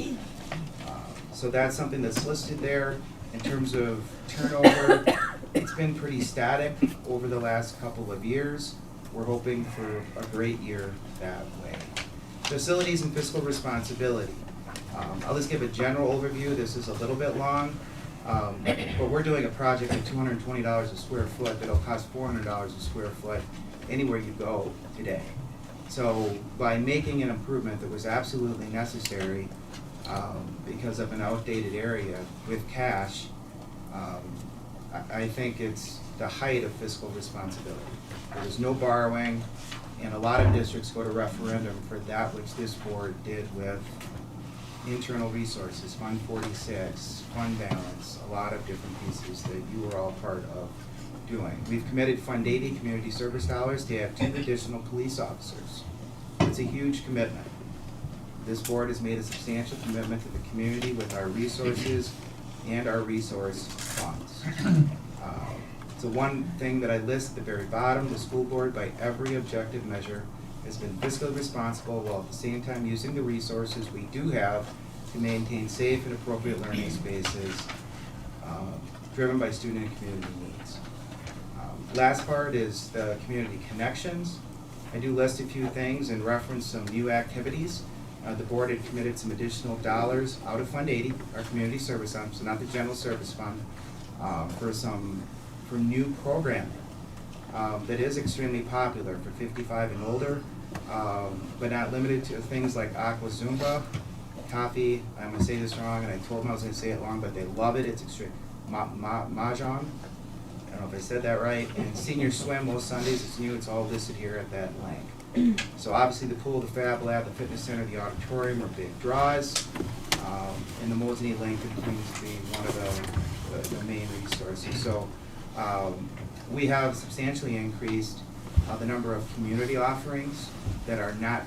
So that's something that's listed there. In terms of turnover, it's been pretty static over the last couple of years. We're hoping for a great year that way. Facilities and fiscal responsibility. I'll just give a general overview. This is a little bit long, but we're doing a project at $220 a square foot that'll cost $400 a square foot anywhere you go today. So by making an improvement that was absolutely necessary because of an outdated area with cash, I think it's the height of fiscal responsibility. There's no borrowing, and a lot of districts go to referendum for that which this board did with internal resources, Fund 46, fund balance, a lot of different pieces that you were all part of doing. We've committed Fund 80 community service dollars to have 2 additional police officers. It's a huge commitment. This board has made a substantial commitment to the community with our resources and our resource funds. So one thing that I list at the very bottom, the school board by every objective measure has been fiscally responsible while at the same time using the resources we do have to maintain safe and appropriate learning spaces driven by student and community needs. Last part is the community connections. I do list a few things and reference some new activities. The board had committed some additional dollars out of Fund 80, our community service fund, so not the general service fund, for new programming that is extremely popular for 55 and older, but not limited to things like Aqua Zumba, coffee, I'm gonna say this wrong, and I told them I was gonna say it wrong, but they love it, it's extreme, Mahjong, I don't know if I said that right, and senior swim most Sundays, it's new, it's all listed here at that link. So obviously the pool, the Fab Lab, the fitness center, the auditorium are big draws, and the Mosney link continues to be one of the main resources. So we have substantially increased the number of community offerings that are not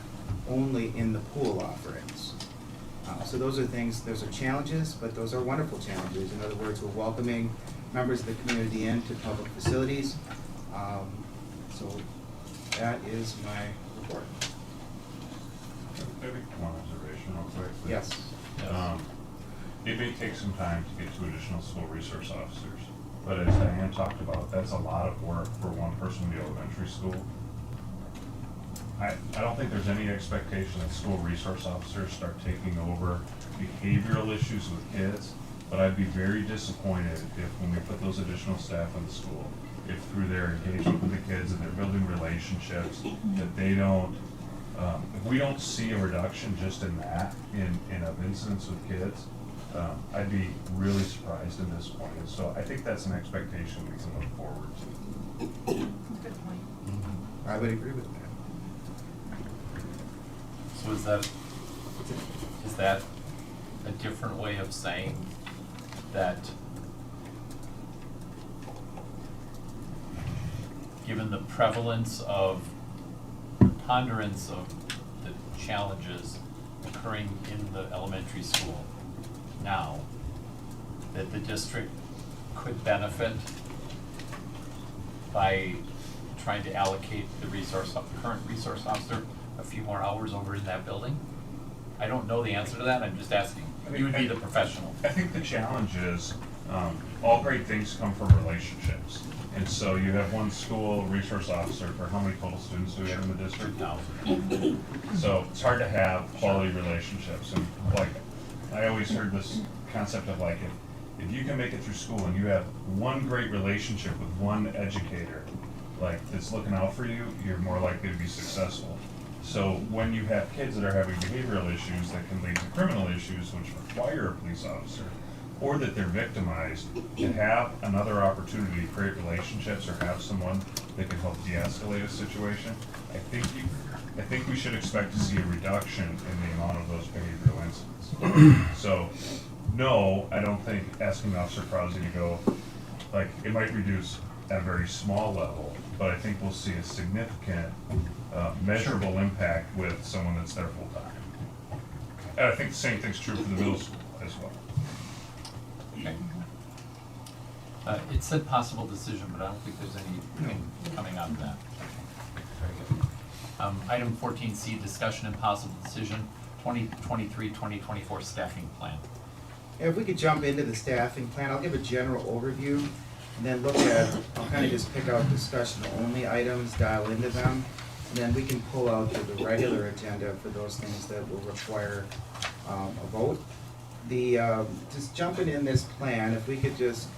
only in the pool offerings. So those are things, those are challenges, but those are wonderful challenges. In other words, we're welcoming members of the community into public facilities. So that is my report. Maybe one observation real quick. Yes. It may take some time to get 2 additional school resource officers, but as Diane talked about, that's a lot of work for one person in the elementary school. I don't think there's any expectation that school resource officers start taking over behavioral issues with kids, but I'd be very disappointed if when we put those additional staff in the school, if through their engagement with the kids and they're building relationships, that they don't, if we don't see a reduction just in that, in of incidents with kids, I'd be really surprised and disappointed. So I think that's an expectation we can look forward to. Good point. I would agree with that. So is that a different way of saying that given the prevalence of preponderance of the challenges occurring in the elementary school now, that the district could benefit by trying to allocate the current resource officer a few more hours over in that building? I don't know the answer to that, I'm just asking. You would be the professional. I think the challenge is, all great things come from relationships. And so you have one school resource officer for how many total students do we have in the district? 2,000. So it's hard to have quality relationships. And like, I always heard this concept of like, if you can make it through school and you have one great relationship with one educator, like that's looking out for you, you're more likely to be successful. So when you have kids that are having behavioral issues that can lead to criminal issues, which require a police officer, or that they're victimized, to have another opportunity to create relationships or have someone that can help de-escalate a situation, I think we should expect to see a reduction in the amount of those behavioral incidents. So, no, I don't think asking Officer Krause to go, like, it might reduce at a very small level, but I think we'll see a significant, measurable impact with someone that's there full time. And I think the same thing's true for the middle school as well. Okay. It said possible decision, but I don't think there's anything coming out of that. Very good. Item 14C, discussion and possible decision, 2023-2024 staffing plan. If we could jump into the staffing plan, I'll give a general overview, and then look at, I'll kind of just pick out discussion-only items, dial into them, and then we can pull out the regular agenda for those things that will require a vote. Just jumping in this plan, if we could just,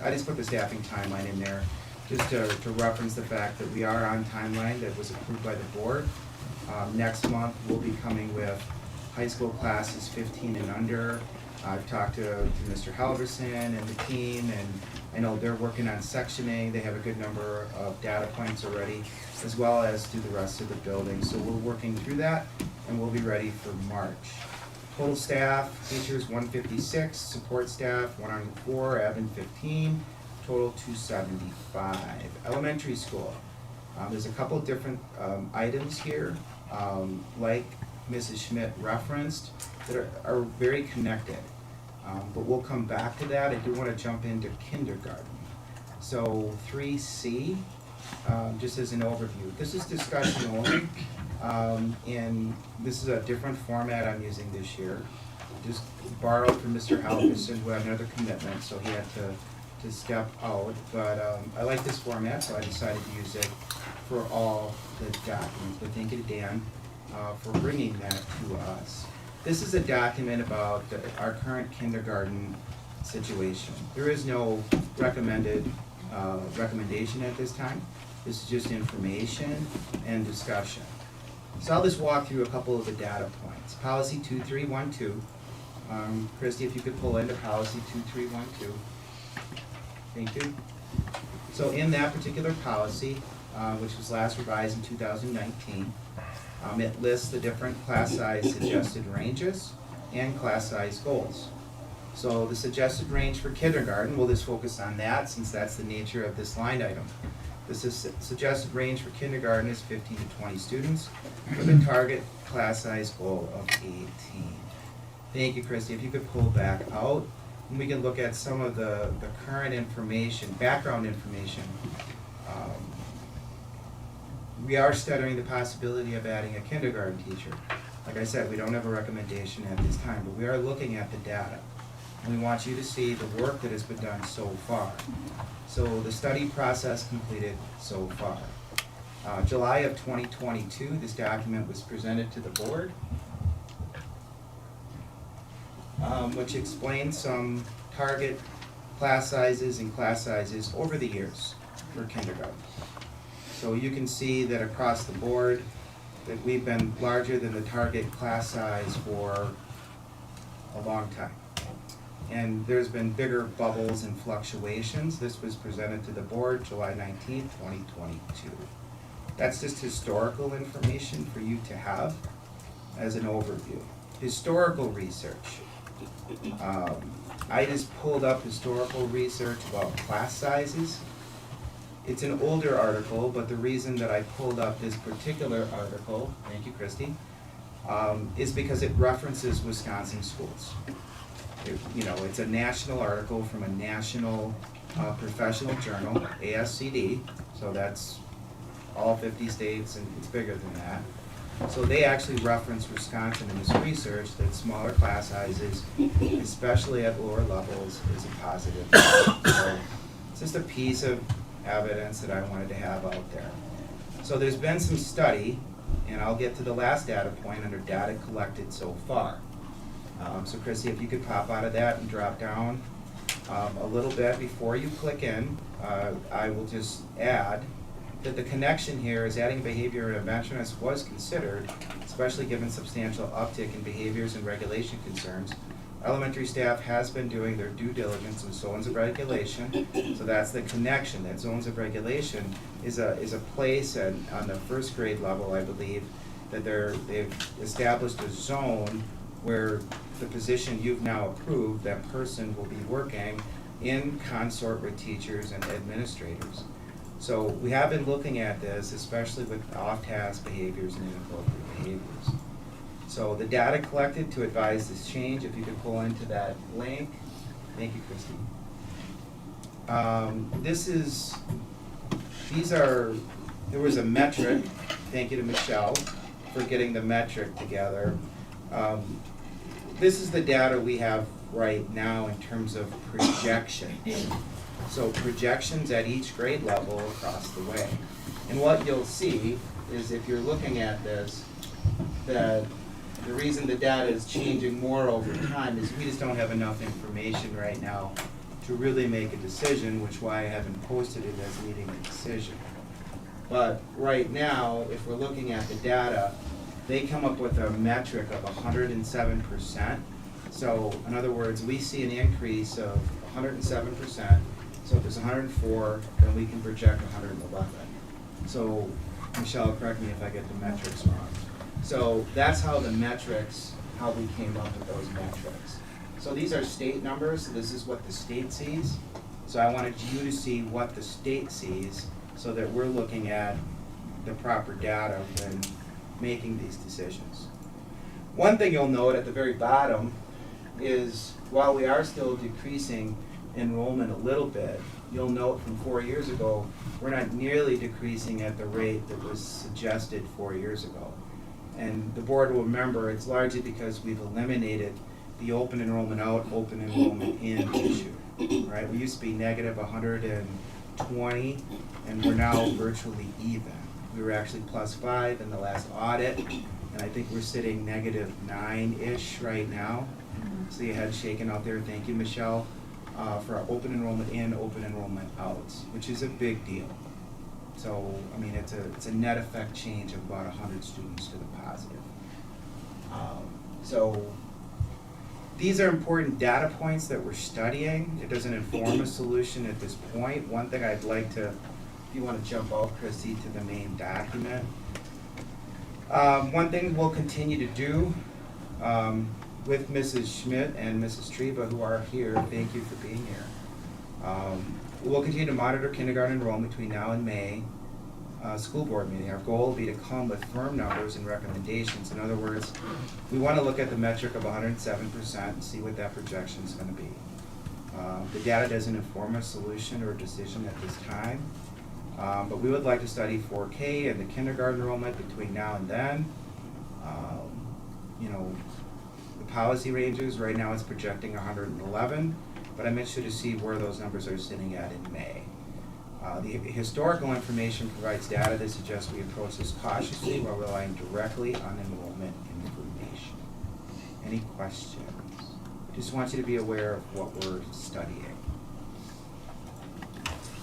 I just put the staffing timeline in there, just to reference the fact that we are on timeline that was approved by the board. Next month, we'll be coming with high school classes 15 and under. I've talked to Mr. Halverson and the team, and I know they're working on sectioning. They have a good number of data points already, as well as do the rest of the building. So we're working through that, and we'll be ready for March. Total staff, teachers 156, support staff 104, admin 15, total 275. Elementary school, there's a couple different items here, like Mrs. Schmidt referenced, that are very connected. But we'll come back to that. I do want to jump into kindergarten. So 3C, just as an overview, this is discussion only. And this is a different format I'm using this year. Just borrowed from Mr. Halverson, who had another commitment, so he had to step out. But I like this format, so I decided to use it for all the documents. But thank you to Dan. for bringing that to us. This is a document about our current kindergarten situation. There is no recommendation at this time. This is just information and discussion. So I'll just walk through a couple of the data points. Policy 2312. Christy, if you could pull into policy 2312. Thank you. So in that particular policy, which was last revised in 2019, it lists the different class size suggested ranges and class size goals. So the suggested range for kindergarten, we'll just focus on that since that's the nature of this line item. The suggested range for kindergarten is 15 to 20 students with a target class size goal of 18. Thank you, Christy. If you could pull back out, and we can look at some of the current information, background information. We are studying the possibility of adding a kindergarten teacher. Like I said, we don't have a recommendation at this time, but we are looking at the data. We want you to see the work that has been done so far. So the study process completed so far. July of 2022, this document was presented to the board, which explains some target class sizes and class sizes over the years for kindergarten. So you can see that across the board that we've been larger than the target class size for a long time. And there's been bigger bubbles and fluctuations. This was presented to the board July 19th, 2022. That's just historical information for you to have as an overview. Historical research. I just pulled up historical research about class sizes. It's an older article, but the reason that I pulled up this particular article, thank you, Christy, is because it references Wisconsin schools. It's a national article from a national professional journal, ASCD, so that's all 50 states, and it's bigger than that. So they actually reference Wisconsin in this research that smaller class sizes, especially at lower levels, is a positive. So it's just a piece of evidence that I wanted to have out there. So there's been some study, and I'll get to the last data point under data collected so far. So Christy, if you could pop out of that and drop down a little bit before you click in, I will just add that the connection here is adding behavior interventionist was considered, especially given substantial uptick in behaviors and regulation concerns. Elementary staff has been doing their due diligence in zones of regulation, so that's the connection. That zones of regulation is a place on the first grade level, I believe, that they've established a zone where the position you've now approved, that person will be working in consort with teachers and administrators. So we have been looking at this, especially with off-task behaviors and inappropriate behaviors. So the data collected to advise this change, if you could pull into that link. Thank you, Christy. There was a metric, thank you to Michelle for getting the metric together. This is the data we have right now in terms of projection. So projections at each grade level across the way. And what you'll see is if you're looking at this, that the reason the data is changing more over time is we just don't have enough information right now to really make a decision, which is why I haven't posted it as needing a decision. But right now, if we're looking at the data, they come up with a metric of 107%. So in other words, we see an increase of 107%. So if it's 104, then we can project 111. So Michelle, correct me if I get the metrics wrong. So that's how the metrics, how we came up with those metrics. So these are state numbers, so this is what the state sees. So I wanted you to see what the state sees so that we're looking at the proper data when making these decisions. One thing you'll note at the very bottom is while we are still decreasing enrollment a little bit, you'll note from 4 years ago, we're not nearly decreasing at the rate that was suggested 4 years ago. And the board will remember it's largely because we've eliminated the open enrollment out, open enrollment in issue, right? We used to be negative 120, and we're now virtually even. We were actually +5 in the last audit, and I think we're sitting -9-ish right now. So your head's shaking out there. Thank you, Michelle, for our open enrollment in, open enrollment out, which is a big deal. So, I mean, it's a net effect change of about 100 students to the positive. So these are important data points that we're studying. It doesn't inform a solution at this point. One thing I'd like to, if you want to jump out, Chrissy, to the main document. One thing we'll continue to do with Mrs. Schmidt and Mrs. Treba, who are here, thank you for being here. We'll continue to monitor kindergarten enrollment between now and May school board meeting. Our goal will be to come with firm numbers and recommendations. In other words, we want to look at the metric of 107% and see what that projection is going to be. The data doesn't inform a solution or a decision at this time, but we would like to study 4K and the kindergarten enrollment between now and then. You know, the policy ranges, right now it's projecting 111, but I'm interested to see where those numbers are sitting at in May. The historical information provides data that suggests we approach this cautiously while relying directly on enrollment information. Any questions? Just want you to be aware of what we're studying.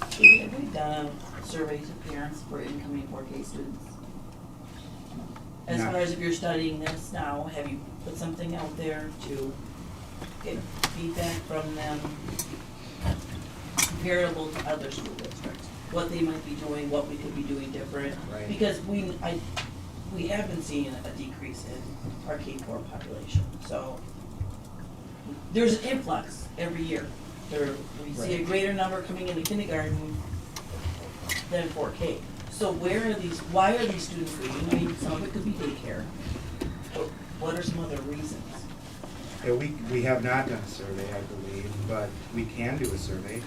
Have we done a survey to parents for incoming 4K students? As No. far as if you're studying this now, have you put something out there to get feedback from them comparable to other school districts? What they might be doing, what we could be doing different? Right. Because we have been seeing a decrease in our K-4 population, so there's an influx every year. We see a Right. greater number coming into kindergarten than 4K. So why are these students leaving? I mean, some of it could be daycare. But what are some other reasons? Yeah, we have not done a survey, I believe, but we can do a survey.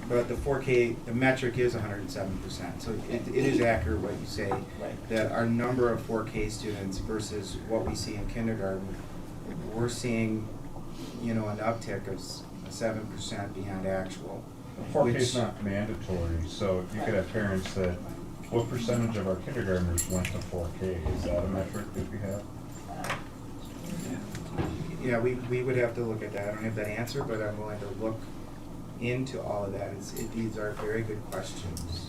But the 4K, the metric is 107%, so it is accurate what you say, Right. that our number of 4K students versus what we see in kindergarten, we're seeing, you know, an uptick of 7% beyond actual. 4K is which- not mandatory, so you could have parents that, what percentage of our kindergartners went to 4K? Is that a metric that we have? Yeah, we would have to look at that. I don't have that answer, but I'm willing to look into all of that. These are very good questions.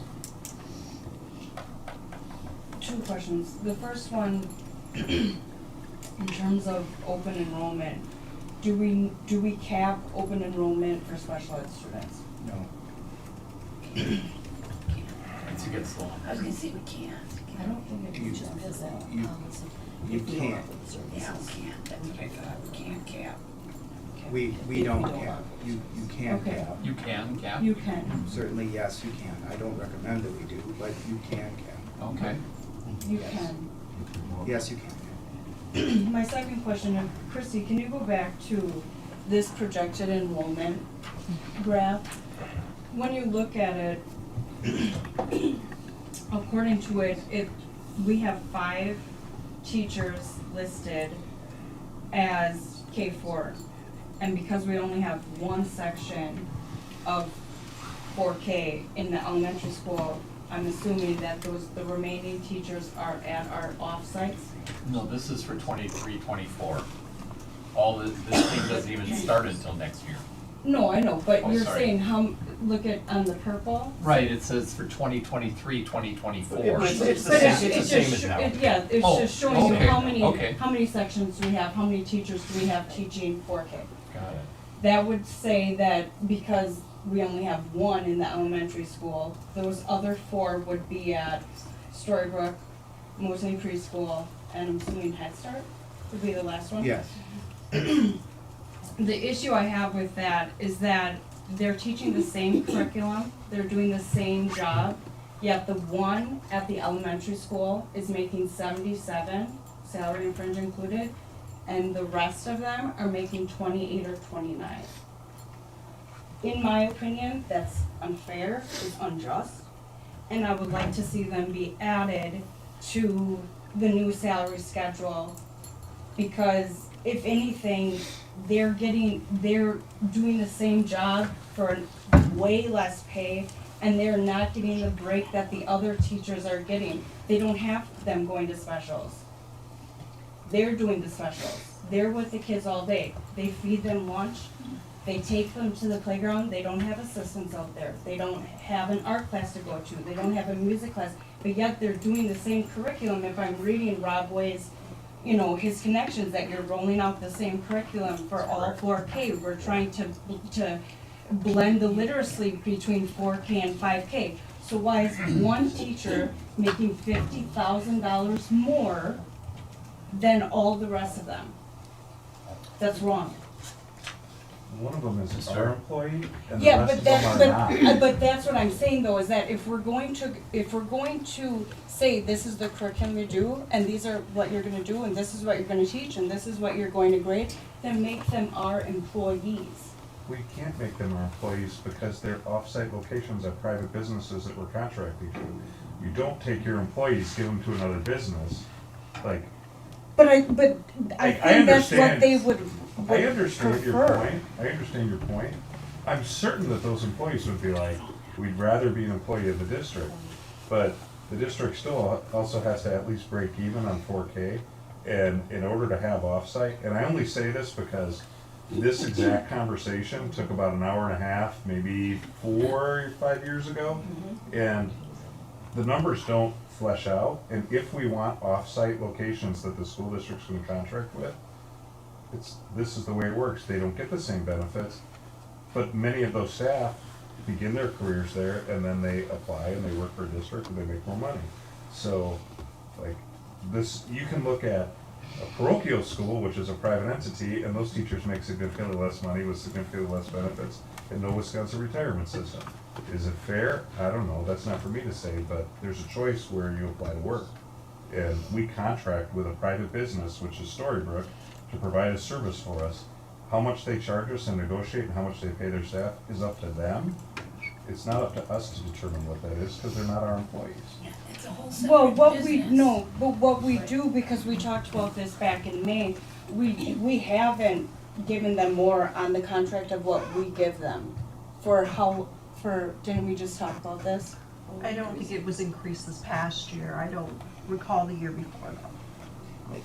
Two questions. The first one, in terms of open enrollment, do we cap open enrollment for special ed students? No. Once it gets long. I was gonna say we can't. I don't think You- it just is that you- policy. You can't. Yeah, we can't, that's what I thought, we can't cap. We don't cap. You can Okay. cap. You can cap? You can, Certainly, yes, you can. I don't recommend that we do, but you can cap. Okay. you Yes. can. Yes, you can. My second question, and Christy, can you go back to this projected enrollment graph? When you look at it, according to it, we have 5 teachers listed as K-4. And because we only have one section of 4K in the elementary school, I'm assuming that the remaining teachers are at our offsites? No, this is for 23, 24. This thing doesn't even start until next year. No, I know, but Oh, you're sorry. saying look at on the purple? Right, it says for 2023, 2024. It's the But same. It's the same just as now. Yeah, it's Oh, just showing you okay, okay. how many sections do we have, how many teachers do we have teaching 4K? Got it. That would say that because we only have one in the elementary school, those other 4 would be at Storybrooke, Mosley Preschool, and I'm assuming Head Start would be the last one? Yes. The issue I have with that is that they're teaching the same curriculum, they're doing the same job, yet the one at the elementary school is making 77, salary and fringe included, and the rest of them are making 28 or 29. In my opinion, that's unfair, it's unjust, and I would like to see them be added to the new salary schedule, because if anything, they're doing the same job for way less pay and they're not getting the break that the other teachers are getting. They don't have them going to specials. They're doing the specials. They're with the kids all day. They feed them lunch. They take them to the playground. They don't have assistants out there. They don't have an art class to go to. They don't have a music class. But yet they're doing the same curriculum. If I'm reading Rob Way's, you know, his connections, that you're rolling out the same curriculum for all 4K. We're trying to blend the literacy between 4K and 5K. So why is one teacher making $50,000 more than all the rest of them? That's wrong. One of them is our employee, and the Yeah, rest but of them that, are not. but that's what I'm saying though, is that if we're going to say this is the curriculum you do, and these are what you're gonna do, and this is what you're gonna teach, and this is what you're going to grade, then make them our employees. We can't make them our employees because their off-site locations are private businesses that we're contracting to. You don't take your employees, give them to another business, like. But I think that's what they would I understand your prefer. point, I understand your point. I'm certain that those employees would be like, we'd rather be an employee of the district. But the district still also has to at least break even on 4K. And in order to have offsite, and I only say this because this exact conversation took about an hour and a half, maybe 4 or 5 years ago. And the numbers don't flesh out. And if we want offsite locations that the school district's gonna contract with, this is the way it works. They don't get the same benefits, but many of those staff begin their careers there and then they apply and they work for a district and they make more money. So, like, this, you can look at a parochial school, which is a private entity, and those teachers make significantly less money with significantly less benefits and no Wisconsin retirement system. Is it fair? I don't know. That's not for me to say, but there's a choice where you apply to work. And we contract with a private business, which is Storybrooke, to provide a service for us. How much they charge us and negotiate and how much they pay their staff is up to them. It's not up to us to determine what that is, because they're not our employees. It's a whole Well, separate what business. what we do, because we talked about this back in May, we haven't given them more on the contract of what we give them. Didn't we just talk about this? I don't think it was increased this past year. I don't recall the year before though.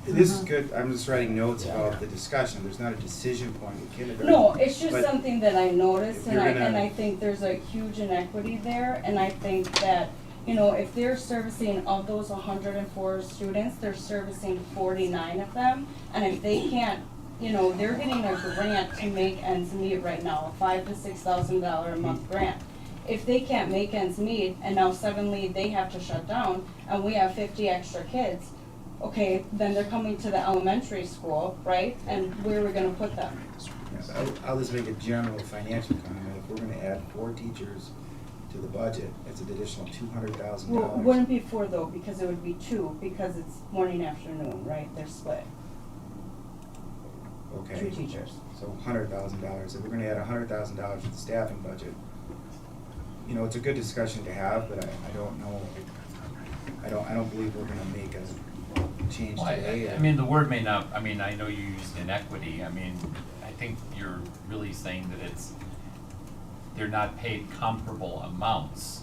This is good, I'm just writing notes about the discussion, there's not a decision point in kindergarten. No, it's just But something that I noticed, if and you're I, gonna- and I think there's a huge inequity there, and I think that, you know, if they're servicing of those 104 students, they're servicing 49 of them, and if they can't, you know, they're getting a grant to make ends meet right now, a $5,000 to $6,000 a month grant. If they can't make ends meet, and now suddenly they have to shut down, and we have 50 extra kids, okay, then they're coming to the elementary school, right? And where are we gonna put them? Yes, I'll just make a general financial comment, if we're gonna add 4 teachers to the budget, it's an additional $200,000. Well, it wouldn't be 4 though, because it would be 2, because it's morning, afternoon, right? They're split. Okay. 2 teachers. So $100,000, if we're gonna add $100,000 to the staffing budget, you know, it's a good discussion to have, but I don't know, I don't believe we're gonna make a change Well, today. I mean, the word may not, I mean, I know you used inequity, I mean, I think you're really saying that they're not paid comparable amounts.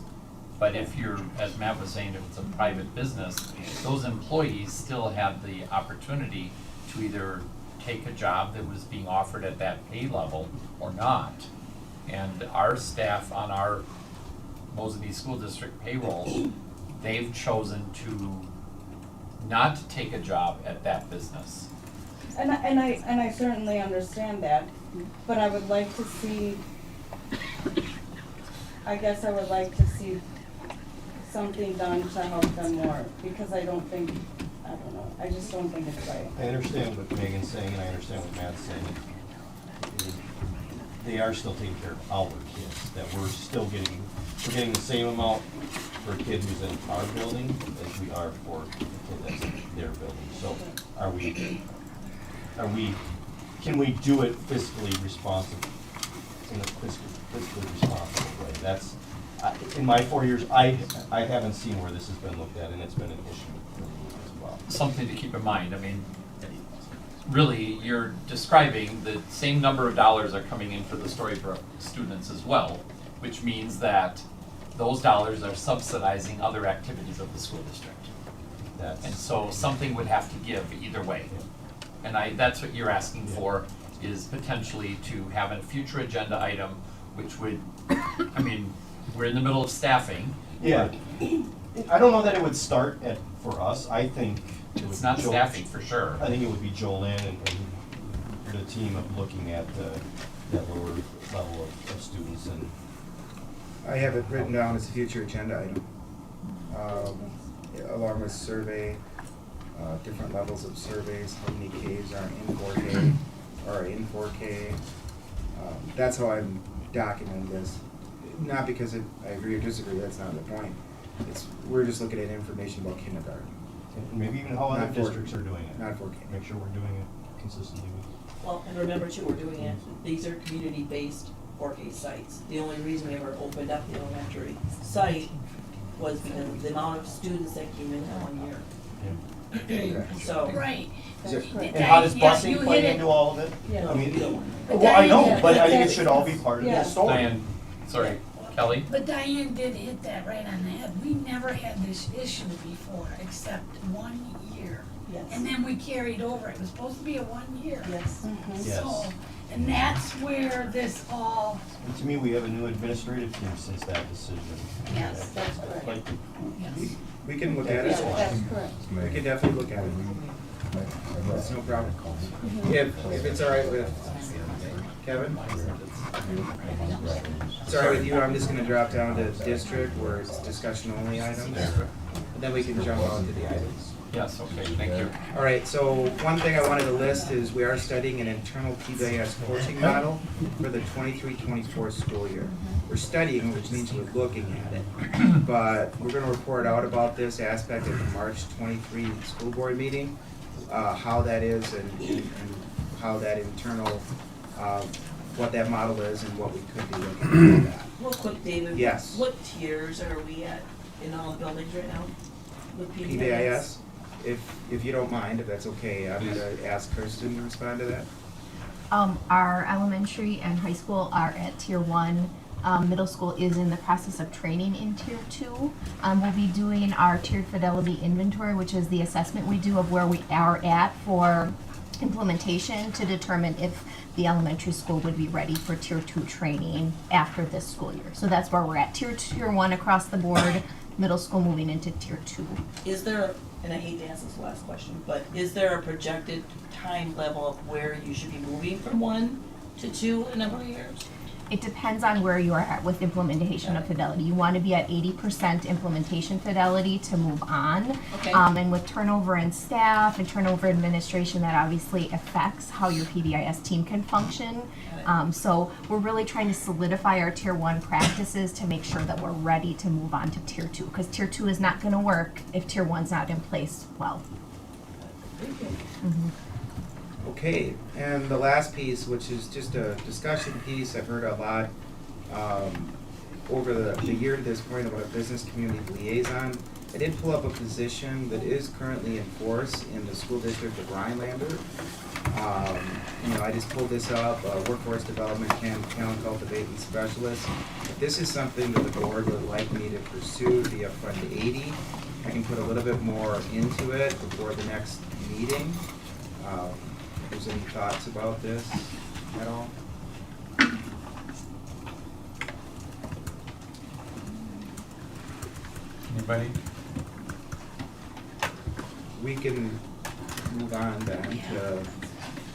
But if you're, as Matt was saying, if it's a private business, those employees still have the opportunity to either take a job that was being offered at that pay level or not. And our staff on our Mosby School District payroll, they've chosen to not take a job at that business. And I certainly understand that, but I would like to see, I guess I would like to see something done to help them more, because I don't think, I don't know, I just don't think it's right. I understand what Megan's saying, and I understand what Matt's saying. They are still taking care of our kids, that we're getting the same amount for a kid who's in our building as we are for a kid that's in their building. So can we do it fiscally responsible, in a fiscally responsible way? That's, in my 4 years, I haven't seen where this has been looked at, and it's been an issue for me as well. Something to keep in mind, I mean, really, you're describing the same number of dollars are coming in for the Storybrooke students as well. which means that those dollars are subsidizing other activities of the school district. And so something would have to give either way. And that's what you're asking for, is potentially to have a future agenda item, which would, I mean, we're in the middle of staffing. Yeah. I don't know that it would start for us. I think it would It's not be staffing for sure. I think it would be Jolynn and the team of looking at that lower level of students and. I have it written down as a future agenda item, along with survey, different levels of surveys, how many Ks are in 4K, or in 4K. That's how I'm documenting this. Not because I agree or disagree, that's not the point. We're just looking at information about kindergarten. And maybe even how other Not districts are doing it. Not 4K. Make sure we're doing it consistently. Well, and remember too, we're doing it, these are community-based 4K sites. The only reason we ever opened up the elementary site was because of the amount of students that came in 1 year. So. Right. And how does busing play into all of it? Yeah. I mean, But well, I know, Diane- but I think it should all be part of the story. Diane, sorry, Kelly? But Diane did hit that right on the head. We never had this issue before, except 1 year. Yes. And then we carried over. It was supposed to be a 1 year. Yes. Yes. So, and that's where this all, And to me, we have a new administrative team since that decision. Yes, that's correct. Like, yes. We can look at it. That's correct. We can definitely look at it. That's no problem. If it's all right with Kevin? It's all right with you, I'm just gonna drop down to district where it's discussion only items. And then we can jump on to the items. Yes, okay, thank you. All right, so one thing I wanted to list is we are studying an internal PBIS coaching model for the 23-24 school year. We're studying, which means we're looking at it. But we're gonna report out about this aspect at the March 23 school board meeting, how that is and how that internal, what that model is and what we could be looking at that. Real quick, David. Yes. What tiers are we at in all the buildings right now with PBIS? PBIS, if you don't mind, if that's okay, I'm gonna ask Kirsten to respond to that. Our elementary and high school are at tier 1. Middle school is in the process of training in tier 2. We'll be doing our tiered fidelity inventory, which is the assessment we do of where we are at for implementation to determine if the elementary school would be ready for tier 2 training after this school year. So that's where we're at, tier 1 across the board, middle school moving into tier 2. Is there, and I hate to ask this last question, but is there a projected time level of where you should be moving from 1 to 2 in a number of years? It depends on where you are at with implementation of fidelity. You want to be at 80% implementation fidelity to move on. Okay. And with turnover in staff and turnover administration, that obviously affects how your PBIS team can function. So we're really trying to solidify our tier 1 practices to make sure that we're ready to move on to tier 2, because tier 2 is not going to work if tier 1's not in place well. Okay, and the last piece, which is just a discussion piece, I've heard a lot over the year to this point about a business community liaison. I did pull up a position that is currently in force in the school district of Rhinelander. I just pulled this up, workforce development talent cultivation specialist. If this is something that the board would like me to pursue via Fund 80, I can put a little bit more into it before the next meeting. If there's any thoughts about this at all? Anybody? We can move on then to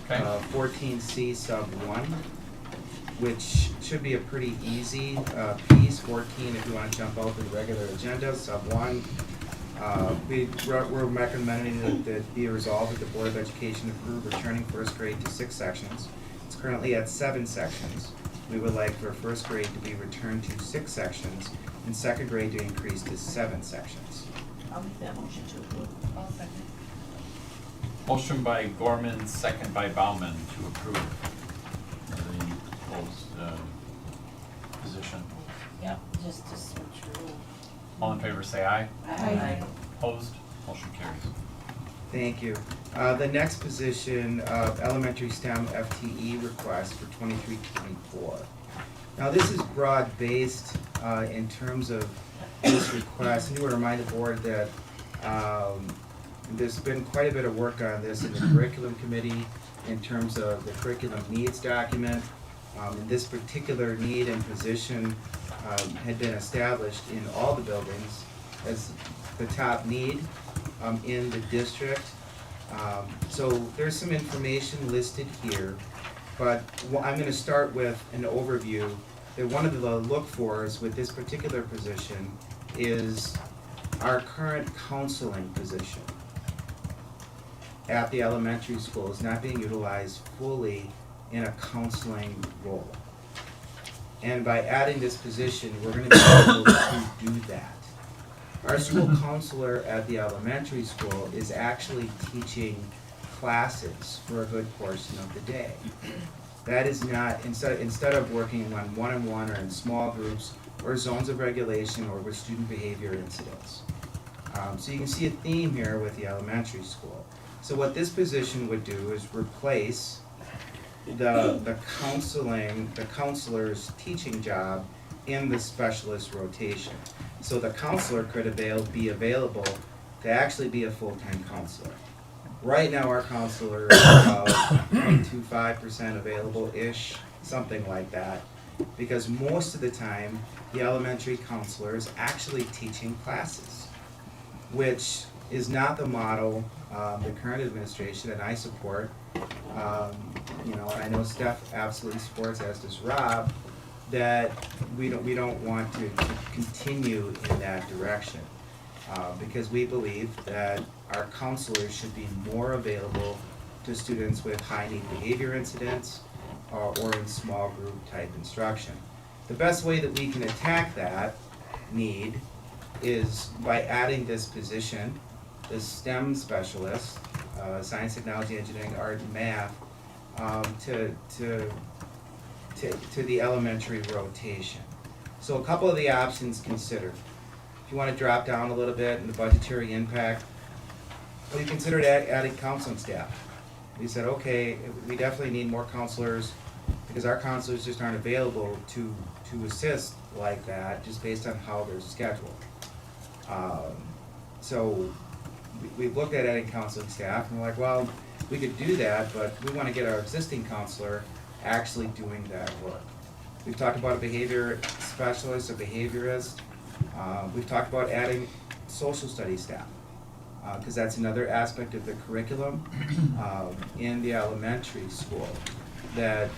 14C sub 1, which should be a pretty easy piece. 14, if you want to jump out to the regular agenda, sub 1. We're recommending that it be resolved that the Board of Education approve returning first grade to 6 sections. It's currently at 7 sections. We would like for first grade to be returned to 6 sections and second grade to increase to 7 sections. I'll make that motion to approve. I'll second. Motion by Gorman, second by Bauman to approve the proposed position. Yep, just to switch rules. All in favor say aye. Aye. Opposed? Motion carries. Thank you. The next position of elementary STEM FTE request for 23-24. Now, this is broad-based in terms of this request. And you want to remind the board that there's been quite a bit of work on this in the curriculum committee in terms of the curriculum needs document. And this particular need and position had been established in all the buildings as the top need in the district. So there's some information listed here, but I'm going to start with an overview. That one of the look-fors with this particular position is our current counseling position at the elementary school is not being utilized fully in a counseling role. And by adding this position, we're going to be able to do that. Our school counselor at the elementary school is actually teaching classes for a good portion of the day. That is not, instead of working on one-on-one or in small groups or zones of regulation or with student behavior incidents. So you can see a theme here with the elementary school. So what this position would do is replace the counselor's teaching job in the specialist rotation. So the counselor could be available to actually be a full-time counselor. Right now, our counselor is about 0.25% available-ish, something like that, because most of the time, the elementary counselor is actually teaching classes, which is not the model the current administration and I support. And I know Steph absolutely supports, as does Rob, that we don't want to continue in that direction. Because we believe that our counselors should be more available to students with high need behavior incidents or in small group type instruction. The best way that we can attack that need is by adding this position, the STEM specialist, science, technology, engineering, art, and math, to the elementary rotation. So a couple of the options considered. If you want to drop down a little bit in the budgetary impact, we considered adding counseling staff. We said, okay, we definitely need more counselors because our counselors just aren't available to assist like that just based on how they're scheduled. So we've looked at adding counseling staff and we're like, well, we could do that, but we want to get our existing counselor actually doing that work. We've talked about a behavior specialist, a behaviorist. We've talked about adding social studies staff, because that's another aspect of the curriculum in the elementary school that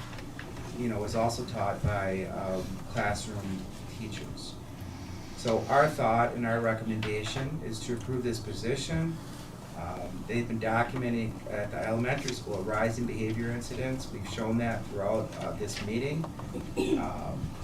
is also taught by classroom teachers. So our thought and our recommendation is to approve this position. They've been documenting at the elementary school a rise in behavior incidents. We've shown that throughout this meeting.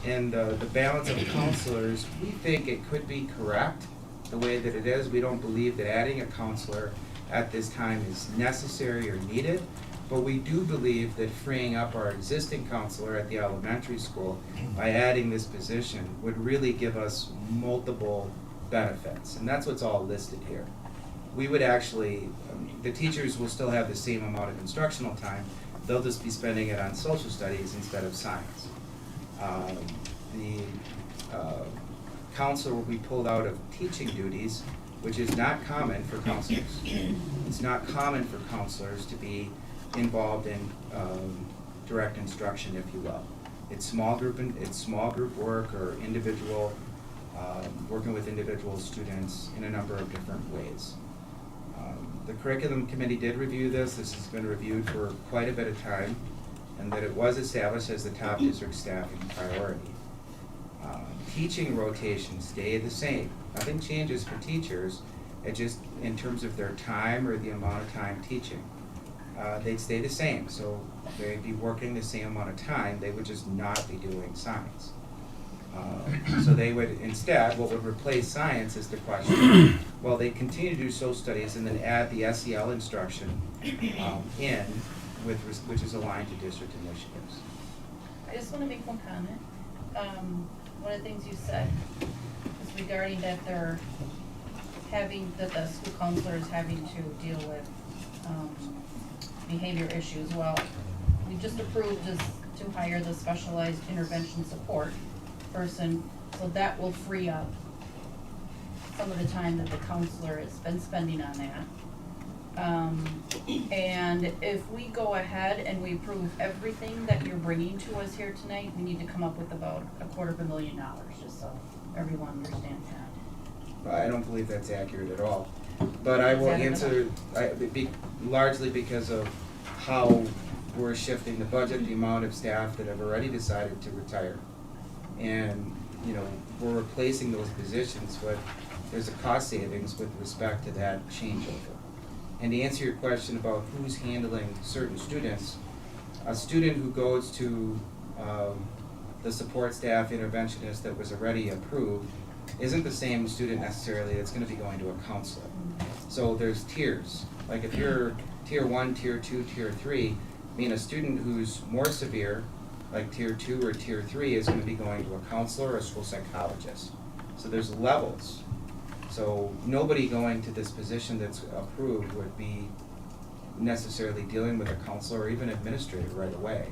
And the balance of counselors, we think it could be correct the way that it is. We don't believe that adding a counselor at this time is necessary or needed, but we do believe that freeing up our existing counselor at the elementary school by adding this position would really give us multiple benefits, and that's what's all listed here. We would actually, the teachers will still have the same amount of instructional time, they'll just be spending it on social studies instead of science. The counselor will be pulled out of teaching duties, which is not common for counselors. It's not common for counselors to be involved in direct instruction, if you will. It's small group work or individual, working with individual students in a number of different ways. The curriculum committee did review this. This has been reviewed for quite a bit of time, and that it was established as the top district staffing priority. Teaching rotations stay the same. Nothing changes for teachers. It just, in terms of their time or the amount of time teaching, they'd stay the same. So they'd be working the same amount of time. They would just not be doing science. So they would instead, what would replace science is the question, well, they continue to do social studies and then add the SEL instruction in, which is aligned to district initiatives. I just want to make one comment. One of the things you said is regarding that they're having, that the school counselor is having to deal with behavior issues. Well, we just approved this to hire the specialized intervention support person, so that will free up some of the time that the counselor has been spending on that. And if we go ahead and we approve everything that you're bringing to us here tonight, we need to come up with about $250,000, just so everyone understands that. I don't believe that's accurate at all. But I will answer, largely because of how we're shifting the budget, the amount of staff that have already decided to retire. And, you know, we're replacing those positions, but there's a cost savings with respect to that changeover. And to answer your question about who's handling certain students, a student who goes to the support staff interventionist that was already approved isn't the same student necessarily that's going to be going to a counselor. So there's tiers. Like if you're tier 1, tier 2, tier 3, I mean a student who's more severe, like tier 2 or tier 3, is going to be going to a counselor or a school psychologist. So there's levels. So nobody going to this position that's approved would be necessarily dealing with a counselor or even administrator right away.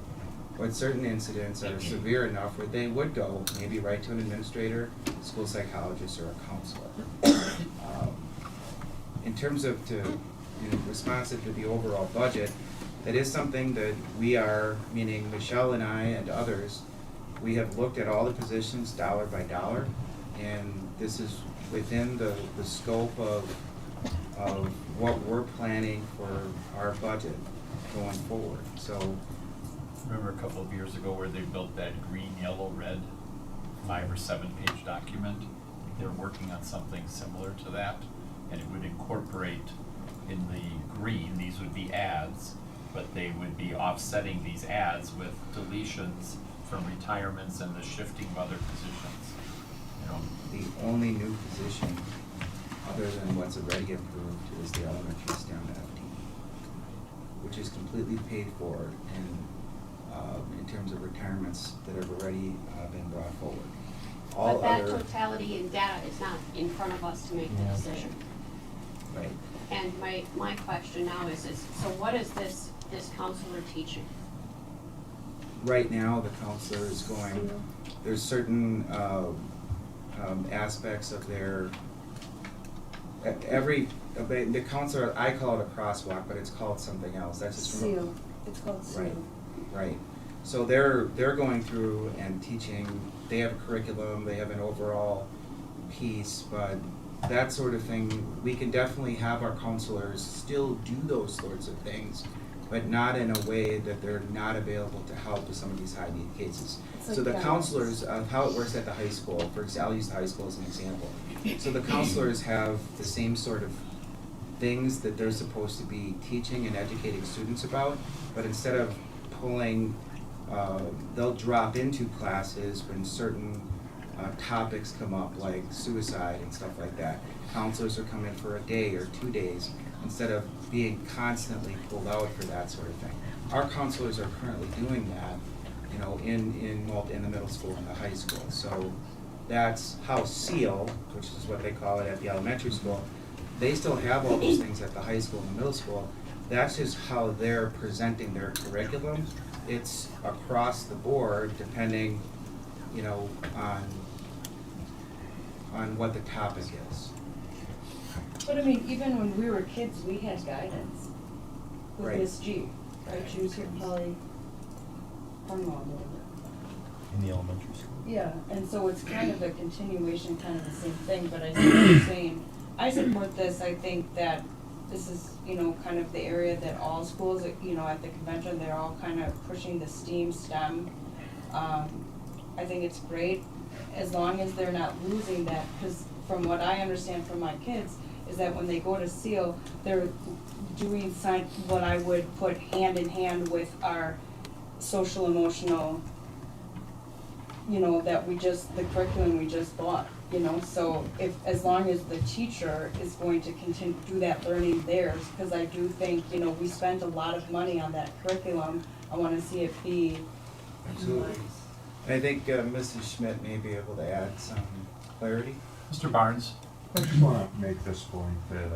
But certain incidents are severe enough where they would go maybe right to an administrator, school psychologist, or a counselor. In terms of responsive to the overall budget, that is something that we are, meaning Michelle and I and others, we have looked at all the positions dollar by dollar, and this is within the scope of what we're planning for our budget going forward. So, remember a couple of years ago where they built that green, yellow, red 5 or 7 page document? They're working on something similar to that, and it would incorporate in the green, these would be ads, but they would be offsetting these ads with deletions from retirements and the shifting of other positions. You know, the only new position, other than what's already approved, is the elementary STEM FT, which is completely paid for in terms of retirements that have already been brought forward. All But that other, totality and data is not in front of us to make the decision. right. And my question now is so what is this counselor teaching? Right now, the counselor is going, there's certain aspects of their, the counselor, I call it a crosswalk, but it's called something else. That's just from SEAL. It's called SEAL. Right. So they're going through and teaching, they have a curriculum, they have an overall piece, but that sort of thing, we can definitely have our counselors still do those sorts of things, but not in a way that they're not available to help with some of these high need cases. So the counselors, how it works at the high school, for example, I'll use the high school as an example. So the counselors have the same sort of things that they're supposed to be teaching and educating students about, but instead of pulling, they'll drop into classes when certain topics come up, like suicide and stuff like that. Counselors are coming for a day or 2 days instead of being constantly pulled out for that sort of thing. Our counselors are currently doing that, you know, in the middle school and the high school. So that's how SEAL, which is what they call it at the elementary school, they still have all those things at the high school and the middle school. That's just how they're presenting their curriculum. It's across the board, depending, you know, on what the topic is. But I mean, even when we were kids, we had guidance with Right. Miss G, right? She was here probably, how long? In the elementary school. Yeah, and so it's kind of a continuation, kind of the same thing, but I see what you're saying. I support this. I think that this is, you know, kind of the area that all schools, you know, at the convention, they're all kind of pushing the STEM. I think it's great as long as they're not losing that, because from what I understand from my kids, is that when they go to SEAL, they're doing what I would put hand in hand with our social emotional, you know, the curriculum we just bought, you know, so as long as the teacher is going to continue to do that learning theirs, because I do think, you know, we spent a lot of money on that curriculum, I want to see it be. Absolutely. I think Mrs. Schmidt may be able to add some clarity. Mr. Barnes? I just want to make this point that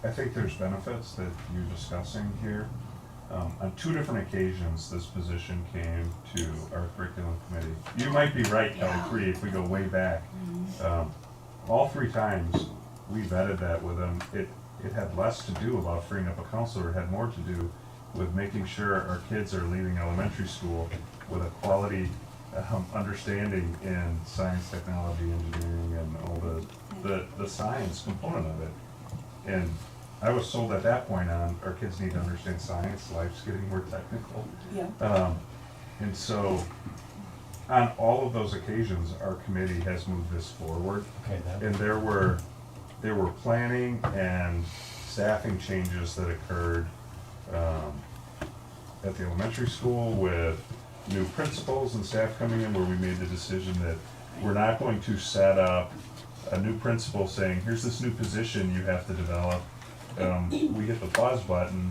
I think there's benefits that you're discussing here. On 2 different occasions, this position came to our curriculum committee. You might be right, Kelly Cree, if we go way back. All 3 times, we vetted that with them. It had less to do about freeing up a counselor, it had more to do with making sure our kids are leaving elementary school with a quality understanding in science, technology, engineering, and all the science component of it. And I was sold at that point on, our kids need to understand science, life's getting more technical. Yeah. And so, on all of those occasions, our committee has moved this forward. And there were planning and staffing changes that occurred at the elementary school with new principals and staff coming in, where we made the decision that we're not going to set up a new principal saying, here's this new position you have to develop. We hit the pause button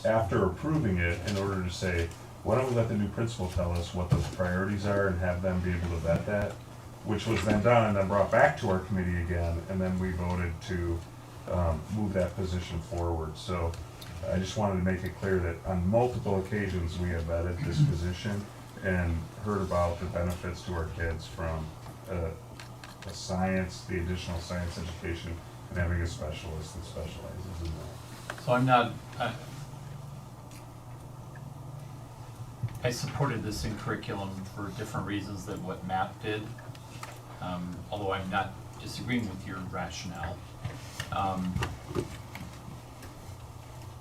after approving it in order to say, why don't we let the new principal tell us what those priorities are and have them be able to vet that, which was then done and then brought back to our committee again, and then we voted to move that position forward. So I just wanted to make it clear that on multiple occasions, we have vetted this position and heard about the benefits to our kids from the science, the additional science education, and having a specialist that specializes in that. So I'm not, I supported this in curriculum for different reasons than what Matt did, although I'm not disagreeing with your rationale.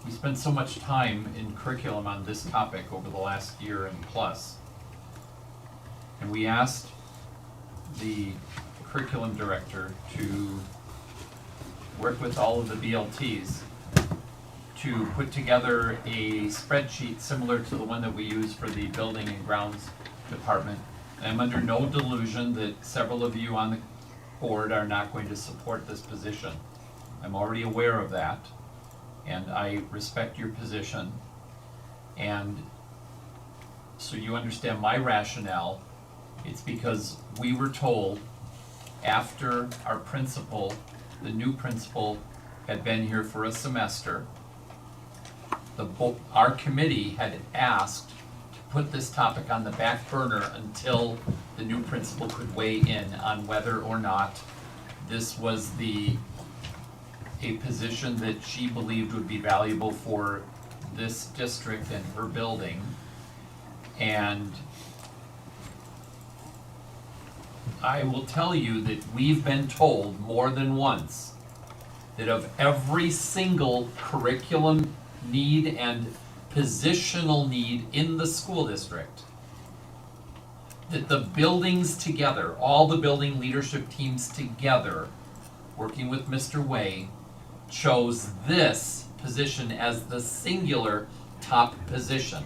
We spent so much time in curriculum on this topic over the last year and plus. And we asked the curriculum director to work with all of the BLTs to put together a spreadsheet similar to the one that we use for the building and grounds department. And I'm under no delusion that several of you on the board are not going to support this position. I'm already aware of that, and I respect your position. And so you understand my rationale. It's because we were told after our principal, the new principal, had been here for a semester, our committee had asked to put this topic on the back burner until the new principal could weigh in on whether or not this was a position that she believed would be valuable for this district and her building. And I will tell you that we've been told more than once that of every single curriculum need and positional need in the school district, that the buildings together, all the building leadership teams together, working with Mr. Way, chose this position as the singular top position.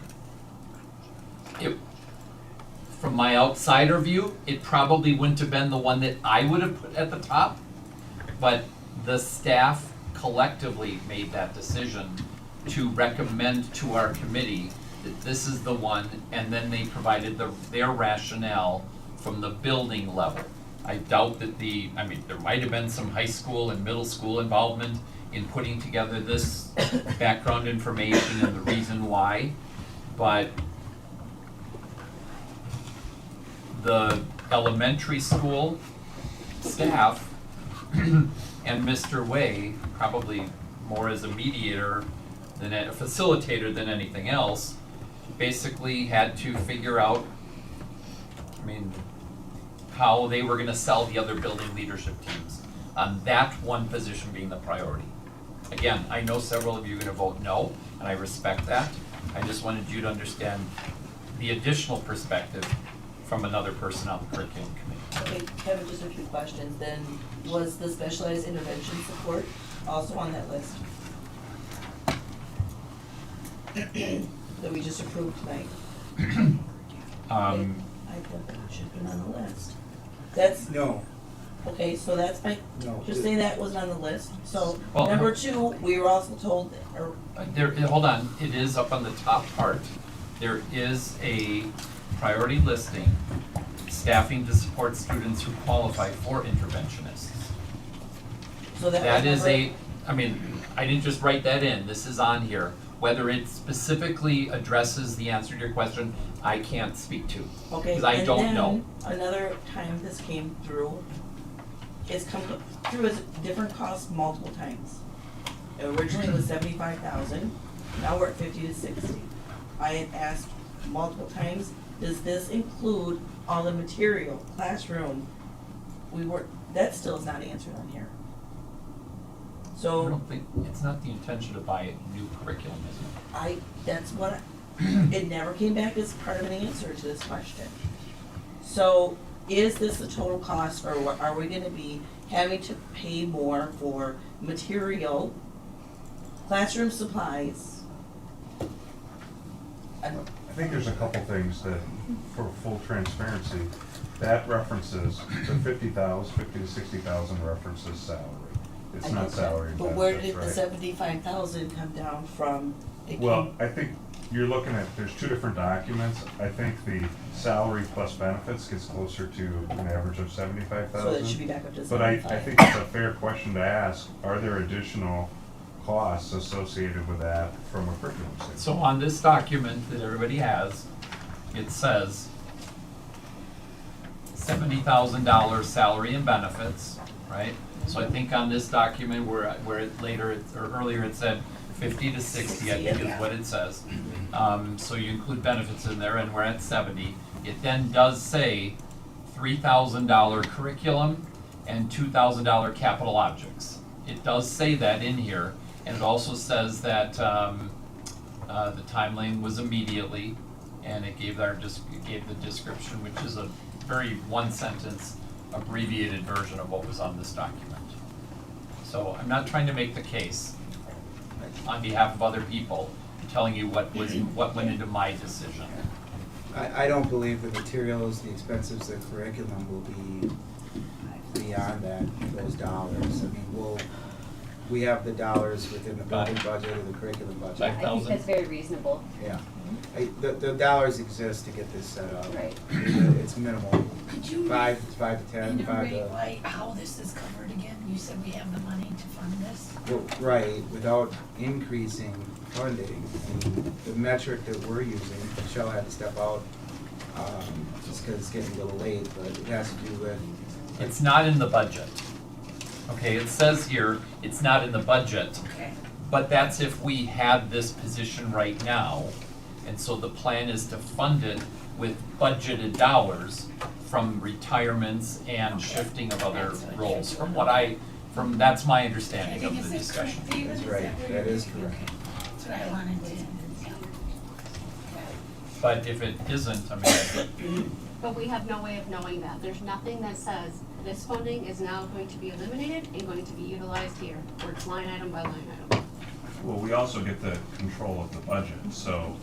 From my outsider view, it probably wouldn't have been the one that I would have put at the top, but the staff collectively made that decision to recommend to our committee that this is the one, and then they provided their rationale from the building level. I doubt that there might have been some high school and middle school involvement in putting together this background information and the reason why, but the elementary school staff and Mr. Way, probably more as a mediator than a facilitator than anything else, basically had to figure out, how they were gonna sell the other building leadership teams on that one position being the priority. Again, I know several of you are gonna vote no, and I respect that. I just wanted you to understand the additional perspective from another person on the curriculum committee. Okay, Kevin, just a few questions then. Was the specialized intervention support also on that list? That we just approved tonight? I thought that should have been on the list. That's. No. Okay, so that's my, No. just say that wasn't on the list. So, Well, number 2, we were also told, or, Hold on, it is up on the top part. There is a priority listing, staffing to support students who qualify for interventionists. so that was That is number- I didn't just write that in, this is on here. Whether it specifically addresses the answer to your question, I can't speak to, Okay, because I don't know. And then another time this came through, it's come through as different costs multiple times. Originally it was 75,000, now we're at 50 to 60. I had asked multiple times, does this include all the material, classroom? That still is not answered on here. I So don't think, it's not the intention to buy a new curriculum, is it? that's what, it never came back as part of an answer to this question. So is this the total cost, or are we gonna be having to pay more for material, classroom supplies? I think there's a couple things that, for full transparency, that references, the 50 to 60,000 references salary. It's I not get that. salary and But where did benefits, the right? 75,000 come down from? Well, I think you're looking at, there's two different documents. I think the salary plus benefits gets closer to an average of 75,000. So that should be back up to But I 75. think it's a fair question to ask, are there additional costs associated with that from a curriculum standpoint? So on this document that everybody has, it says $70,000 salary and benefits, right? So I think on this document where it later, or earlier it said 50 to 60, I think is what it says. So you include benefits in there and we're at 70. It then does say $3,000 curriculum and $2,000 capital objects. It does say that in here, and it also says that the timeline was immediately, and it gave the description, which is a very one-sentence abbreviated version of what was on this document. So I'm not trying to make the case on behalf of other people, I'm telling you what went into my decision. I don't believe the materials, the expenses, the curriculum will be beyond those dollars. I mean, we have the dollars within the building budget or the curriculum budget. I think that's very reasonable. Yeah. The dollars exist to get this set up. Right. It's minimal. Could you 5 to 10, 5 enumerate to. like how this is covered again? You said we have the money to fund this? Well, right, without increasing funding. And the metric that we're using, Michelle had to step out, just because it's getting a little late, but it has to do with. It's not in the budget. Okay, it says here, it's not in the budget, Okay. but that's if we had this position right now. And so the plan is to fund it with budgeted dollars from retirements and shifting of other roles, that's my understanding of the discussion. That's right, that is correct. That's what I wanted to. But if it isn't, I mean, But we have no way of knowing that. There's nothing that says this funding is now going to be eliminated and going to be utilized here, or it's line item by line item. Well, we also get the control of the budget, so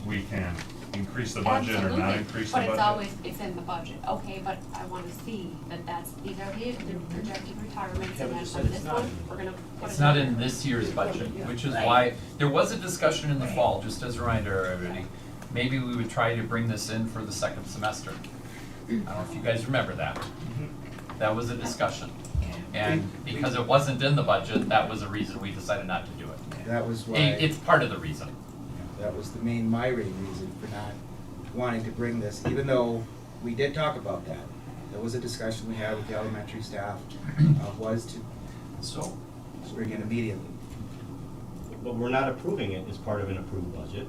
we can increase the budget or not increase the budget. But it's always, it's in the budget, okay, but I wanna see that these are the projected retirements, Yeah, and but then you for said it's this not one, in the we're gonna put it it's not there. in this year's budget, which is why, there was a discussion in the fall, just as a reminder, everybody. Maybe we would try to bring this in for the second semester. I don't know if you guys remember that. That was a discussion. And because it wasn't in the budget, that was a reason we decided not to do it. That was why. It's part of the reason. That was the main myriad reason for not wanting to bring this, even though we did talk about that. There was a discussion we had with the elementary staff, was to bring it immediately. But we're not approving it as part of an approved budget,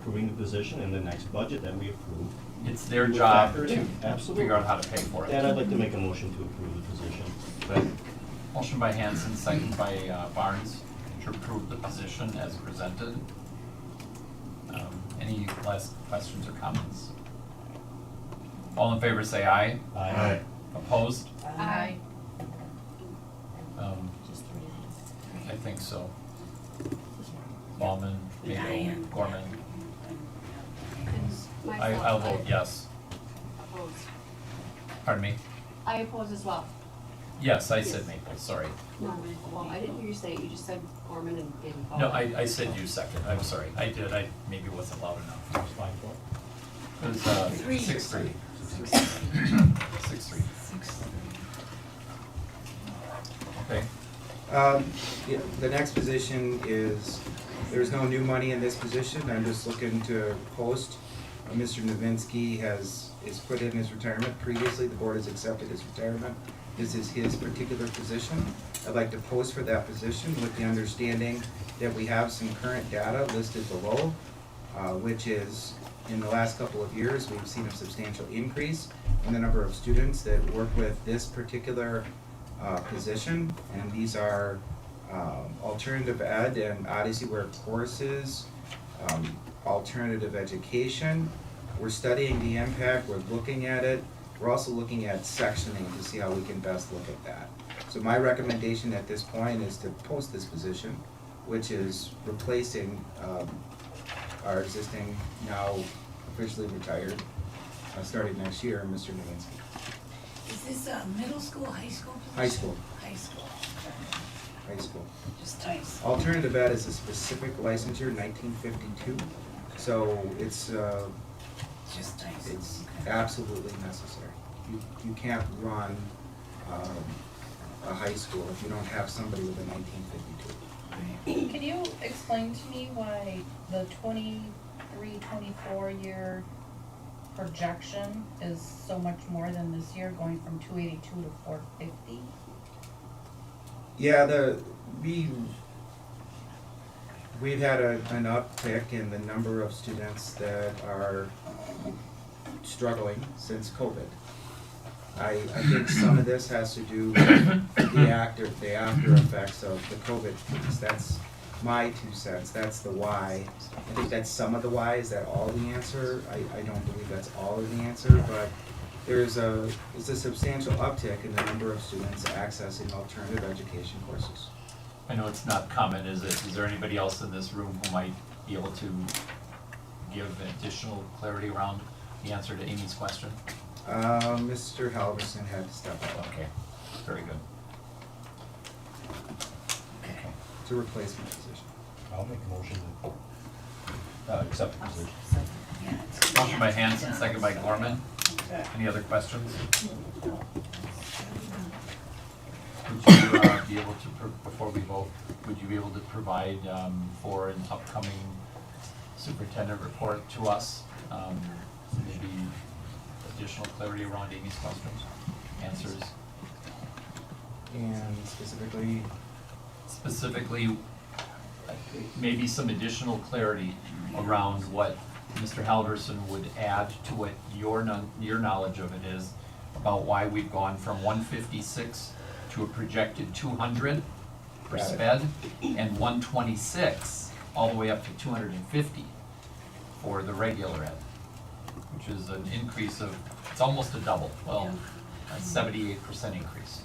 approving the position in the next budget that we approve. It's their We'll job factor it to in. Absolutely. figure out how to pay for it. And I'd like to make a motion to approve the position. Motion by Hanson, second by Barnes, to approve the position as presented. Any last questions or comments? All in favor say aye. Aye. Opposed? Aye. I think so. Ballman, Nato, Diane. Gorman. Myself, I'll vote yes. Oppose. Pardon me? I oppose as well. Yes, I said Maple, sorry. No, well, I didn't hear you say it, you just said Gorman and Bowman. No, I said you second, I'm sorry, I did, I maybe wasn't loud enough. It was 5-4. It was 6-3. 6-3. Okay. Yeah, the next position is There's no new money in this position, I'm just looking to post. Mr. Novinsky is put in his retirement previously, the board has accepted his retirement. This is his particular position. I'd like to post for that position with the understanding that we have some current data listed below, which is, in the last couple of years, we've seen a substantial increase in the number of students that work with this particular position, and these are alternative ed and Odyssey Ware courses, alternative education. We're studying the impact, we're looking at it, we're also looking at sectioning to see how we can best look at that. So my recommendation at this point is to post this position, which is replacing our existing, now officially retired, starting next year, Mr. Nowinski. Is this a middle school, high school position? High school. High school. High school. Just high school. Alternative ed is a specific licensure, 1952, so it's Just high school. it's absolutely necessary. You can't run a high school if you don't have somebody with a 1952. Can you explain to me why the 23-24 year projection is so much more than this year, going from 282 to 450? Yeah, we've had an uptick in the number of students that are struggling since COVID. I think some of this has to do with the after effects of the COVID piece. That's my 2 cents. That's the why. I think that's some of the why. Is that all the answer? I don't believe that's all of the answer, but there's a substantial uptick in the number of students accessing alternative education courses. I know it's not common, is it? Is there anybody else in this room who might be able to give additional clarity around the answer to Amy's question? Mr. Halverson had to step up. Okay, very good. It's a replacement position. I'll make a motion to accept the position. Motion by Hanson, second by Gorman. Any other questions? Would you be able to, before we vote, would you be able to provide for an upcoming superintendent report to us? Maybe additional clarity around Amy's questions, answers? And specifically? Specifically, maybe some additional clarity around what Mr. Halverson would add to what your knowledge of it is about why we've gone from 156 to a projected 200 for sped and 126 all the way up to 250 for the regular ed, which is an increase of, it's almost a double, well, a 78% increase.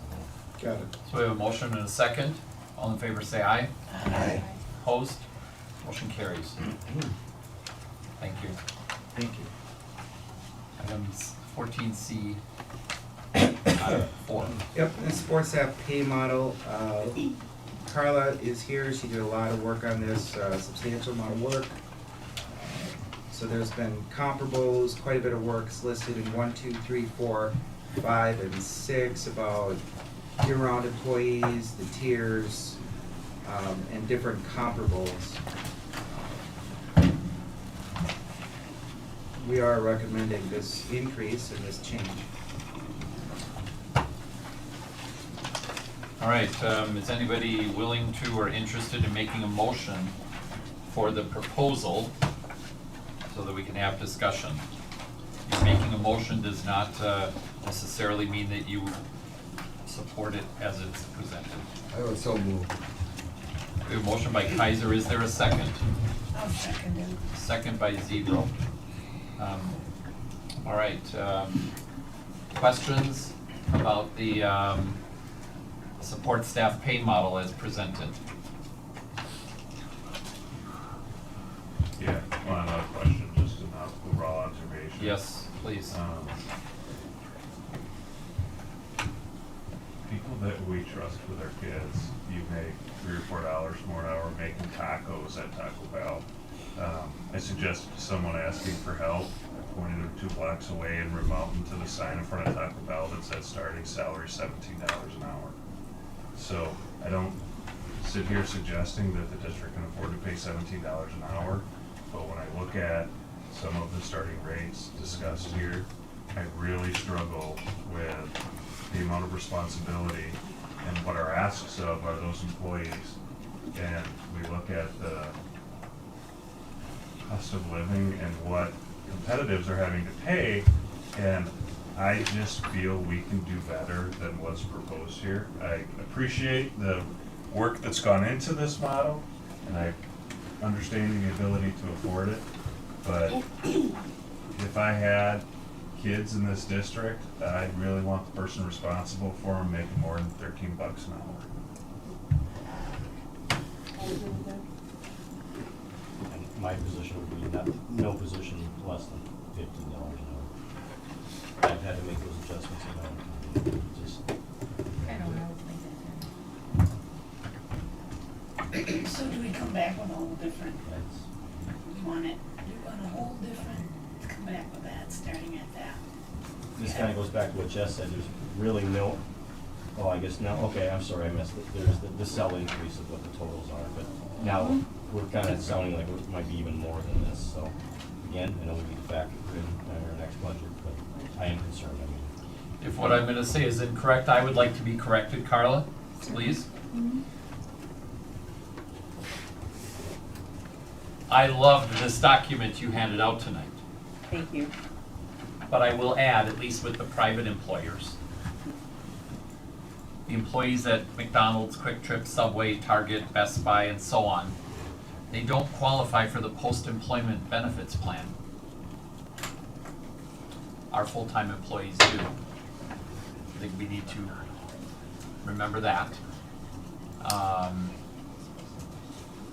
Got it. So we have a motion and a second. All in favor say aye. Aye. Opposed? Motion carries. Thank you. Thank you. Items 14C, 4. Yep, and sports staff pay model, Carla is here, she did a lot of work on this, substantial amount of work. So there's been comparables, quite a bit of work listed in 1, 2, 3, 4, 5, and 6 about year-round employees, the tiers, and different comparables. We are recommending this increase and this change. All right, is anybody willing to or interested in making a motion for the proposal so that we can have discussion? Making a motion does not necessarily mean that you support it as it's presented. I would so move. We have a motion by Kaiser, is there a second? I'll second it. Second by Zebro. All right, questions about the support staff pay model as presented? Yeah, well, another question, just an overall observation. Yes, please. People that we trust with our kids, you make $3 or $4 more an hour making tacos at Taco Bell. I suggested to someone asking for help, I pointed them 2 blocks away in Root Mountain to the sign in front of Taco Bell that said starting salary $17 an hour. So I don't sit here suggesting that the district can afford to pay $17 an hour, but when I look at some of the starting rates discussed here, I really struggle with the amount of responsibility and what our asks of are those employees. And we look at the cost of living and what competitives are having to pay, and I just feel we can do better than what's proposed here. I appreciate the work that's gone into this model, and I understand the ability to afford it, but if I had kids in this district, I'd really want the person responsible for them making more than $13 an hour. And my position would be no position less than $15 an hour. I've had to make those adjustments in my own time. Just, I don't know. So do we come back with a whole different, you want a whole different, come back with that, starting at that? this kind of goes back to what Jess said, there's really no, oh, I guess now, okay, I'm sorry, I missed it. There's the cell increase of what the totals are, but now we're kind of sounding like it might be even more than this, so again, I know we need to factor in our next budget, but I am concerned, I mean. If what I'm gonna say is incorrect, I would like to be corrected, Carla, please. I loved this document you handed out tonight, Thank you. but I will add, at least with the private employers, the employees at McDonald's, Quick Trip, Subway, Target, Best Buy, and so on, they don't qualify for the post-employment benefits plan. Our full-time employees do. I think we need to remember that.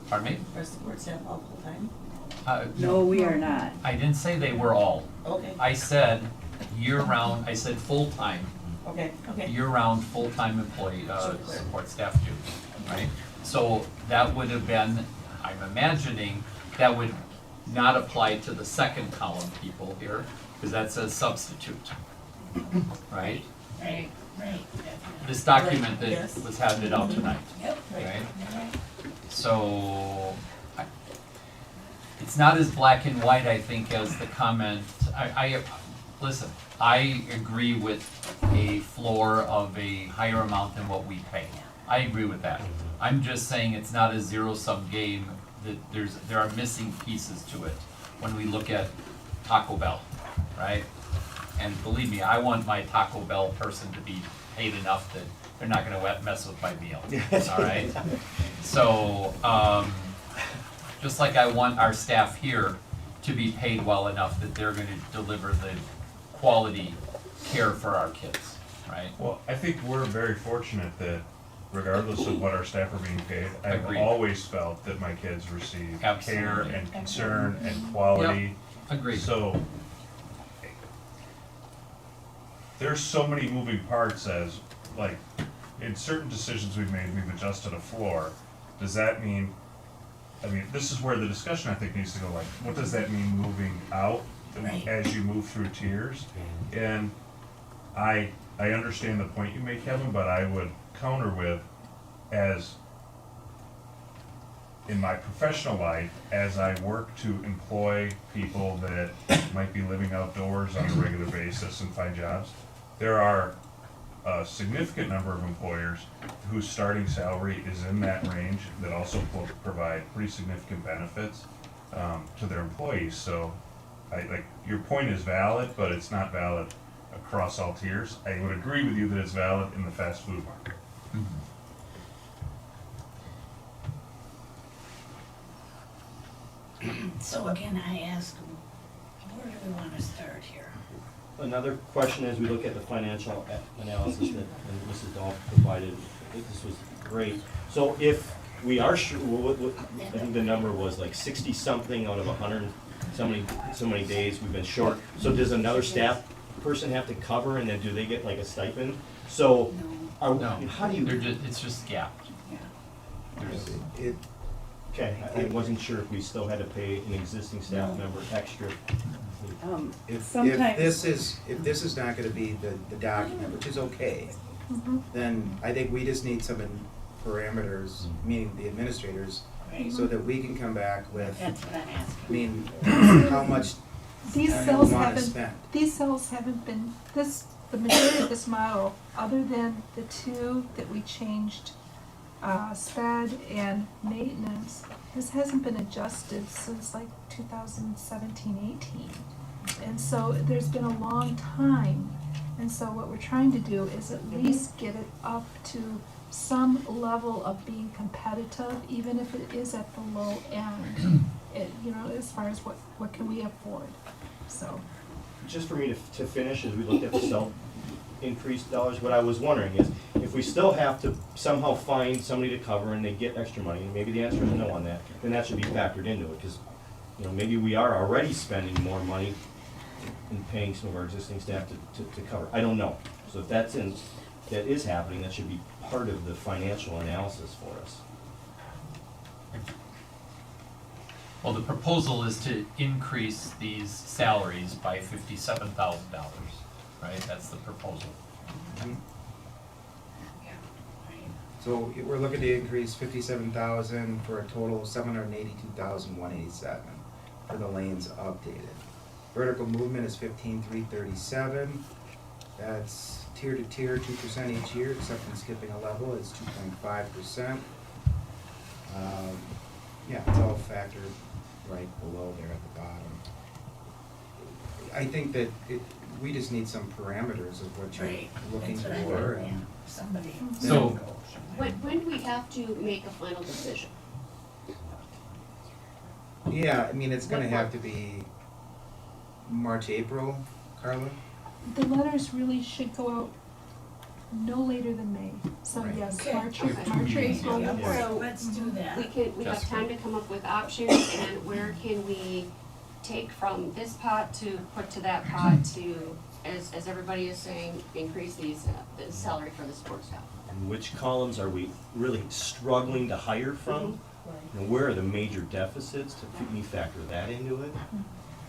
Pardon me? Our support staff all full-time? No, we are not. I didn't say they were all. Okay. I said year-round, I said full-time. Okay, okay. Year-round, full-time employee, So clear. support staff do, right? So that would have been, I'm imagining, that would not apply to the second column people here, because that says substitute, right? Right, right. This document Right, that yes. was handed out tonight, Yep. right? Right. So, it's not as black and white, I think, as the comment, listen, I agree with a floor of a higher amount than what we pay. I agree with that. I'm just saying it's not a zero-sum game, that there are missing pieces to it when we look at Taco Bell, right? And believe me, I want my Taco Bell person to be paid enough that they're not gonna mess with my meal, all right? So, just like I want our staff here to be paid well enough that they're gonna deliver the quality care for our kids, right? Well, I think we're very fortunate that regardless of what our staff are being paid, I've Agreed. always felt that my kids receive care Absolutely. and concern and quality. Agreed. So, there's so many moving parts as, like, in certain decisions we've made, we've adjusted a floor. Does that mean, I mean, this is where the discussion I think needs to go, like, what does that mean moving out as you move through tiers? And I understand the point you make, Kevin, but I would counter with, as in my professional life, as I work to employ people that might be living outdoors on a regular basis and find jobs, there are a significant number of employers whose starting salary is in that range that also provide pretty significant benefits to their employees. So, like, your point is valid, but it's not valid across all tiers. I would agree with you that it's valid in the fast food market. So again, I ask, where do we want to start here? Another question as we look at the financial analysis that Mrs. Dahl provided, I think this was great. So if we are sure, I think the number was like 60-something out of 100, so many days we've been short. So does another staff person have to cover, and then do they get like a stipend? So, how do you? It's just gapped. Okay, I wasn't sure if we still had to pay an existing staff member extra. If Sometimes- this is not gonna be the document, which is okay, then I think we just need some parameters, meaning the administrators, so that we can come back with, That's what I'm asking. I mean, how much These we cells wanna haven't, spend. these cells haven't been, the majority of this model, other than the two that we changed, sped and maintenance, this hasn't been adjusted since like 2017-18. And so there's been a long time. And so what we're trying to do is at least get it up to some level of being competitive, even if it is at the low end. It, you know, as far as what can we afford, so. Just for me to finish, as we looked at the cell increased dollars, what I was wondering is, if we still have to somehow find somebody to cover and they get extra money, and maybe the answer is no on that, then that should be factored into it, because, you know, maybe we are already spending more money in paying some of our existing staff to cover. I don't know. So if that is happening, that should be part of the financial analysis for us. Well, the proposal is to increase these salaries by $57,000, right? That's the proposal. So we're looking to increase 57,000 for a total of 782,187 for the lanes updated. Vertical movement is 15,337. That's tier to tier, 2% each year, except when skipping a level, it's 2.5%. Yeah, it's all factored right below there at the bottom. I think that we just need some parameters of what you're Right. looking That's what I for. thought, yeah. And Somebody. So- When do we have to make a final decision? yeah, I mean, it's gonna have to be March, April, Carla? The letters really should go out no later than May, so Right. yes, Okay. March, Okay. March or April. Yeah, Yeah. so let's do that. We have Jessica. time to come up with options, and where can we take from this pot to put to that pot to, as everybody is saying, increase the salary for the sports staff? And which columns are we really struggling to hire from? And where are the major deficits to me factor that into it?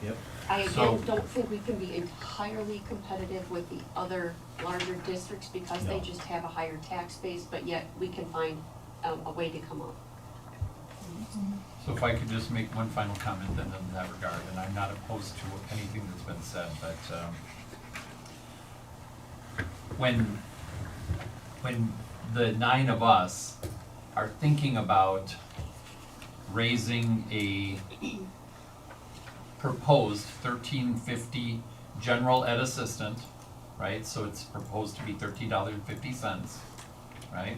Yep. I So- again don't think we can be entirely competitive with the other larger districts because they No. just have a higher tax base, but yet we can find a way to come up. So if I could just make one final comment then in that regard, and I'm not opposed to anything that's been said, but when the 9 of us are thinking about raising a proposed $13.50 general ed assistant, right? So it's proposed to be $13.50, right?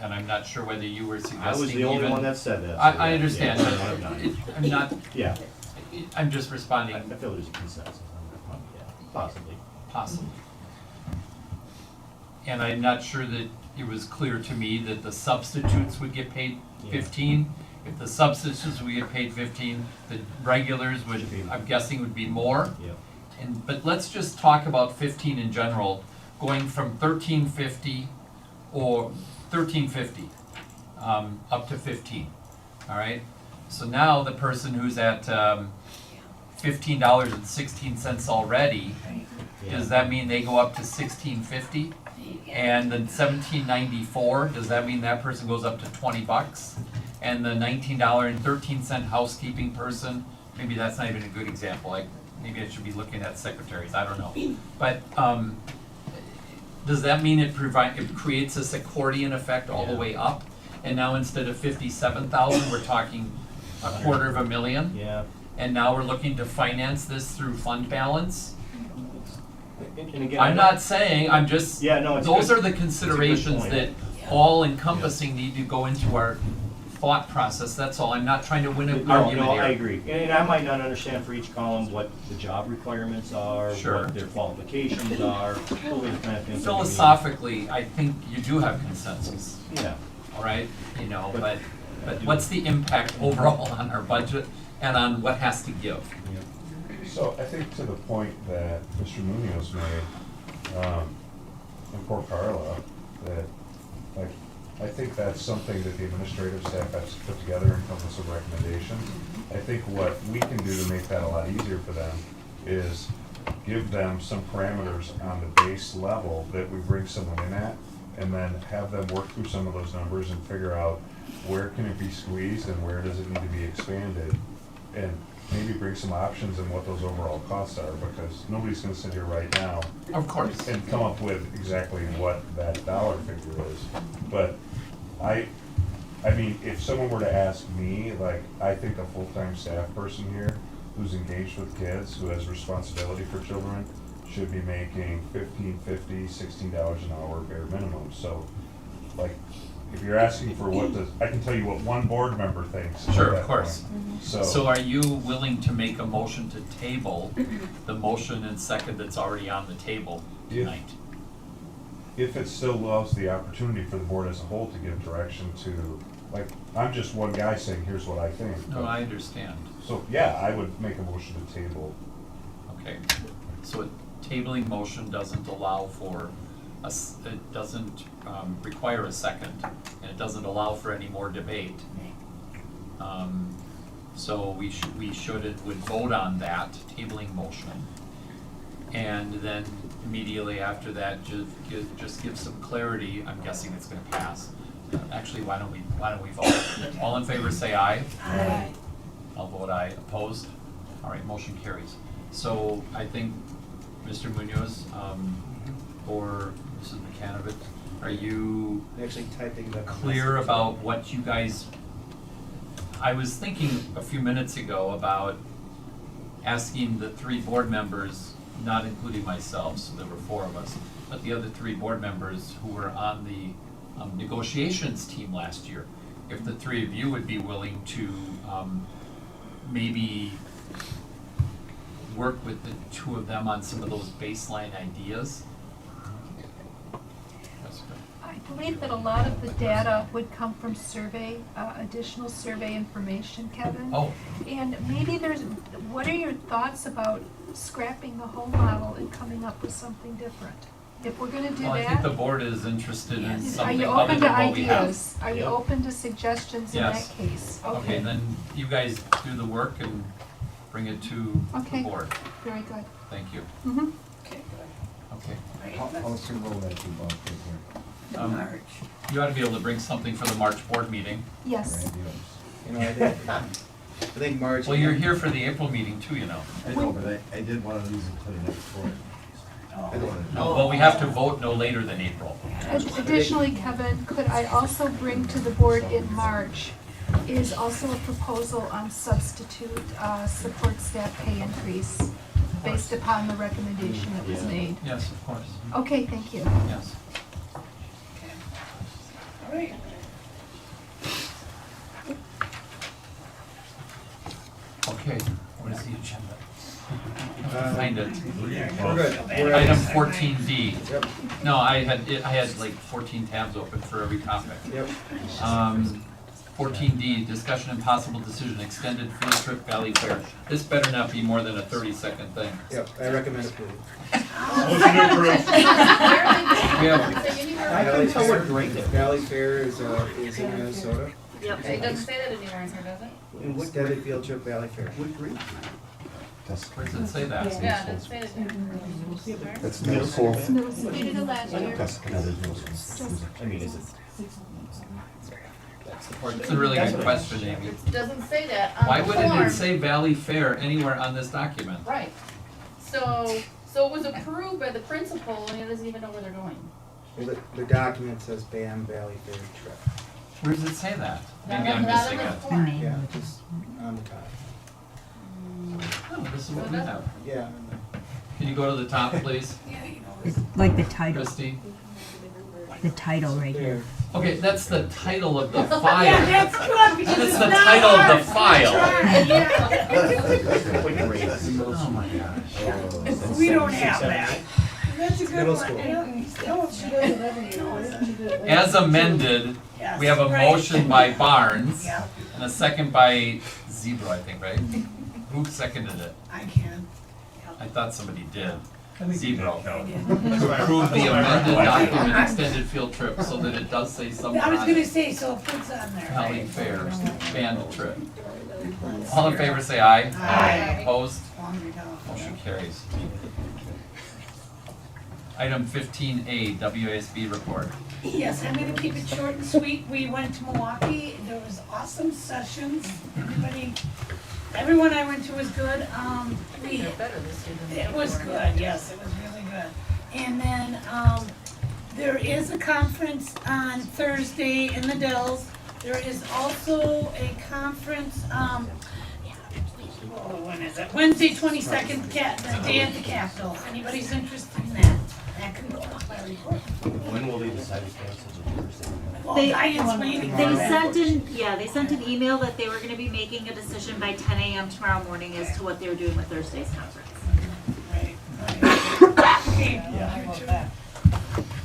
And I'm not sure whether you were suggesting I was the only even- one that said that. so I yeah, understand, yeah, but I'm not- I'm not, Yeah, I'm just responding I feel there's a consensus on that, yeah, possibly. possibly. And I'm not sure that it was clear to me that the substitutes would get paid Yeah. 15. If the substitutes would get paid 15, the regulars would, Should be- I'm guessing, would be more. Yeah. But let's just talk about 15 in general, going from 13.50 or 13.50 up to 15, all right? So now the person who's at $15.16 already, does that mean they go up to 16.50? And then 17.94, does that mean that person goes up to $20? And the $19.13 housekeeping person, maybe that's not even a good example, like, maybe I should be looking at secretaries, I don't know. But, does that mean it creates this accordion effect all the way up? And now instead of 57,000, we're talking $250,000? Yeah. And now we're looking to finance this through fund balance? And again, I'm not saying, I'm just, Yeah, no, it's those good. are the considerations point. that all encompassing need to go into our thought process, that's all. I'm not trying to win an argument No, here. I agree. And I might not understand for each column what the job requirements are, Sure. what their qualifications are, those kind of things. that we need. Philosophically, I think you do have consensus, Yeah. all right? You know, But- but what's the impact overall on our budget and on what has to give? So I think to the point that Mr. Munoz made, and poor Carla, that, like, I think that's something that the administrative staff has to put together and come with some recommendations. I think what we can do to make that a lot easier for them is give them some parameters on the base level that we bring someone in at, and then have them work through some of those numbers and figure out where can it be squeezed and where does it need to be expanded, and maybe bring some options and what those overall costs are, because nobody's gonna sit here right now Of course. and come up with exactly what that dollar figure is. But I mean, if someone were to ask me, like, I think a full-time staff person here who's engaged with kids, who has responsibility for children, should be making $15.50, $16 an hour bare minimum. So, like, if you're asking for what does, I can tell you what one board member thinks. at Sure, that of course. point. So are you willing to make a motion to table the motion and second that's already on the table tonight? If it still allows the opportunity for the board as a whole to give direction to, like, I'm just one guy saying, here's what I think. No, I understand. So, yeah, I would make a motion to table. Okay, so a tabling motion doesn't allow for, it doesn't require a second, and it doesn't allow for any more debate. So we should and would vote on that tabling motion. And then immediately after that, just give some clarity. I'm guessing it's gonna pass. Actually, why don't we vote? All in favor, say aye. Aye. I'll vote aye. Opposed? All right, motion carries. So I think, Mr. Munoz, or Mrs. McCanavich, are you Actually typing the clear about what you guys, I was thinking a few minutes ago about asking the 3 board members, not including myself, so there were 4 of us, but the other 3 board members who were on the negotiations team last year, if the 3 of you would be willing to maybe work with the 2 of them on some of those baseline ideas. That's good. I believe that a lot of the data would come from survey, additional survey information, Kevin. Oh. And maybe what are your thoughts about scrapping the whole model and coming up with something different? If we're gonna do Well, I that. think the board is interested in Are something you other open than to what we have. ideas? Are you open to suggestions in that Yes. case? Okay, then you guys do the work and bring it to the Okay. board. Very good. Thank you. Mm-hmm. Okay. How soon will that be about here? Um, You ought to be able to bring something for the March board meeting. Yes. You know, I think March. Well, you're here for the April meeting too, you know. I know, but I did one of these until the next board. No, well, we have to vote no later than April. Additionally, Kevin, could I also bring to the board in March is also a proposal on substitute support staff pay increase based upon the recommendation that was made. Yes, of course. Okay, thank you. Yes. All right. Okay, what is the agenda? Find it. We're good. We're at- Item 14D. Yep. No, I had like 14 tabs open for every topic. Yep. 14D, discussion and possible decision, extended field trip Valley Fair. This better not be more than a 30-second thing. Yep, I recommend approval. Motion to approve. I couldn't tell what grade it. Valley Fair is in Minnesota. Yep. It doesn't say that anywhere in here, does it? Extended field trip Valley Fair. Where does it say that? Yeah, it doesn't say it in here. That's middle school. We did it last year. I mean, is it? It's a really good question, Amy. It doesn't say that on the Why wouldn't form. it say Valley Fair anywhere on this document? Right. So it was approved by the principal and he doesn't even know where they're going. Well, the document says BAM Valley Fair trip. Where does it say that? Not Maybe I'm on- not missing on the it. form. Yeah, just on the top. Oh, this is what we have. Yeah. Can you go to the top, please? Like the title, Christie? the title right here. Okay, that's the title of the file. Yeah, that's good, because That's it's the not title of the ours. file. Oh my gosh. We don't have that. That's a good Middle one. school. No, she doesn't have any, why didn't she do it later? As amended, Yes, we have a right. motion by Barnes Yeah. and a second by Zebra, I think, right? Who seconded it? I can. I thought somebody did. Zebra. To I did. approve the amended document extended field trip so that it does say something I was on gonna it. say, so if it's on there. Valley right? Fair band trip. All in favor, say aye. Aye. Opposed? Laundry dog. Motion carries. Item 15A, WASB report. Yes, I'm gonna keep it short and sweet. We went to Milwaukee. There was awesome sessions. Everyone I went to was good. They're better this year than they It was were. good, yes, it was really good. And then, there is a conference on Thursday in the Dells. There is also a conference, when is it? Wednesday, 22nd, the day at the Capitol. If anybody's interested in that, that can go off my report. When will they decide to cancel the Thursday? Well, They- Diane's waiting for They that. they sent an email that they were gonna be making a decision by 10 a.m. tomorrow morning as to what they were doing with Thursday's conference. Okay, How about that?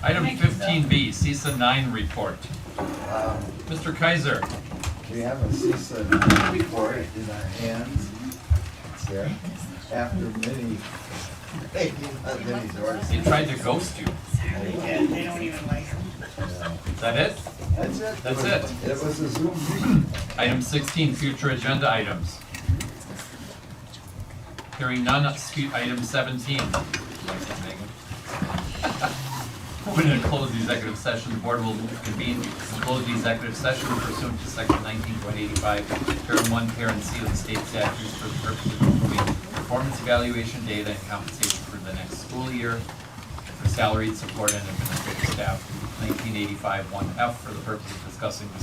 Item 15B, CISA 9 report. Mr. Kaiser. We have a CISA report in our hands. It's there. After many doors. He tried to ghost you. They don't even like them. Is that it? That's it. That's it. It was a Zoom meeting. Item 16, future agenda items. Hearing none, item 17. When to close the executive session, the board will convene to close the executive session pursuant to section 19.85, parent 1, parent C of the state statutes for the purpose of approving performance evaluation data and compensation for the next school year for salaried support and administrative staff, 1985 1F for the purpose of discussing the